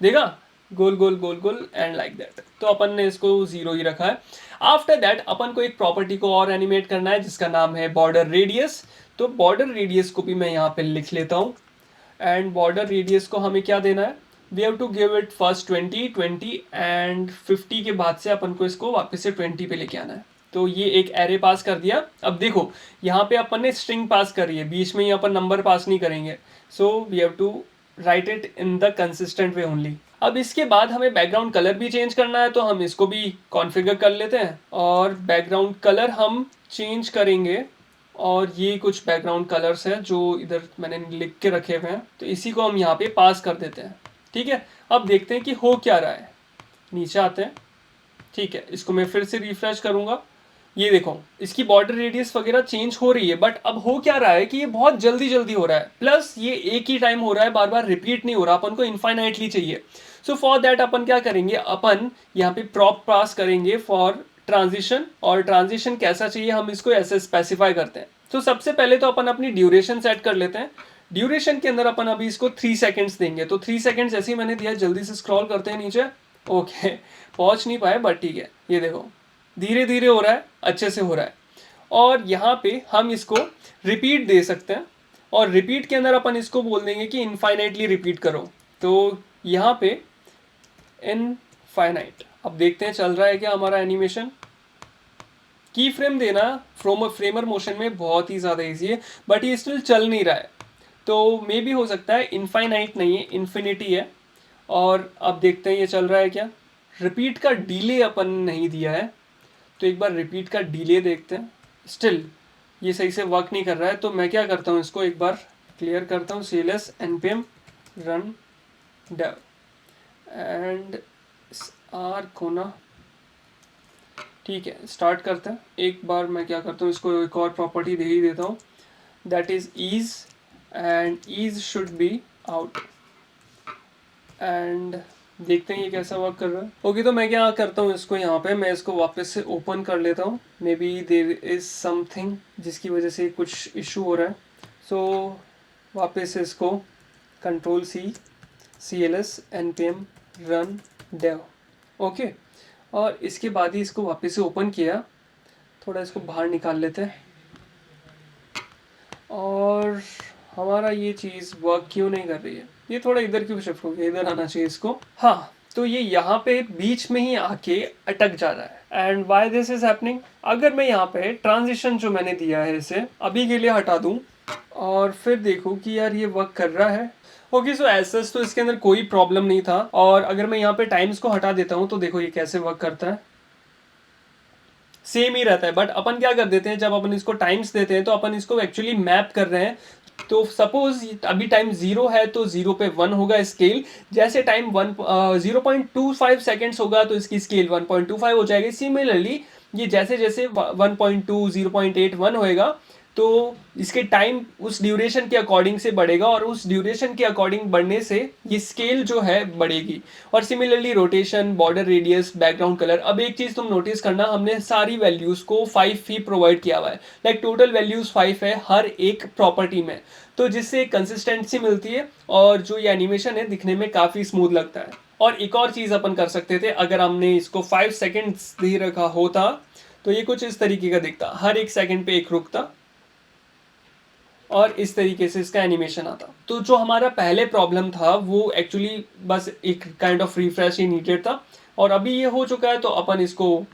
देखा, गोल गोल गोल गोल एंड लाइक दैट। तो अपन ने इसको 0 ही रखा है। आफ्टर दैट अपन को एक प्रॉपर्टी को और एनिमेट करना है जिसका नाम है बॉर्डर रेडियस। तो बॉर्डर रेडियस को भी मैं यहाँ पे लिख लेता हूँ, एंड बॉर्डर रेडियस को हमें क्या देना है, we have to give it first 20, 20 and 50 के बाद से अपन को इसको वापस से 20 पे लेके आना है। तो ये एक एरे पास कर दिया। अब देखो यहाँ पे अपन ने स्ट्रिंग पास करी है, बीच में ही अपन नंबर पास नहीं करेंगे। So we have to write it in the consistent way only. अब इसके बाद हमें बैकग्राउंड कलर भी चेंज करना है, तो हम इसको भी कॉन्फ़िगर कर लेते हैं, और बैकग्राउंड कलर हम चेंज करेंगे। और ये कुछ बैकग्राउंड कलर्स हैं जो इधर मैंने लिख के रखे हुए हैं, तो इसी को हम यहाँ पे पास कर देते हैं। ठीक है, अब देखते हैं कि हो क्या रहा है। नीचे आते हैं, ठीक है, इसको मैं फिर से रिफ्रेश करूँगा। ये देखो इसकी बॉर्डर रेडियस वगैरह चेंज हो रही है, बट अब हो क्या रहा है कि ये बहुत जल्दी जल्दी हो रहा है, प्लस ये एक ही टाइम हो रहा है, बार बार रिपीट नहीं हो रहा। अपन को इनफाइनाइटली चाहिए। सो फॉर दैट अपन क्या करेंगे, अपन यहाँ पे प्रॉप पास करेंगे फॉर ट्रांजिशन, और ट्रांजिशन कैसा चाहिए हम इसको ऐसे स्पेसिफाई करते हैं। तो सबसे पहले तो अपन अपनी ड्यूरेशन सेट कर लेते हैं। ड्यूरेशन के अंदर अपन अभी इसको 3 सेकेंड्स देंगे। तो 3 सेकेंड्स ऐसे ही मैंने दिया, जल्दी से स्क्रॉल करते हैं नीचे। ओके, पहुँच नहीं पाए बट ठीक है, ये देखो धीरे धीरे हो रहा है, अच्छे से हो रहा है। और यहाँ पे हम इसको रिपीट दे सकते हैं, और रिपीट के अंदर अपन इसको बोल देंगे कि इनफाइनाइटली रिपीट करो। तो यहाँ पे इनफाइनाइट। अब देखते हैं चल रहा है क्या हमारा एनिमेशन। की फ्रेम देना फ्रेमर मोशन में बहुत ही ज़्यादा ईजी है, बट ये स्टिल चल नहीं रहा है। तो मे भी हो सकता है इनफाइनाइट नहीं है, इन्फिनिटी है। और अब देखते हैं ये चल रहा है क्या। रिपीट का डिले अपन नहीं दिया है, तो एक बार रिपीट का डिले देखते हैं। स्टिल ये सही से वर्क नहीं कर रहा है, तो मैं क्या करता हूँ, इसको एक बार क्लियर करता हूँ। cls npm run dev and आर कोना, ठीक है स्टार्ट करते हैं। एक बार मैं क्या करता हूँ, इसको एक और प्रॉपर्टी दे ही देता हूँ, that is ease, and ease should be out, and देखते हैं ये कैसा वर्क कर रहा है। ओके तो मैं क्या करता हूँ, इसको यहाँ पे मैं इसको वापस से ओपन कर लेता हूँ। May be there is something जिसकी वजह से कुछ इशू हो रहा है। सो वापस से इसको control C cls npm run dev, okay. और इसके बाद ही इसको वापस से ओपन किया, थोड़ा इसको बाहर निकाल लेते हैं। और हमारा ये चीज़ वर्क क्यों नहीं कर रही है, ये थोड़ा इधर क्यों शिफ्ट हो गया, इधर आना चाहिए इसको। हाँ तो ये यहाँ पे बीच में ही आके अटक जा रहा है। And why this is happening, अगर मैं यहाँ पे ट्रांजिशन जो मैंने दिया है इसे अभी के लिए हटा दूँ और फिर देखूँ कि यार ये वर्क कर रहा है। ओके सो ऐसा तो इसके अंदर कोई प्रॉब्लम नहीं था। और अगर मैं यहाँ पे टाइम्स को हटा देता हूँ तो देखो ये कैसे वर्क करता है, सेम ही रहता है। बट अपन क्या कर देते हैं, जब अपन इसको टाइम्स देते हैं तो अपन इसको एक्चुअली मैप कर रहे हैं। तो सपोज अभी टाइम 0 है तो 0 पे 1 होगा स्केल, जैसे टाइम 0.25 सेकेंड्स होगा तो इसकी स्केल 1.25 हो जाएगी। सिमिलरली ये जैसे जैसे 1.2 0.81 होएगा तो इसके टाइम उस ड्यूरेशन के अकॉर्डिंग से बढ़ेगा, और उस ड्यूरेशन के अकॉर्डिंग बढ़ने से ये स्केल जो है बढ़ेगी। और similarly rotation, border radius, background colour. अब एक चीज़ तुम नोटिस करना, हमने सारी वैल्यूज़ को 5 ही प्रोवाइड किया हुआ है, लाइक टोटल वैल्यूज़ 5 है हर एक प्रॉपर्टी में, तो जिससे कंसिस्टेंसी मिलती है और जो ये एनिमेशन है दिखने में काफ़ी स्मूथ लगता है। और एक और चीज़ अपन कर सकते थे, अगर हमने इसको 5 सेकेंड्स दे रखा होता तो ये कुछ इस तरीके का दिखता, हर एक सेकेंड पे एक रुकता और इस तरीके से इसका एनिमेशन आता। तो जो हमारा पहले प्रॉब्लम था वो एक्चुअली बस एक kind of refresh he needed था, और अभी ये हो चुका है तो अपन इसको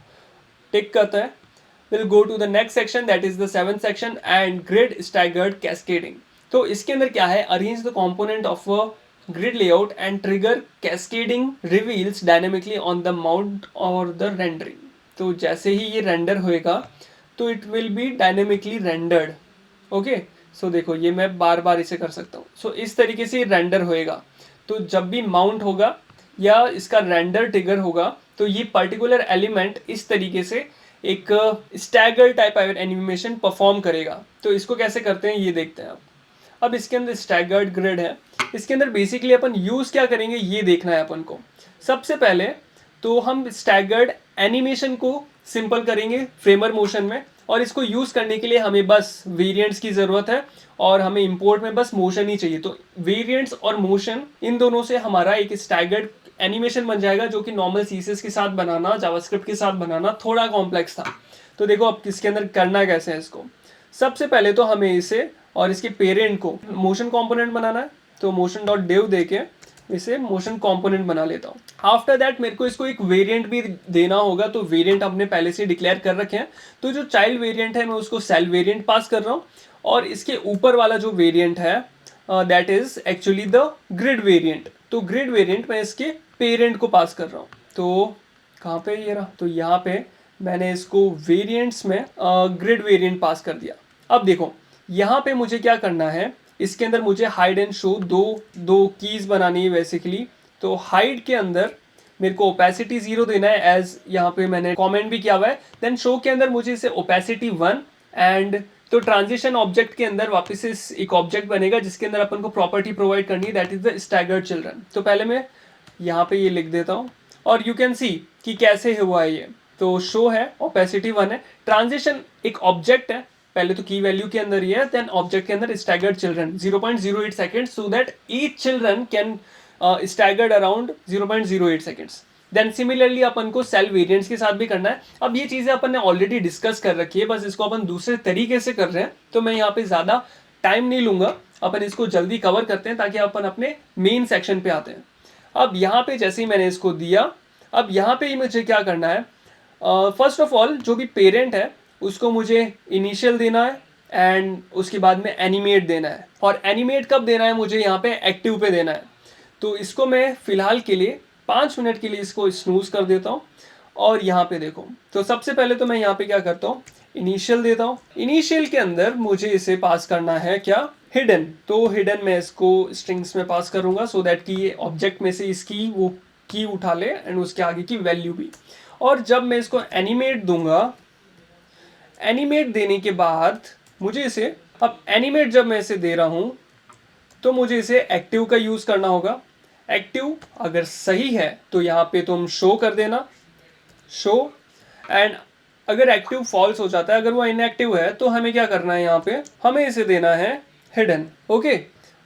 टिक करते हैं। Will go to the next section, that is the 7th section and grid staggered cascading. तो इसके अंदर क्या है, arrange the component of a grid layout and trigger cascading reveals dynamically on the mount और the rendering. तो जैसे ही ये रेंडर होएगा तो it will be dynamically rendered, okay. So देखो ये मैं बार बार इसे कर सकता हूँ। सो इस तरीके से रेंडर होएगा, तो जब भी माउंट होगा या इसका रेंडर ट्रिगर होगा तो ये पर्टिकुलर एलिमेंट इस तरीके से एक स्टैगर टाइप एनिमेशन परफॉर्म करेगा। तो इसको कैसे करते हैं ये देखते हैं अब इसके अंदर स्टैगर्ड ग्रिड है, इसके अंदर बेसिकली अपन यूज़ क्या करेंगे ये देखना है अपन को। सबसे पहले तो हम स्टैगर्ड एनिमेशन को सिंपल करेंगे फ्रेमर मोशन में, और इसको यूज़ करने के लिए हमें बस वेरिएंट्स की ज़रूरत है और हमें इंपोर्ट में बस मोशन ही चाहिए। तो वेरिएंट्स और मोशन इन दोनों से हमारा एक स्टैगर्ड एनिमेशन बन जाएगा, जो कि नॉर्मल सीएसएस के साथ बनाना, जावास्क्रिप्ट के साथ बनाना थोड़ा कॉम्प्लेक्स था। तो देखो अब इसके अंदर करना कैसे है इसको। सबसे पहले तो हमें इसे और इसके पेरेंट को मोशन कंपोनेंट बनाना है, तो मोशन डॉट डेव देके इसे मोशन कंपोनेंट बना लेता हूँ। आफ्टर दैट मेरे को इसको एक वेरिएंट भी देना होगा, तो वेरिएंट हमने पहले से डिक्लेयर कर रखे हैं। तो जो चाइल्ड वेरिएंट है मैं उसको सेल वेरिएंट पास कर रहा हूँ, और इसके ऊपर वाला जो वेरिएंट है that is actually the grid variant. तो ग्रिड वेरिएंट मैं इसके पेरेंट को पास कर रहा हूँ। तो कहाँ पे ये रहा, तो यहाँ पे मैंने इसको वेरिएंट्स में ग्रिड वेरिएंट पास कर दिया। अब देखो यहाँ पे मुझे क्या करना है, इसके अंदर मुझे हाइड एंड शो दो कीज बनानी है बेसिकली। तो हाइड के अंदर मेरे को ओपेसिटी 0 देना है, एज यहाँ पे मैंने कमेंट भी किया हुआ है। देन शो के अंदर मुझे इसे ओपेसिटी 1, एंड तो ट्रांजिशन ऑब्जेक्ट के अंदर वापस से एक ऑब्जेक्ट बनेगा जिसके अंदर अपन को प्रॉपर्टी प्रोवाइड करनी है, that is the staggered children. तो पहले मैं यहाँ पे ये लिख देता हूँ और यू कैन सी कि कैसे हुआ है ये। तो शो है, ओपेसिटी 1 है, ट्रांजिशन एक ऑब्जेक्ट है, पहले तो की वैल्यू के अंदर ये है, देन ऑब्जेक्ट के अंदर staggered children 0.08 second, so that each children can staggered around 0.08 seconds. Then similarly अपन को सेल वेरिएंट्स के साथ भी करना है। अब ये चीज़ें अपन ने ऑलरेडी डिस्कस कर रखी है, बस इसको अपन दूसरे तरीके से कर रहे हैं, तो मैं यहाँ पे ज़्यादा टाइम नहीं लूँगा, अपन इसको जल्दी कवर करते हैं ताकि अपन अपने मेन सेक्शन पे आते हैं। अब यहाँ पे जैसे ही मैंने इसको दिया, अब यहाँ पे ही मुझे क्या करना है, फर्स्ट ऑफ ऑल जो भी पेरेंट है उसको मुझे इनिशियल देना है, एंड उसके बाद में एनिमेट देना है। और एनिमेट कब देना है मुझे, यहाँ पे एक्टिव पे देना है। तो इसको मैं फिलहाल के लिए 5 मिनट के लिए इसको स्नूज कर देता हूँ। और यहाँ पे देखो, तो सबसे पहले तो मैं यहाँ पे क्या करता हूँ, इनिशियल देता हूँ। इनिशियल के अंदर मुझे इसे पास करना है क्या, हिडन। तो हिडन मैं इसको स्ट्रिंग्स में पास करूँगा सो दैट कि ये ऑब्जेक्ट में से इसकी वो की उठा ले एंड उसके आगे की वैल्यू भी। और जब मैं इसको एनिमेट दूंगा, एनिमेट देने के बाद मुझे इसे, अब एनिमेट जब मैं इसे दे रहा हूँ तो मुझे इसे एक्टिव का यूज़ करना होगा। एक्टिव अगर सही है तो यहाँ पे तुम शो कर देना, शो। एंड अगर एक्टिव फॉल्स हो जाता है, अगर वो इनएक्टिव है, तो हमें क्या करना है, यहाँ पे हमें इसे देना है हिडन। ओके,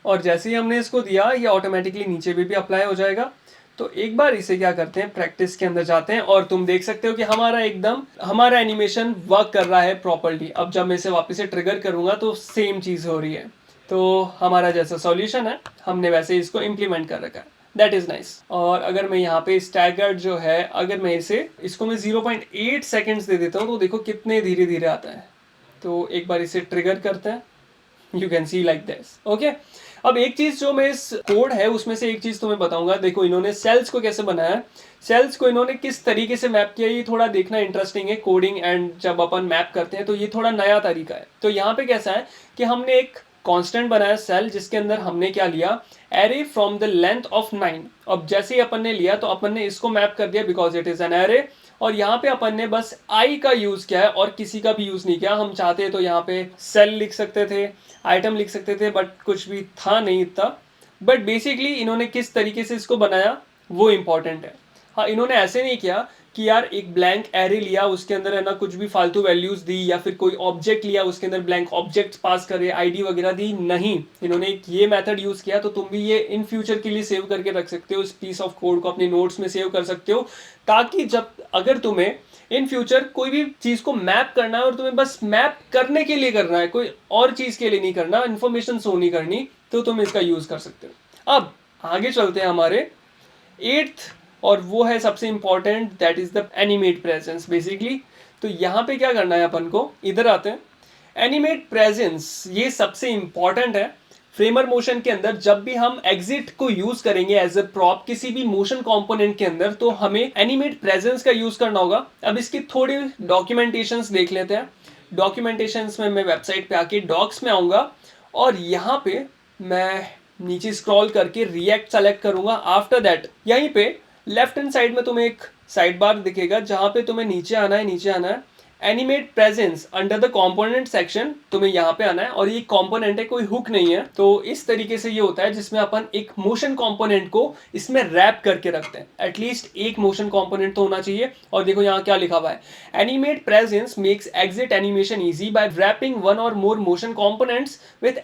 और जैसे ही हमने इसको दिया ये ऑटोमेटिकली नीचे भी अप्लाई हो जाएगा। तो एक बार इसे क्या करते हैं, प्रैक्टिस के अंदर जाते हैं और तुम देख सकते हो कि हमारा एनिमेशन वर्क कर रहा है प्रॉपर्ली। अब जब मैं इसे वापस से ट्रिगर करूंगा तो सेम चीज़ हो रही है। तो हमारा जैसा सॉल्यूशन है हमने वैसे इसको इम्प्लीमेंट कर रखा है। That is nice. और अगर मैं यहाँ पे स्टैगर्ड जो है, अगर मैं इसको मैं 0.8 सेकेंड्स दे देता हूँ तो देखो कितने धीरे धीरे आता है। तो एक बार इसे ट्रिगर करते हैं, you can C like this. Okay, अब एक चीज़ जो मैं इस कोड है उसमें से एक चीज़ तुम्हें बताऊंगा। देखो इन्होंने सेल्स को कैसे बनाया है, सेल्स को इन्होंने किस तरीके से मैप किया, ये थोड़ा देखना इंटरेस्टिंग है। कोडिंग एंड जब अपन मैप करते हैं तो ये थोड़ा नया तरीका है। तो यहाँ पे कैसा है कि हमने एक कांस्टेंट बनाया सेल, जिसके अंदर हमने क्या लिया, array from the length of 9। अब जैसे ही अपन ने लिया तो अपन ने इसको मैप कर दिया because it is an array. और यहाँ पे अपन ने बस आई का यूज किया है और किसी का भी यूज नहीं किया। हम चाहते तो यहाँ पे सेल लिख सकते थे, आइटम लिख सकते थे, बट कुछ भी था नहीं इतना। बट बेसिकली इन्होंने किस तरीके से इसको बनाया वो इंपॉर्टेंट है। हाँ, इन्होंने ऐसे नहीं किया कि यार एक ब्लैंक एरे लिया, उसके अंदर है ना कुछ भी फालतू वैल्यूज दी, या फिर कोई ऑब्जेक्ट लिया उसके अंदर ब्लैंक ऑब्जेक्ट पास करे, आईडी वगैरह दी। नहीं, इन्होंने एक ये मेथड यूज किया। तो तुम भी ये इन फ्यूचर के लिए सेव करके रख सकते हो, इस पीस ऑफ कोड को अपने नोट्स में सेव कर सकते हो, ताकि जब अगर तुम्हें इन फ्यूचर कोई भी चीज को मैप करना है और तुम्हें बस मैप करने के लिए करना है, कोई और चीज के लिए नहीं करना, इन्फॉर्मेशन शो नहीं करनी, तो तुम इसका यूज कर सकते हो। अब आगे चलते हैं हमारे 8th, और वो है सबसे important, that is the animate presence basically. तो यहाँ पे क्या करना है अपन को, इधर आते हैं। एनिमेट प्रेजेंस ये सबसे इंपॉर्टेंट है फ्रेमर मोशन के अंदर। जब भी हम एग्जिट को यूज करेंगे एज अ प्रॉप किसी भी मोशन कंपोनेंट के अंदर, तो हमें एनिमेट प्रेजेंस का यूज करना होगा। अब इसकी थोड़ी डॉक्यूमेंटेशंस देख लेते हैं। डॉक्यूमेंटेशंस में मैं वेबसाइट पे आके डॉक्स में आऊंगा और यहाँ पे मैं नीचे स्क्रॉल करके रिएक्ट सेलेक्ट करूंगा। आफ्टर दैट यहीं पे लेफ्ट हैंड साइड में तुम्हें एक साइड बार दिखेगा जहां पे तुम्हें नीचे आना है, animate presence under the component section, तुम्हें यहाँ पे आना है। और ये कंपोनेंट है, कोई हुक नहीं है। तो इस तरीके से ये होता है जिसमें अपन एक मोशन कंपोनेंट को इसमें रैप करके रखते हैं। एटलीस्ट एक मोशन कंपोनेंट तो होना चाहिए। और देखो यहाँ क्या लिखा हुआ है, animate presence makes exit animation easy by wrapping one or more motion components with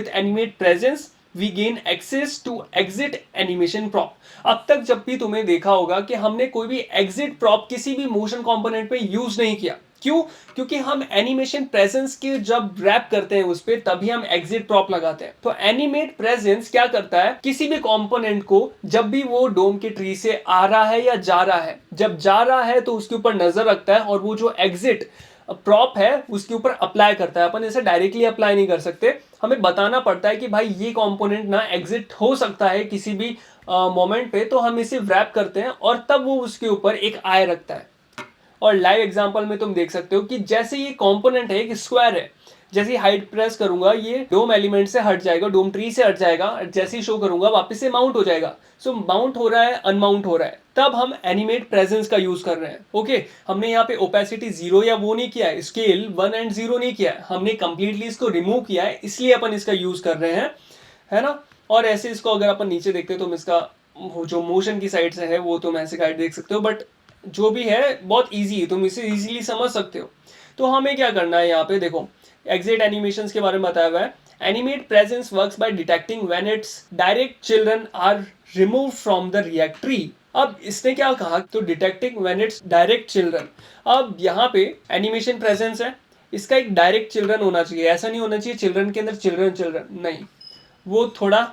animate presence we gain access to exit animation prop. अब तक जब भी तुम्हें देखा होगा कि हमने कोई भी एग्जिट प्रॉप किसी भी मोशन कंपोनेंट पे यूज नहीं किया। क्यों? क्योंकि हम एनिमेशन प्रेजेंस के जब रैप करते हैं उस पर, तभी हम एग्जिट प्रॉप लगाते हैं। तो एनिमेट प्रेजेंस क्या करता है, किसी भी कंपोनेंट को जब भी वो डोम के ट्री से आ रहा है या जा रहा है, जब जा रहा है तो उसके ऊपर नजर रखता है और वो जो एग्जिट प्रॉप है उसके ऊपर अप्लाई करता है। अपन इसे डायरेक्टली अप्लाई नहीं कर सकते, हमें बताना पड़ता है कि भाई ये कंपोनेंट ना एग्जिट हो सकता है किसी भी मोमेंट पे, तो हम इसे रैप करते हैं और तब वो उसके ऊपर एक आई रखता है। और लाइव एग्जांपल में तुम देख सकते हो कि जैसे ये कंपोनेंट है, एक स्क्वायर है, जैसे ही हाइट प्रेस करूंगा ये डोम एलिमेंट से हट जाएगा, डोम ट्री से हट जाएगा, जैसे ही शो करूंगा वापस से माउंट हो जाएगा। सो माउंट हो रहा है, अनमाउंट हो रहा है, तब हम एनिमेट प्रेजेंस का यूज कर रहे हैं। ओके, हमने यहाँ पे ओपेसिटी 0 या वो नहीं किया है, स्केल 1 and 0 नहीं किया है, हमने कंप्लीटली इसको रिमूव किया है, इसलिए अपन इसका यूज कर रहे हैं, है ना। और ऐसे इसको अगर अपन नीचे देखते हो तो इसका जो मोशन की साइड से है वो तुम ऐसे गाइड देख सकते हो, बट जो भी है बहुत ईजी है, तुम इसे ईजिली समझ सकते हो। तो हमें क्या करना है, यहाँ पे देखो एग्जिट एनिमेशंस के बारे में बताया हुआ है। Animate presence works by detecting when its direct children are remove from the React tree. अब इसने क्या कहा, तो detecting when its direct children. अब यहाँ पे एनिमेशन प्रेजेंस है, इसका एक डायरेक्ट चिल्ड्रन होना चाहिए, ऐसा नहीं होना चाहिए चिल्ड्रन के अंदर चिल्ड्रन नहीं, वो थोड़ा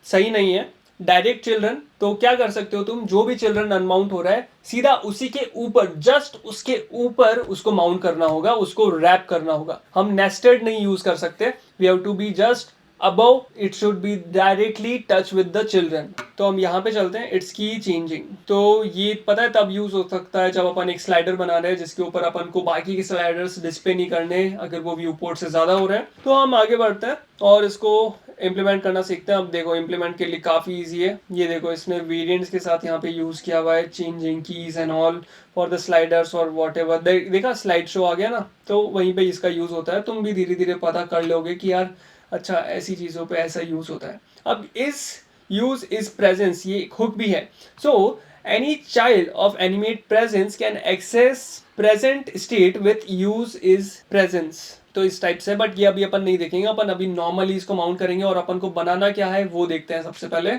सही नहीं है। डायरेक्ट चिल्ड्रन, तो क्या कर सकते हो तुम, जो भी चिल्ड्रन अनमाउंट हो रहा है सीधा उसी के ऊपर, जस्ट उसके ऊपर उसको माउंट करना होगा, उसको रैप करना होगा। हम नेस्टेड नहीं यूज कर सकते, we have to be just above it should be directly touch with the children. तो हम यहाँ पे चलते हैं, इट्स की चेंजिंग। तो ये पता है तब यूज हो सकता है जब अपन एक स्लाइडर बना रहे हैं जिसके ऊपर अपन को बाकी के स्लाइडर्स डिस्प्ले नहीं करने, अगर वो व्यू पोर्ट से ज्यादा हो रहे हैं। तो हम आगे बढ़ते हैं और इसको इम्प्लीमेंट करना सीखते हैं। अब देखो इम्प्लीमेंट के लिए काफी इजी है। ये देखो इसने वेरिएंट्स के साथ यहाँ पे यूज किया हुआ है, changing keys and all for the sliders और वॉट एवर। देखा स्लाइड शो आ गया ना, तो वहीं पे इसका यूज होता है। तुम भी धीरे धीरे पता कर लोगे कि यार अच्छा ऐसी चीजों पे ऐसा यूज होता है। अब इस यूज इज प्रेजेंस, ये हुक भी है। So any child of animate presence can access present state with use is presence. तो इस टाइप से, बट ये अभी अपन नहीं देखेंगे, अपन अभी नॉर्मली इसको माउंट करेंगे और अपन को बनाना क्या है वो देखते हैं सबसे पहले।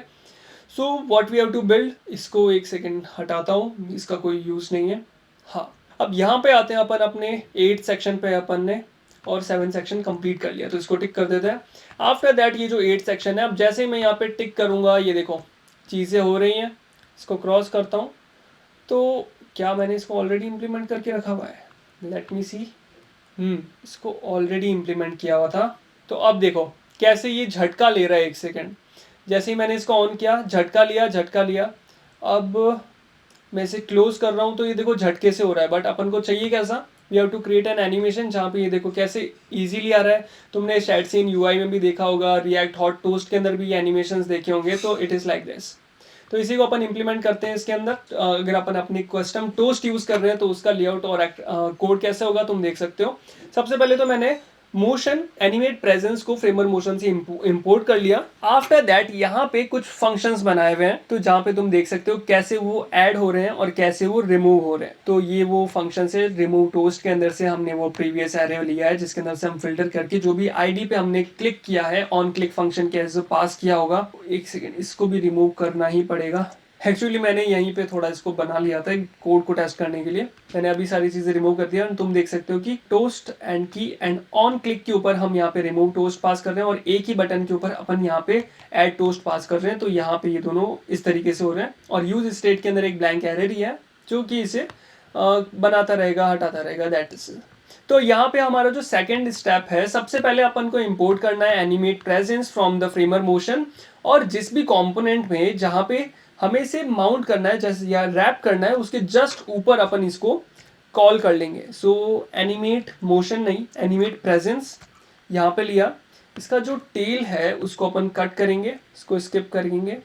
So what we have to build, इसको एक सेकेंड हटाता हूँ, इसका कोई यूज नहीं है। हाँ, अब यहाँ पे आते हैं अपन अपने 8 सेक्शन पे, अपन ने और 7 सेक्शन कंप्लीट कर लिया, तो इसको टिक कर देते हैं। आफ्टर दैट ये जो 8 सेक्शन है, अब जैसे मैं यहाँ पे टिक करूँगा ये देखो चीज़ें हो रही हैं। इसको क्रॉस करता हूँ, तो क्या मैंने इसको ऑलरेडी इम्प्लीमेंट करके रखा हुआ है? लेट मी सी। इसको ऑलरेडी इम्प्लीमेंट किया हुआ था। तो अब देखो कैसे ये झटका ले रहा है। 1 सेकेंड, जैसे ही मैंने इसको ऑन किया झटका लिया, झटका लिया। अब मैं इसे क्लोज कर रहा हूँ तो ये देखो झटके से हो रहा है, बट अपन को चाहिए कैसा? We have to create an animation जहाँ पे ये देखो कैसे इजीली आ रहा है। तुमने चैट सीन यूआई में भी देखा होगा, रिएक्ट हॉट टोस्ट के अंदर भी ये एनिमेशंस देखे होंगे। तो इट इज़ लाइक दिस। तो इसी को अपन इंप्लीमेंट करते हैं इसके अंदर। अगर अपन अपनी कस्टम टोस्ट यूज कर रहे हैं तो उसका लेआउट और कोड कैसे होगा तुम देख सकते हो। सबसे पहले तो मैंने मोशन एनिमेट प्रेजेंस को फ्रेमर मोशन से इंपोर्ट कर लिया। आफ्टर दैट यहाँ पे कुछ फंक्शंस बनाए हुए हैं, तो जहाँ पे तुम देख सकते हो कैसे वो ऐड हो रहे हैं और कैसे वो रिमूव हो रहे हैं। तो ये वो फंक्शन है रिमूव टोस्ट के अंदर से हमने वो प्रीवियस एरे लिया है जिसके अंदर से हम फिल्टर करके जो भी आईडी पे हमने क्लिक किया है, ऑन क्लिक फंक्शन कैसे पास किया होगा। 1 सेकेंड, इसको भी रिमूव करना ही पड़ेगा। एक्चुअली मैंने यहीं पे थोड़ा इसको बना लिया था कोड को टेस्ट करने के लिए। मैंने अभी सारी चीजें रिमूव कर दिया। तुम देख सकते हो कि टोस्ट एंड की एंड ऑन क्लिक के ऊपर हम यहाँ पे रिमूव टोस्ट पास कर रहे हैं और एक ही बटन के ऊपर अपन यहाँ पे ऐड टोस्ट पास कर रहे हैं। तो यहाँ पे ये दोनों इस तरीके से हो रहे हैं और यूज स्टेट के अंदर एक ब्लैंक एरे ही है जो कि इसे बनाता रहेगा, हटाता रहेगा, दैट इज। तो यहाँ पे हमारा जो सेकंड स्टेप है, सबसे पहले अपन को इंपोर्ट करना है animate presence from the Framer motion, और जिस भी कंपोनेंट में जहाँ पे हमें इसे माउंट करना है जैसे या रैप करना है उसके जस्ट ऊपर अपन इसको कॉल कर लेंगे। सो एनिमेट मोशन नहीं, एनिमेट प्रेजेंस यहाँ पे लिया। इसका जो टेल है उसको अपन कट करेंगे, इसको स्किप करेंगे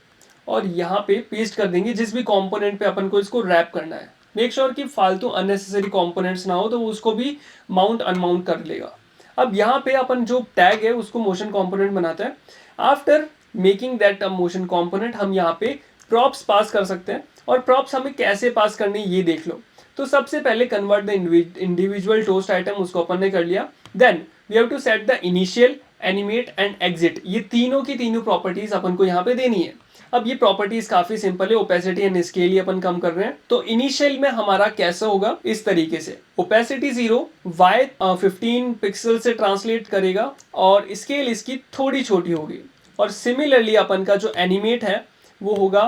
और यहाँ पे पेस्ट कर देंगे जिस भी कंपोनेंट पे अपन को इसको रैप करना है। मेक श्योर कि फालतू अननेसेसरी कंपोनेंट्स ना हो, तो उसको भी माउंट अनमाउंट कर लेगा। अब यहाँ पे अपन जो टैग है उसको मोशन कंपोनेंट बनाते हैं। After making that a motion component हम यहाँ पे प्रॉप्स पास कर सकते हैं, और प्रॉप्स हमें कैसे पास करनी ये देख लो। तो सबसे पहले convert the individual toast item, उसको अपन ने कर लिया। Then we have to set the initial, animate and exit, ये तीनों की तीनों प्रॉपर्टीज अपन को यहाँ पे देनी है। अब ये प्रॉपर्टीज काफी सिंपल है, ओपेसिटी एंड स्केल ही अपन कम कर रहे हैं। तो इनिशियल में हमारा कैसा होगा इस तरीके से, ओपेसिटी 0, y 15 पिक्सल से ट्रांसलेट करेगा और स्केल इसकी थोड़ी छोटी होगी। और सिमिलरली अपन का जो एनिमेट है वो होगा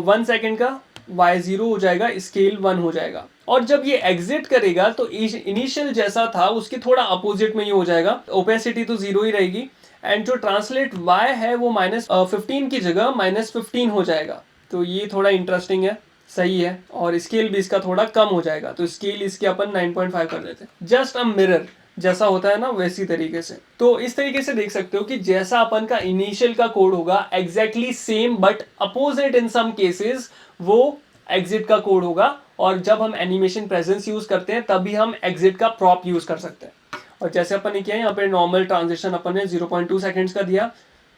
1 सेकेंड का, y 0 हो जाएगा, स्केल 1 हो जाएगा। और जब ये एग्जिट करेगा तो इनिशियल जैसा था उसके थोड़ा अपोजिट में ये हो जाएगा, ओपेसिटी तो 0 ही रहेगी एंड जो ट्रांसलेट y है वो -15 की जगह -15 हो जाएगा। तो ये थोड़ा इंटरेस्टिंग है, सही है। और स्केल भी इसका थोड़ा कम हो जाएगा, तो स्केल इसके अपन 9.5 कर देते हैं। जस्ट अ मिरर जैसा होता है ना वैसी तरीके से। तो इस तरीके से देख सकते हो कि जैसा अपन का इनिशियल का कोड होगा exactly same but opposite in some cases वो एग्जिट का कोड होगा। और जब हम एनिमेशन प्रेजेंस यूज करते हैं तभी हम एग्जिट का प्रॉप यूज कर सकते हैं। और जैसे अपन ने किया यहाँ पे नॉर्मल ट्रांजिशन अपन ने 0.2 सेकेंड्स का दिया,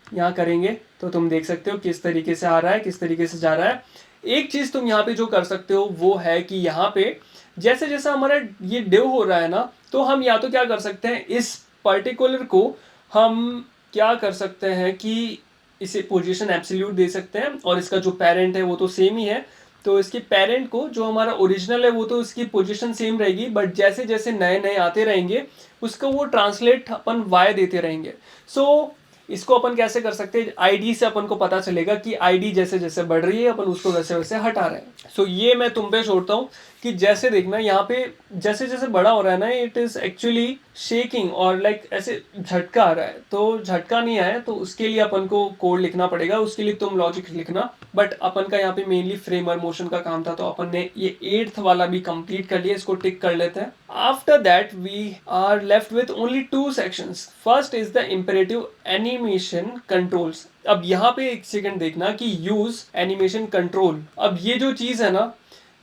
यहाँ करेंगे तो तुम देख सकते हो किस तरीके से आ रहा है, किस तरीके से जा रहा है। एक चीज तुम यहाँ पे जो कर सकते हो वो है कि यहाँ पे जैसे जैसा हमारा ये डिव हो रहा है ना, तो हम या तो क्या कर सकते हैं, इस पर्टिकुलर को हम क्या कर सकते हैं कि इसे पोजीशन एब्सोल्यूट दे सकते हैं, और इसका जो पेरेंट है वो तो सेम ही है। तो इसके पेरेंट को जो हमारा ओरिजिनल है वो तो इसकी पोजीशन सेम रहेगी, बट जैसे जैसे नए नए आते रहेंगे उसको वो ट्रांसलेट अपन y देते रहेंगे। सो इसको अपन कैसे कर सकते हैं, आईडी से अपन को पता चलेगा कि आईडी जैसे जैसे बढ़ रही है अपन उसको वैसे वैसे हटा रहे हैं। सो ये मैं तुम पे छोड़ता हूँ कि जैसे देखना यहाँ पे जैसे जैसे बड़ा हो रहा है ना, इट इज एक्चुअली शेकिंग और लाइक ऐसे झटका आ रहा है। तो झटका नहीं आया तो उसके लिए अपन को कोड लिखना पड़ेगा, उसके लिए तुम लॉजिक लिखना। बट अपन का यहाँ पे मेनली फ्रेमर मोशन का काम था, तो अपन ने ये 8th वाला भी कंप्लीट कर लिया, इसको टिक कर लेते हैं। After that we are left with only 2 sections. First is the imperative animation controls. अब यहाँ पे एक सेकंड देखना कि यूज एनिमेशन कंट्रोल। अब ये जो चीज है ना,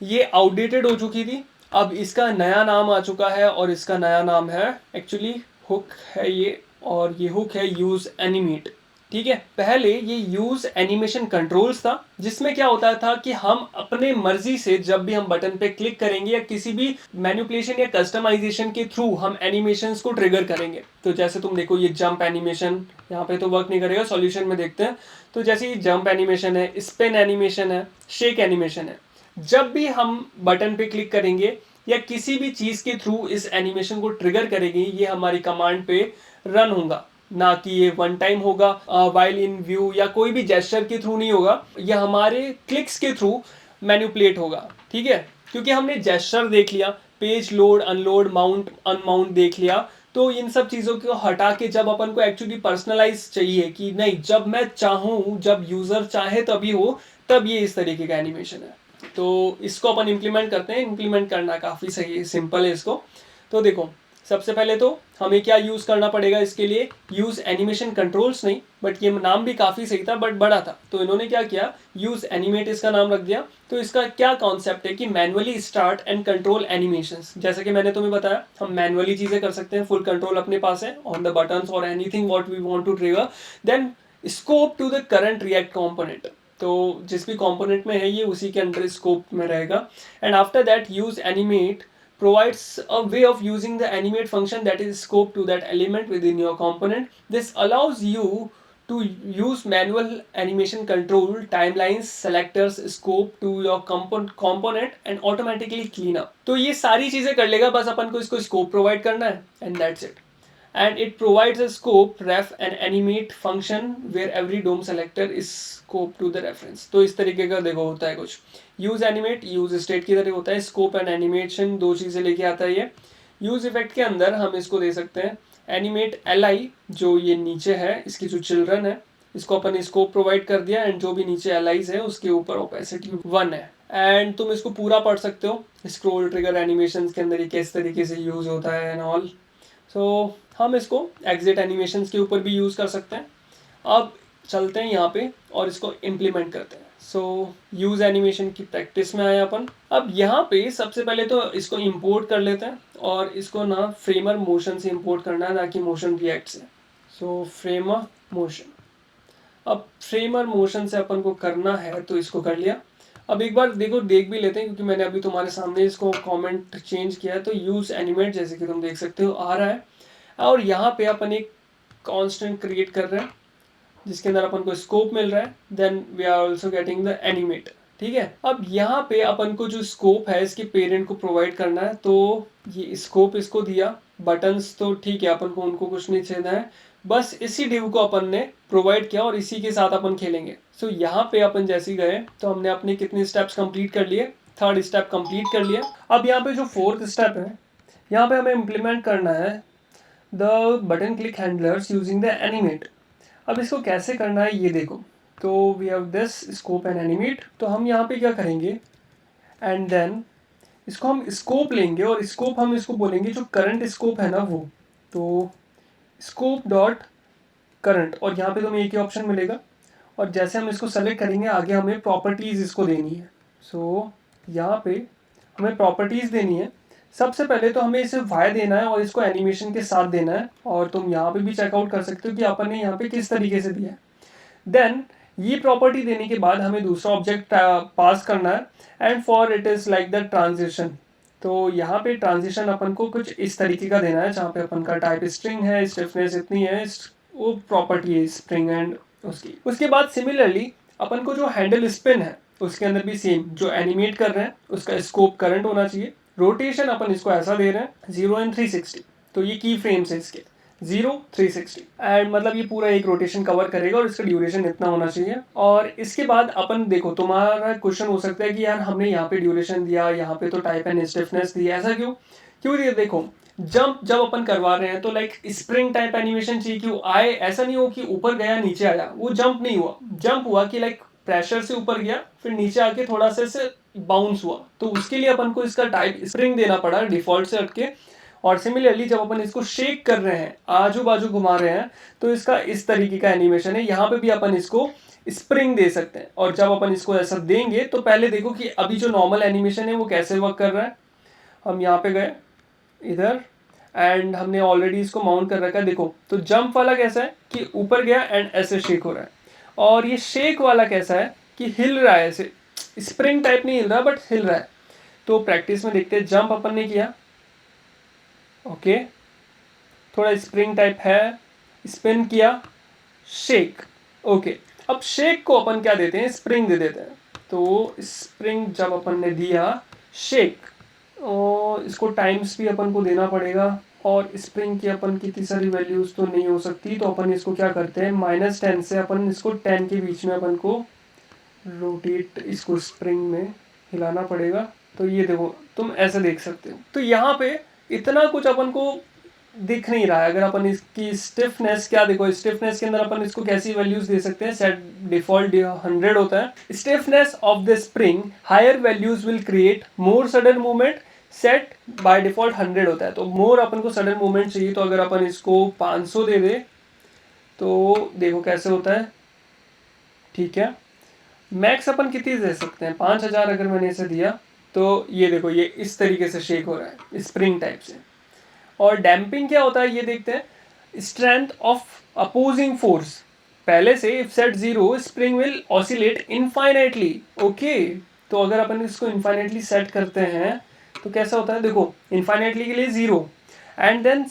ये आउटडेटेड हो चुकी थी, अब इसका नया नाम आ चुका है और इसका नया नाम है एक्चुअली हुक है ये, और ये हुक है यूज एनिमेट। ठीक है, पहले ये यूज एनिमेशन कंट्रोल्स था, जिसमें क्या होता था कि हम अपने मर्जी से जब भी हम बटन पे क्लिक करेंगे या किसी भी मैनिपुलेशन या कस्टमाइजेशन के थ्रू हम एनिमेशंस को ट्रिगर करेंगे। तो जैसे तुम देखो ये जंप एनिमेशन यहाँ पे तो वर्क नहीं करेगा, सॉल्यूशन में देखते हैं। तो जैसे ये जंप एनिमेशन है, स्पिन एनिमेशन है, शेक एनिमेशन है, जब भी हम बटन पे क्लिक करेंगे या किसी भी चीज के थ्रू इस एनिमेशन को ट्रिगर करेंगे, ये हमारी कमांड पे रन होगा, ना कि ये वन टाइम होगा वाइल इन व्यू या कोई भी जेस्चर के थ्रू नहीं होगा, ये हमारे क्लिक्स के थ्रू मैनिपुलेट होगा। ठीक है, क्योंकि हमने जेस्चर देख लिया, page load unload mount unmount देख लिया, तो इन सब चीज़ों को हटा के जब अपन को एक्चुअली पर्सनलाइज चाहिए कि नहीं जब मैं चाहूँ, जब यूज़र चाहे तभी हो, तब ये इस तरीके का एनिमेशन है। तो इसको अपन इम्प्लीमेंट करते हैं। इम्प्लीमेंट करना काफ़ी सही सिंपल है इसको। तो देखो सबसे पहले तो हमें क्या यूज़ करना पड़ेगा इसके लिए, यूज़ एनिमेशन कंट्रोल्स नहीं, बट ये नाम भी काफ़ी सही था बट बड़ा था, तो इन्होंने क्या किया, यूज़ एनिमेट इसका नाम रख दिया। तो इसका क्या कॉन्सेप्ट है कि manually start and control animations. जैसे कि मैंने तुम्हें बताया हम मैनुअली चीज़ें कर सकते हैं, फुल कंट्रोल अपने पास है ऑन द बटन्स और anything what we want to trigger. Then scope to the current React component, तो जिस भी कंपोनेंट में है ये उसी के अंडर स्कोप में रहेगा। And after that use animate provides a way of using the animate function that is scope to that element within your component. This allows you to use manual animation control, timelines, selectors, scope to your component and automatically clean up. तो ये सारी चीज़ें कर लेगा, बस अपन को इसको scope provide करना है and that's it. And it provides a scope, ref and animate function where every DOM selector is scope to the reference. तो इस तरीके का देखो होता है कुछ। यूज एनिमेट यूज स्टेट की तरह होता है, स्कोप एंड एनिमेशन दो चीज़ें लेके आता है ये। यूज इफेक्ट के अंदर हम इसको दे सकते हैं एनिमेट एल, जो ये नीचे है इसकी जो चिल्ड्रन है, इसको अपन स्कोप प्रोवाइड कर दिया एंड जो भी नीचे एलाइज है उसके ऊपर ओपेसिटी 1 है। एंड तुम इसको पूरा पढ़ सकते हो स्क्रोल ट्रिगर एनिमेशन के अंदर ये किस तरीके से यूज होता है एंड ऑल। सो हम इसको एग्जिट एनिमेशन के ऊपर भी यूज़ कर सकते हैं। अब चलते हैं यहाँ पे और इसको इम्प्लीमेंट करते हैं। सो यूज़ एनिमेशन की प्रैक्टिस में आए अपन। अब यहाँ पे सबसे पहले तो इसको इंपोर्ट कर लेते हैं और इसको ना फ्रेमर मोशन से इंपोर्ट करना है, ना कि मोशन रिएक्ट से। सो फ्रेमर मोशन, अब फ्रेमर मोशन से अपन को करना है तो इसको कर लिया। अब एक बार देखो देख भी लेते हैं क्योंकि मैंने अभी तुम्हारे सामने इसको कमेंट चेंज किया है। तो यूज़ एनिमेट जैसे कि तुम देख सकते हो आ रहा है, और यहाँ पे अपन एक कांस्टेंट क्रिएट कर रहे हैं जिसके अंदर अपन को स्कोप मिल रहा है। Then we are also getting the animate. ठीक है, अब यहाँ पे अपन को जो स्कोप है इसके पेरेंट को प्रोवाइड करना है, तो ये स्कोप इसको दिया। बटन्स तो ठीक है अपन को उनको कुछ नहीं चाहिए है, बस इसी डिव को अपन ने प्रोवाइड किया और इसी के साथ अपन खेलेंगे। सो यहाँ पे अपन जैसे गए तो हमने अपने कितने स्टेप्स कंप्लीट कर लिए, 3rd स्टेप कंप्लीट कर लिया। अब यहाँ पे जो 4th स्टेप है यहाँ पे हमें इम्प्लीमेंट करना है the button click handlers using the animate. अब इसको कैसे करना है ये देखो। तो we have this scope and animate. तो हम यहाँ पे क्या करेंगे एंड देन इसको हम स्कोप लेंगे और स्कोप हम इसको बोलेंगे जो करंट स्कोप है ना वो, तो स्कोप डॉट करंट, और यहाँ पे तो हमें एक ही ऑप्शन मिलेगा। और जैसे हम इसको सेलेक्ट करेंगे आगे हमें प्रॉपर्टीज़ इसको देनी है। सो यहाँ पे हमें प्रॉपर्टीज़ देनी है। सबसे पहले तो हमें इसे वाई देना है और इसको एनिमेशन के साथ देना है, और तुम यहाँ पे भी चेकआउट कर सकते हो कि अपन ने यहाँ पे किस तरीके से दिया है। देन ये प्रॉपर्टी देने के बाद हमें दूसरा ऑब्जेक्ट पास करना है and for it is like the transition. तो यहाँ पे ट्रांजिशन अपन को कुछ इस तरीके का देना है, जहाँ पे अपन का टाइप स्ट्रिंग है, स्टिफनेस इतनी है, वो प्रॉपर्टी है स्प्रिंग एंड उसकी। उसके बाद सिमिलरली अपन को जो हैंडल स्पिन है उसके अंदर भी सेम जो एनिमेट कर रहे हैं उसका स्कोप करंट होना चाहिए। रोटेशन अपन इसको ऐसा दे रहे हैं 0 and 360, तो ये की फ्रेम्स है इसके। 0 360 एंड मतलब ये पूरा एक रोटेशन कवर करेगा और इसका ड्यूरेशन इतना होना चाहिए। और इसके बाद अपन देखो, तुम्हारा क्वेश्चन हो सकता है कि यार हमने यहाँ पे ड्यूरेशन दिया, यहाँ पे तो टाइप एंड स्टिफनेस दिया, ऐसा क्यों क्यों दिया? देखो जंप जब अपन करवा रहे हैं तो लाइक स्प्रिंग टाइप एनिमेशन चाहिए, क्यों आए, ऐसा नहीं हो कि ऊपर गया नीचे आया, वो जंप नहीं हुआ। जंप हुआ कि लाइक प्रेशर से ऊपर गया फिर नीचे आके थोड़ा सा बाउंस हुआ, तो उसके लिए अपन को इसका टाइप स्प्रिंग देना पड़ा डिफॉल्ट से हटके। और सिमिलरली जब अपन इसको शेक कर रहे हैं, आजू बाजू घुमा रहे हैं, तो इसका इस तरीके का एनिमेशन है। यहाँ पे भी अपन इसको स्प्रिंग दे सकते हैं। और जब अपन इसको ऐसा देंगे तो पहले देखो कि अभी जो नॉर्मल एनिमेशन है वो कैसे वर्क कर रहा है। हम यहाँ पे गए इधर एंड हमने ऑलरेडी इसको माउंट कर रखा है। देखो तो जंप वाला कैसा है कि ऊपर गया एंड ऐसे शेक हो रहा है, और ये शेक वाला कैसा है कि हिल रहा है, ऐसे स्प्रिंग टाइप नहीं हिल रहा बट हिल रहा है। तो प्रैक्टिस में देखते हैं, जंप अपन ने किया, ओके, थोड़ा स्प्रिंग टाइप है, स्पिन किया, शेक, ओके। अब शेक को अपन क्या देते हैं, स्प्रिंग दे देते हैं। तो स्प्रिंग जब अपन ने दिया, शेक, और इसको टाइम्स भी अपन को देना पड़ेगा। और स्प्रिंग की अपन कितनी सारी वैल्यूज तो नहीं हो सकती, तो अपन इसको क्या करते हैं, -10 से अपन इसको 10 के बीच में अपन को रोटेट, इसको स्प्रिंग में हिलाना पड़ेगा। तो ये देखो तुम ऐसे देख सकते हो। तो यहाँ पे इतना कुछ अपन को दिख नहीं रहा है। अगर अपन इसकी स्टिफनेस, क्या देखो स्टिफनेस के अंदर अपन इसको कैसी वैल्यूज दे सकते हैं, सेट डिफॉल्ट 100 होता है। Stiffness of the spring, higher values will create more sudden movement, set by default 100 होता है। तो मोर अपन को सडन मूवमेंट चाहिए, तो अगर अपन इसको 500 दे दे तो देखो कैसे होता है, ठीक है। मैक्स अपन कितनी दे सकते हैं, 5000 अगर मैंने इसे दिया तो ये देखो ये इस तरीके से शेक हो रहा है स्प्रिंग टाइप से। और डैम्पिंग क्या होता है ये देखते हैं, स्ट्रेंथ ऑफ अपोजिंग फोर्स, पहले से if set 0 spring will oscillate infinitely, okay. तो अगर अपन इसको इनफाइनाइटली सेट करते हैं तो कैसा होता है, देखो इनफाइनाइटली के लिए 0 एंड देन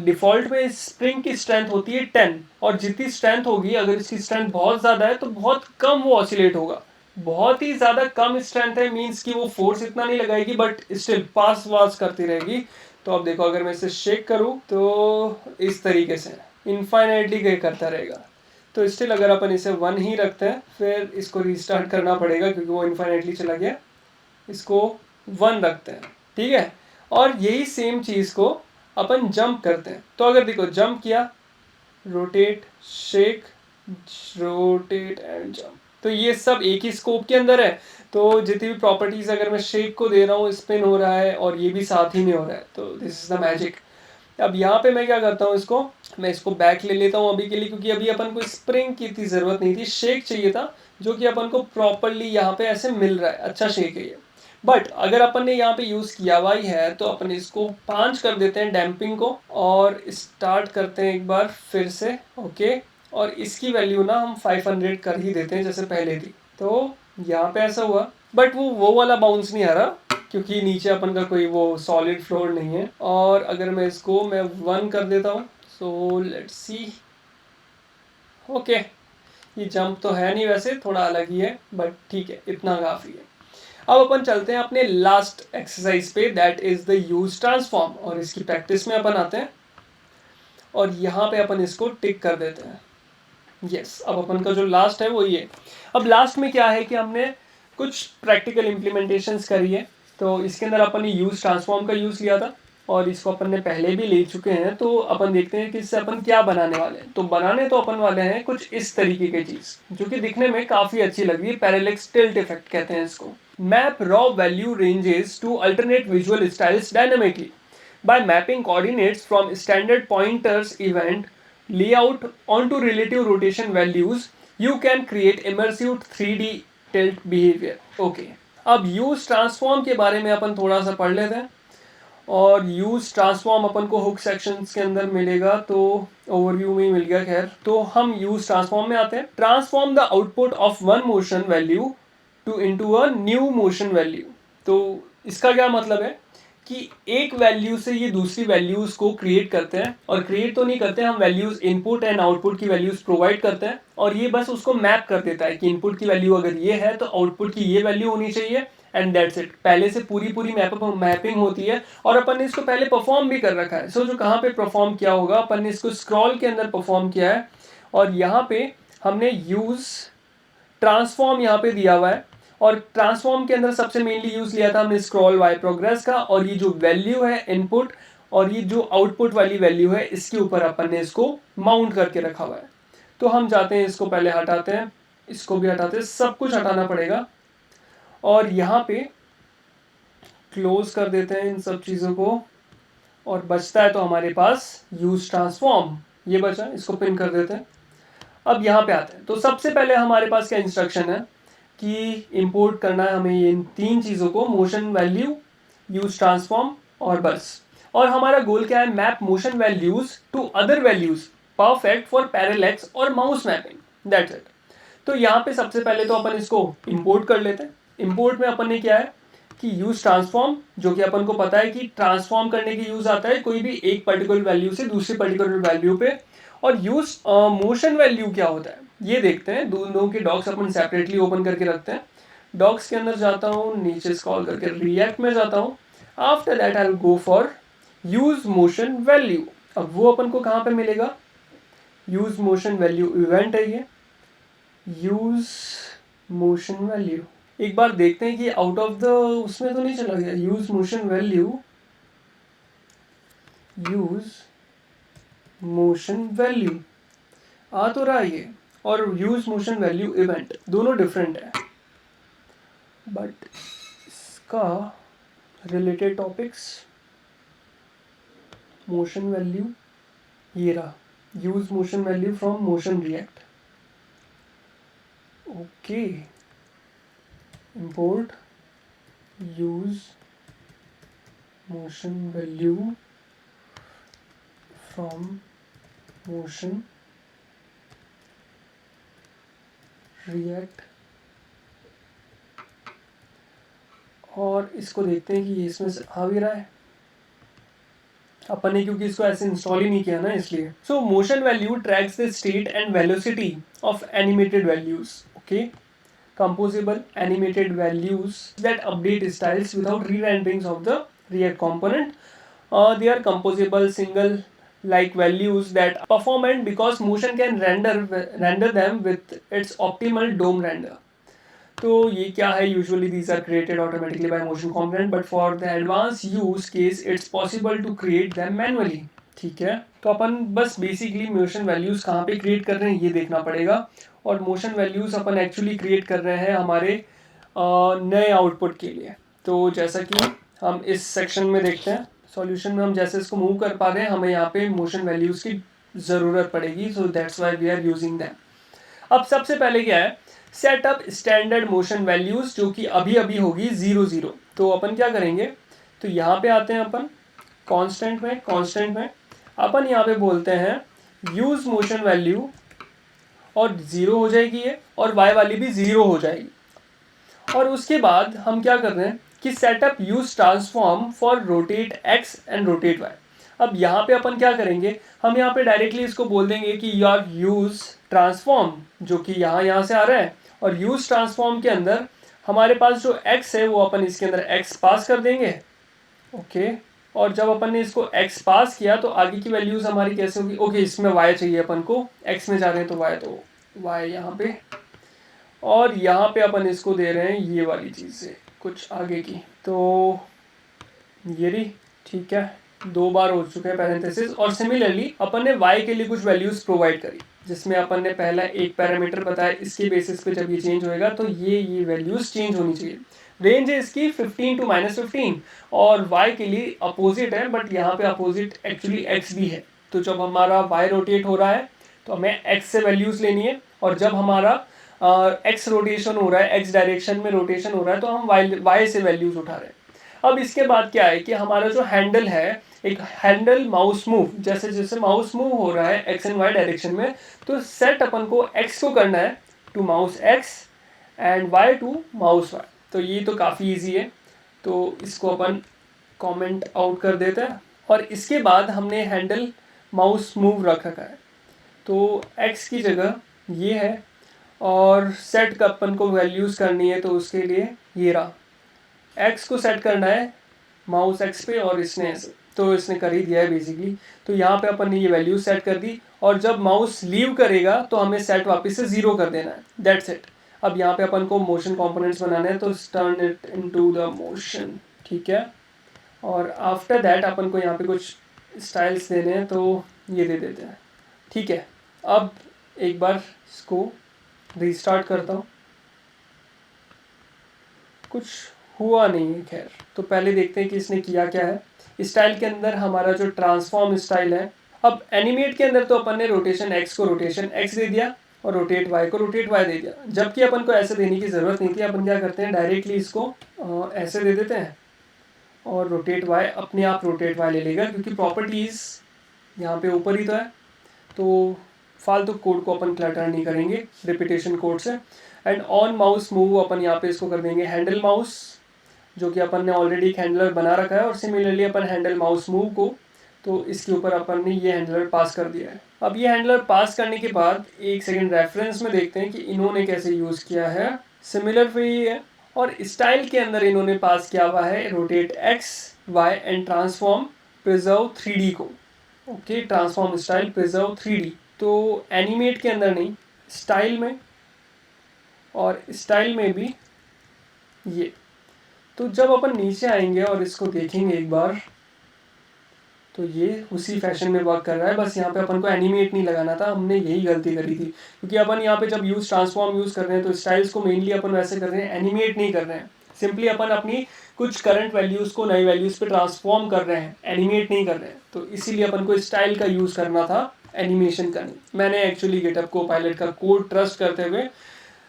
डिफॉल्ट में स्प्रिंग की स्ट्रेंथ होती है 10, और जितनी स्ट्रेंथ होगी, अगर इसकी स्ट्रेंथ बहुत ज़्यादा है तो बहुत कम वो ऑसिलेट होगा। बहुत ही ज़्यादा कम स्ट्रेंथ है मीन्स कि वो फोर्स इतना नहीं लगाएगी बट स्टिल पास वास करती रहेगी। तो अब देखो अगर मैं इसे शेक करूँ तो इस तरीके से इनफाइनाइटली करता रहेगा। तो स्टिल अगर अपन इसे 1 ही रखते हैं, फिर इसको रीस्टार्ट करना पड़ेगा क्योंकि वो इनफाइनाइटली चला गया, इसको 1 रखते हैं, ठीक है। और यही सेम चीज़ को अपन जंप करते हैं। तो अगर देखो जंप किया, rotate, shake, rotate and jump, तो ये सब एक ही स्कोप के अंदर है। तो जितनी भी प्रॉपर्टीज अगर मैं शेक को दे रहा हूँ, स्पिन हो रहा है और ये भी साथ ही में हो रहा है, तो दिस इज द मैजिक। अब यहाँ पे मैं क्या करता हूँ, मैं इसको बैक ले लेता हूँ अभी के लिए, क्योंकि अभी अपन को स्प्रिंग की इतनी ज़रूरत नहीं थी, शेक चाहिए था जो कि अपन को प्रॉपरली यहाँ पे ऐसे मिल रहा है, अच्छा शेक है ये। बट अगर अपन ने यहाँ पे यूज़ किया हुआ ही है तो अपन इसको 5 कर देते हैं डैम्पिंग को, और स्टार्ट करते हैं एक बार फिर से, ओके। और इसकी वैल्यू ना हम 500 कर ही देते हैं जैसे पहले थी। तो यहाँ पे ऐसा हुआ, बट वो वाला बाउंस नहीं आ रहा क्योंकि नीचे अपन का कोई वो सॉलिड फ्लोर नहीं है। और अगर मैं इसको 1 कर देता हूँ, सो लेट्स सी, ओके। ये जंप तो है नहीं, वैसे थोड़ा अलग ही है बट ठीक है, इतना काफ़ी है। अब अपन चलते हैं अपने लास्ट एक्सरसाइज पे, that is the use transform, और इसकी प्रैक्टिस में अपन आते हैं और यहाँ पे अपन इसको टिक कर देते हैं। यस, अब अपन का जो लास्ट है वो ये। अब लास्ट में क्या है कि हमने कुछ प्रैक्टिकल इम्प्लीमेंटेशंस करी है। तो इसके अंदर अपन ने यूज ट्रांसफॉर्म का यूज़ लिया था और इसको अपन ने पहले भी ले चुके हैं। तो अपन देखते हैं कि इससे अपन क्या बनाने वाले हैं। तो बनाने तो अपन वाले हैं कुछ इस तरीके की चीज़ जो कि दिखने में काफ़ी अच्छी लग रही है, पैरेलैक्स टिल्ट इफेक्ट कहते हैं इसको। Map raw value ranges to alternate visual styles dynamically by mapping coordinates from standard pointers event layout onto relative rotation values, you can create immersive 3D tilt behavior. Okay. अब use transform के बारे में अपन थोड़ा सा पढ़ लेते हैं। और यूज ट्रांसफॉर्म अपन को हुक सेक्शंस के अंदर मिलेगा, तो ओवरव्यू में ही मिल गया। खैर, तो हम यूज ट्रांसफॉर्म में आते हैं। Transform the output of one motion value to into a new motion value. तो इसका क्या मतलब है कि एक वैल्यू से ये दूसरी वैल्यूज को क्रिएट करते हैं, और क्रिएट तो नहीं करते, हम वैल्यूज इनपुट एंड आउटपुट की वैल्यूज प्रोवाइड करते हैं और ये बस उसको मैप कर देता है कि इनपुट की वैल्यू अगर ये है तो आउटपुट की ये वैल्यू होनी चाहिए, एंड दैट्स इट। पहले से पूरी मैपिंग होती है और अपन ने इसको पहले परफॉर्म भी कर रखा है। सो जो कहाँ पे परफॉर्म किया होगा, अपन ने इसको स्क्रॉल के अंदर परफॉर्म किया है और यहाँ पे हमने यूज़ ट्रांसफॉर्म यहाँ पे दिया हुआ है और ट्रांसफॉर्म के अंदर सबसे मेनली यूज लिया था हमने स्क्रॉल वाई प्रोग्रेस का, और ये जो वैल्यू है इनपुट और ये जो आउटपुट वाली वैल्यू है इसके ऊपर अपन ने इसको माउंट करके रखा हुआ है। तो हम जाते हैं, इसको पहले हटाते हैं, इसको भी हटाते हैं, सब कुछ हटाना पड़ेगा और यहाँ पे क्लोज कर देते हैं इन सब चीज़ों को और बचता है तो हमारे पास यूज ट्रांसफॉर्म ये बचा, इसको पिन कर देते हैं। अब यहाँ पे आते हैं तो सबसे पहले हमारे पास क्या इंस्ट्रक्शन है कि इंपोर्ट करना है हमें इन तीन चीज़ों को, मोशन वैल्यू, यूज ट्रांसफॉर्म और बस। और हमारा गोल क्या है, map motion values to other values perfect for parallax और माउस मैपिंग, दैट्स इट। तो यहाँ पे सबसे पहले तो अपन इसको इंपोर्ट कर लेते हैं। इंपोर्ट में अपन ने क्या है कि यूज ट्रांसफॉर्म, जो कि अपन को पता है कि ट्रांसफॉर्म करने की यूज आता है कोई भी एक पर्टिकुलर वैल्यू से दूसरी पर्टिकुलर वैल्यू पे। और यूज मोशन वैल्यू क्या होता है ये देखते हैं। दोनों के डॉक्स अपन सेपरेटली ओपन करके रखते हैं। डॉक्स के अंदर जाता हूँ, नीचे स्क्रॉल करके रिएक्ट में जाता हूँ। After that I will go for use motion value. अब वो अपन को कहाँ पे मिलेगा, यूज मोशन वैल्यू इवेंट है ये, यूज मोशन वैल्यू। एक बार देखते हैं कि आउट ऑफ द उसमें तो नहीं चला गया, use motion value, use motion value आ तो रहा है ये, और यूज मोशन वैल्यू इवेंट दोनों डिफरेंट है, बट इसका रिलेटेड टॉपिक्स मोशन वैल्यू ये रहा, use motion value from motion react. Okay, import use motion value from motion react, और इसको देखते हैं कि ये इसमें से आ भी रहा है। अपन ने क्योंकि इसको ऐसे इंस्टॉल ही नहीं किया ना इसलिए। सो motion value tracks the state and velocity of animated values. Okay, composable animated values that update styles without re-renderings of the React component. They are composable single like values that perform and because motion can render them with its optimal DOM render. तो ये क्या है, usually these are created automatically by motion component but for the advanced use case it's possible to create them manually. ठीक है, तो अपन बस basically motion values कहाँ पे क्रिएट कर रहे हैं ये देखना पड़ेगा। और मोशन वैल्यूज अपन एक्चुअली क्रिएट कर रहे हैं हमारे नए आउटपुट के लिए। तो जैसा कि हम इस सेक्शन में देखते हैं, सॉल्यूशन में हम जैसे इसको मूव कर पा रहे हैं हमें यहाँ पे मोशन वैल्यूज की ज़रूरत पड़ेगी, so that's why we are using them. अब सबसे पहले क्या है, set up standard motion values, जो कि अभी अभी होगी 0 0। तो अपन क्या करेंगे, तो यहाँ पे आते हैं अपन कांस्टेंट में अपन यहाँ पे बोलते हैं यूज मोशन वैल्यू और 0 हो जाएगी ये, और y वाली भी 0 हो जाएगी। और उसके बाद हम क्या कर रहे हैं कि setup use transform for rotate x and rotate y। अब यहाँ पे अपन क्या करेंगे, हम यहाँ पे डायरेक्टली इसको बोल देंगे कि योर यूज ट्रांसफॉर्म, जो कि यहाँ से आ रहा है, और यूज ट्रांसफॉर्म के अंदर हमारे पास जो x है वो अपन इसके अंदर x पास कर देंगे। ओके, और जब अपन ने इसको x पास किया तो आगे की वैल्यूज हमारी कैसे होगी, ओके इसमें y चाहिए अपन को, x में जा रहे हैं तो y, तो y यहाँ पे, और यहाँ पे अपन इसको दे रहे हैं ये वाली चीज़ से कुछ आगे की। तो ये रही, ठीक है, 2 बार हो चुके हैं पैरेंथेसिस। और सिमिलरली अपन ने y के लिए कुछ वैल्यूज प्रोवाइड करी, जिसमें अपन ने पहला एक पैरामीटर बताया, इसके बेसिस पे जब ये चेंज होएगा तो ये वैल्यूज चेंज होनी चाहिए। रेंज है इसकी 15 to -15, और y के लिए अपोजिट है, बट यहाँ पे अपोजिट एक्चुअली x भी है। तो जब हमारा y रोटेट हो रहा है तो हमें x से वैल्यूज लेनी है, और जब हमारा x रोटेशन हो रहा है, x डायरेक्शन में रोटेशन हो रहा है, तो हम y से वैल्यूज उठा रहे हैं। अब इसके बाद क्या है कि हमारा जो हैंडल है, एक हैंडल माउस मूव, जैसे जैसे माउस मूव हो रहा है एक्स एंड वाई डायरेक्शन में, तो सेट अपन को एक्स को करना है to mouse X and Y to mouse Y. तो ये तो काफ़ी इजी है, तो इसको अपन कमेंट आउट कर देते हैं। और इसके बाद हमने हैंडल माउस मूव रख रखा है, तो एक्स की जगह ये है, और सेट का अपन को वैल्यूज़ करनी है, तो उसके लिए ये रहा एक्स को सेट करना है माउस एक्स पे और इसने ऐसे, तो इसने कर ही दिया है बेसिकली। तो यहाँ पे अपन ने ये वैल्यू सेट कर दी और जब माउस लीव करेगा तो हमें सेट वापस से 0 कर देना है, दैट्स इट। अब यहाँ पे अपन को मोशन कंपोनेंट्स बनाने हैं तो turn it into the motion, ठीक है। और आफ्टर दैट अपन को यहाँ पे कुछ स्टाइल्स देने हैं तो ये दे देते हैं, ठीक है। अब एक बार इसको रीस्टार्ट करता हूँ, कुछ हुआ नहीं है खैर। तो पहले देखते हैं कि इसने किया क्या है। स्टाइल के अंदर हमारा जो ट्रांसफॉर्म स्टाइल है, अब एनिमेट के अंदर तो अपन ने रोटेशन एक्स को रोटेशन एक्स दे दिया और रोटेट वाई को रोटेट वाई दे दिया, जबकि अपन को ऐसे देने की ज़रूरत नहीं थी। अपन क्या करते हैं, डायरेक्टली इसको ऐसे दे देते हैं और रोटेट वाई अपने आप रोटेट वाई ले लेगा, क्योंकि प्रॉपर्टीज़ यहाँ पे ऊपर ही तो है, तो फालतू कोड को अपन क्लटर नहीं करेंगे रिपीटेशन कोड से। एंड ऑन माउस मूव अपन यहाँ पे इसको कर देंगे हैंडल माउस, जो कि अपन ने ऑलरेडी एक हैंडलर बना रखा है। और सिमिलरली अपन हैंडल माउस मूव को, तो इसके ऊपर अपन ने ये हैंडलर पास कर दिया है। अब ये हैंडलर पास करने के बाद एक सेकंड रेफरेंस में देखते हैं कि इन्होंने कैसे यूज़ किया है। सिमिलर वे ही है, और स्टाइल के अंदर इन्होंने पास किया हुआ है rotate X Y and transform preserve 3D को। Okay, transform style preserve 3D। तो एनिमेट के अंदर नहीं, स्टाइल में, और स्टाइल में भी ये। तो जब अपन नीचे आएंगे और इसको देखेंगे एक बार, तो ये उसी फैशन में वर्क कर रहा है। बस यहाँ पे अपन को एनिमेट नहीं लगाना था, हमने यही गलती करी थी। क्योंकि अपन यहाँ पे जब यूज़ ट्रांसफॉर्म यूज़ कर रहे हैं तो स्टाइल्स को मेनली अपन वैसे कर रहे हैं, एनिमेट नहीं कर रहे हैं। सिंपली अपन अपनी कुछ करंट वैल्यूज़ को नई वैल्यूज़ पे ट्रांसफॉर्म कर रहे हैं, एनिमेट नहीं कर रहे हैं। तो इसीलिए अपन को स्टाइल का यूज़ करना था, एनिमेशन का नहीं। मैंने एक्चुअली गिटहब को पायलट का कोड ट्रस्ट करते हुए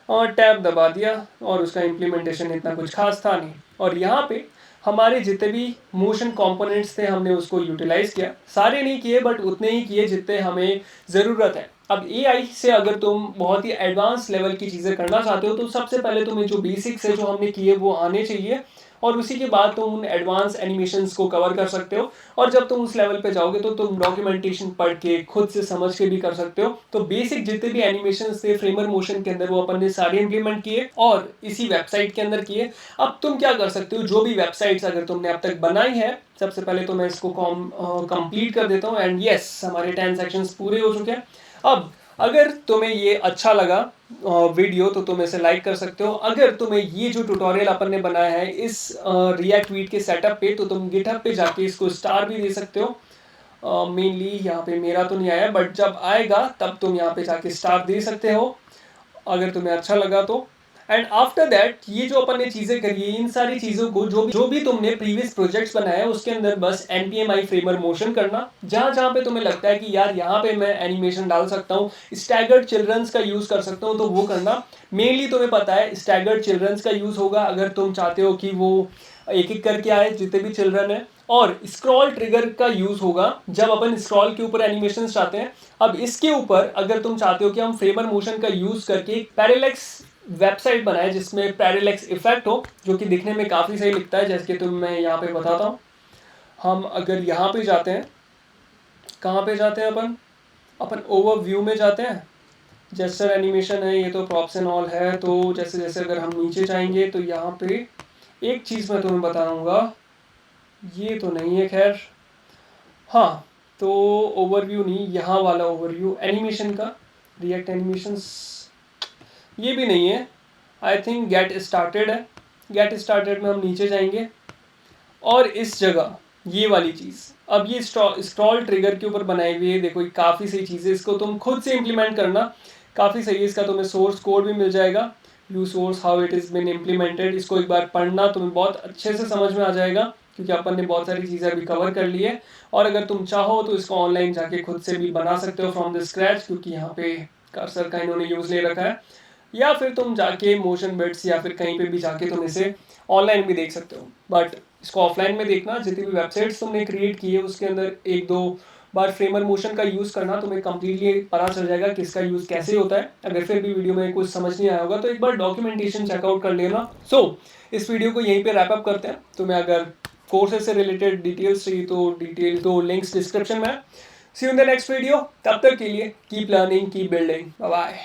और टैब दबा दिया, और उसका इम्प्लीमेंटेशन इतना कुछ खास था नहीं। और यहाँ पे हमारे जितने भी मोशन कंपोनेंट्स थे हमने उसको यूटिलाइज किया, सारे नहीं किए बट उतने ही किए जितने हमें ज़रूरत है। अब AI से अगर तुम बहुत ही एडवांस लेवल की चीज़ें करना चाहते हो तो सबसे पहले तुम्हें जो बेसिक्स है जो हमने किए वो आने चाहिए, और उसी के बाद तुम उन एडवांस एनिमेशंस को कवर कर सकते हो। और जब तुम उस लेवल पे जाओगे तो तुम डॉक्यूमेंटेशन पढ़ के खुद से समझ के भी कर सकते हो। तो बेसिक जितने भी एनिमेशंस थे फ्रेमर मोशन के अंदर वो अपन ने सारे इंप्लीमेंट किए और इसी वेबसाइट के अंदर किए। अब तुम क्या कर सकते हो, जो भी वेबसाइट्स अगर तुमने अब तक बनाई है, सबसे पहले तो मैं इसको कंप्लीट कर देता हूँ। एंड यस, हमारे 10 सेक्शंस पूरे हो चुके हैं। अब अगर तुम्हें ये अच्छा लगा वीडियो तो तुम इसे लाइक कर सकते हो। अगर तुम्हें ये जो ट्यूटोरियल अपन ने बनाया है इस रिएक्ट वीट के सेटअप पे, तो तुम गिटहब पे जाके इसको स्टार भी दे सकते हो। मेनली यहाँ पे मेरा तो नहीं आया, बट जब आएगा तब तुम यहाँ पे जाके स्टार दे सकते हो अगर तुम्हें अच्छा लगा तो। एंड आफ्टर दैट ये जो अपन ने चीज़ें करी है, इन सारी चीज़ों को जो भी तुमने प्रीवियस प्रोजेक्ट्स बनाए उसके अंदर बस NPM फ्रेमर मोशन करना। जहाँ जहाँ पे तुम्हें लगता है कि यार यहाँ पे मैं एनिमेशन डाल सकता हूँ, स्टैगर्ड चिल्ड्रंस का यूज़ कर सकता हूँ, तो वो करना। मेनली तुम्हें पता है स्टैगर्ड चिल्ड्रंस का यूज़ होगा अगर तुम चाहते हो कि वो एक एक करके आए जितने भी चिल्ड्रन है। और स्क्रॉल ट्रिगर का यूज़ होगा जब अपन स्क्रॉल के ऊपर एनिमेशन चाहते हैं। अब इसके ऊपर अगर तुम चाहते हो कि हम फ्रेमर मोशन का यूज़ करके एक पैरेलैक्स वेबसाइट बनाए जिसमें पैरेलैक्स इफेक्ट हो, जो कि दिखने में काफ़ी सही लिखता है, जैसे कि मैं यहाँ पे बताता हूँ। हम अगर यहाँ पे जाते हैं, कहाँ पे जाते हैं अपन ओवरव्यू में जाते हैं। जेस्चर एनिमेशन है, ये तो प्रॉप्स एंड ऑल है। तो जैसे जैसे अगर हम नीचे जाएंगे तो यहाँ पे एक चीज़ मैं तुम्हें बताऊँगा, ये तो नहीं है खैर, हाँ तो ओवरव्यू नहीं, यहाँ वाला ओवरव्यू एनिमेशन का, रिएक्ट एनिमेशंस, ये भी नहीं है। आई थिंक गेट स्टार्टेड है। गेट स्टार्टेड में हम नीचे जाएंगे और इस जगह ये वाली चीज़, अब ये स्क्रॉल ट्रिगर के ऊपर बनाई हुई है। देखो ये काफ़ी सही चीज़ है, इसको तुम खुद से इम्प्लीमेंट करना, काफ़ी सही है। इसका तुम्हें सोर्स कोड भी मिल जाएगा, you source how it is been implemented. इसको एक बार पढ़ना, तुम्हें बहुत अच्छे से समझ में आ जाएगा, क्योंकि अपन ने बहुत सारी चीज़ें अभी कवर कर ली है। और अगर तुम चाहो तो इसको ऑनलाइन जाके खुद से भी बना सकते हो फ्रॉम द स्क्रैच, क्योंकि यहाँ पे कर्सर का इन्होंने यूज़ ले रखा है। या फिर तुम जाके मोशन बिट्स या फिर कहीं पे भी जाके तुम इसे ऑनलाइन भी देख सकते हो, बट इसको ऑफलाइन में देखना। जितनी भी वेबसाइट्स तुमने क्रिएट की है उसके अंदर एक दो बार फ्रेमर मोशन का यूज़ करना, तुम्हें कम्प्लीटली पता चल जाएगा कि इसका यूज़ कैसे होता है। अगर फिर भी वीडियो में कुछ समझ नहीं आया होगा तो एक बार डॉक्यूमेंटेशन चेकआउट कर लेना। सो इस वीडियो को यहीं पे रैप अप करते हैं। तुम्हें अगर कोर्सेज से रिलेटेड डिटेल्स चाहिए तो लिंक्स डिस्क्रिप्शन में है। See you in the next video. तब तक के लिए keep learning, keep building, bye bye.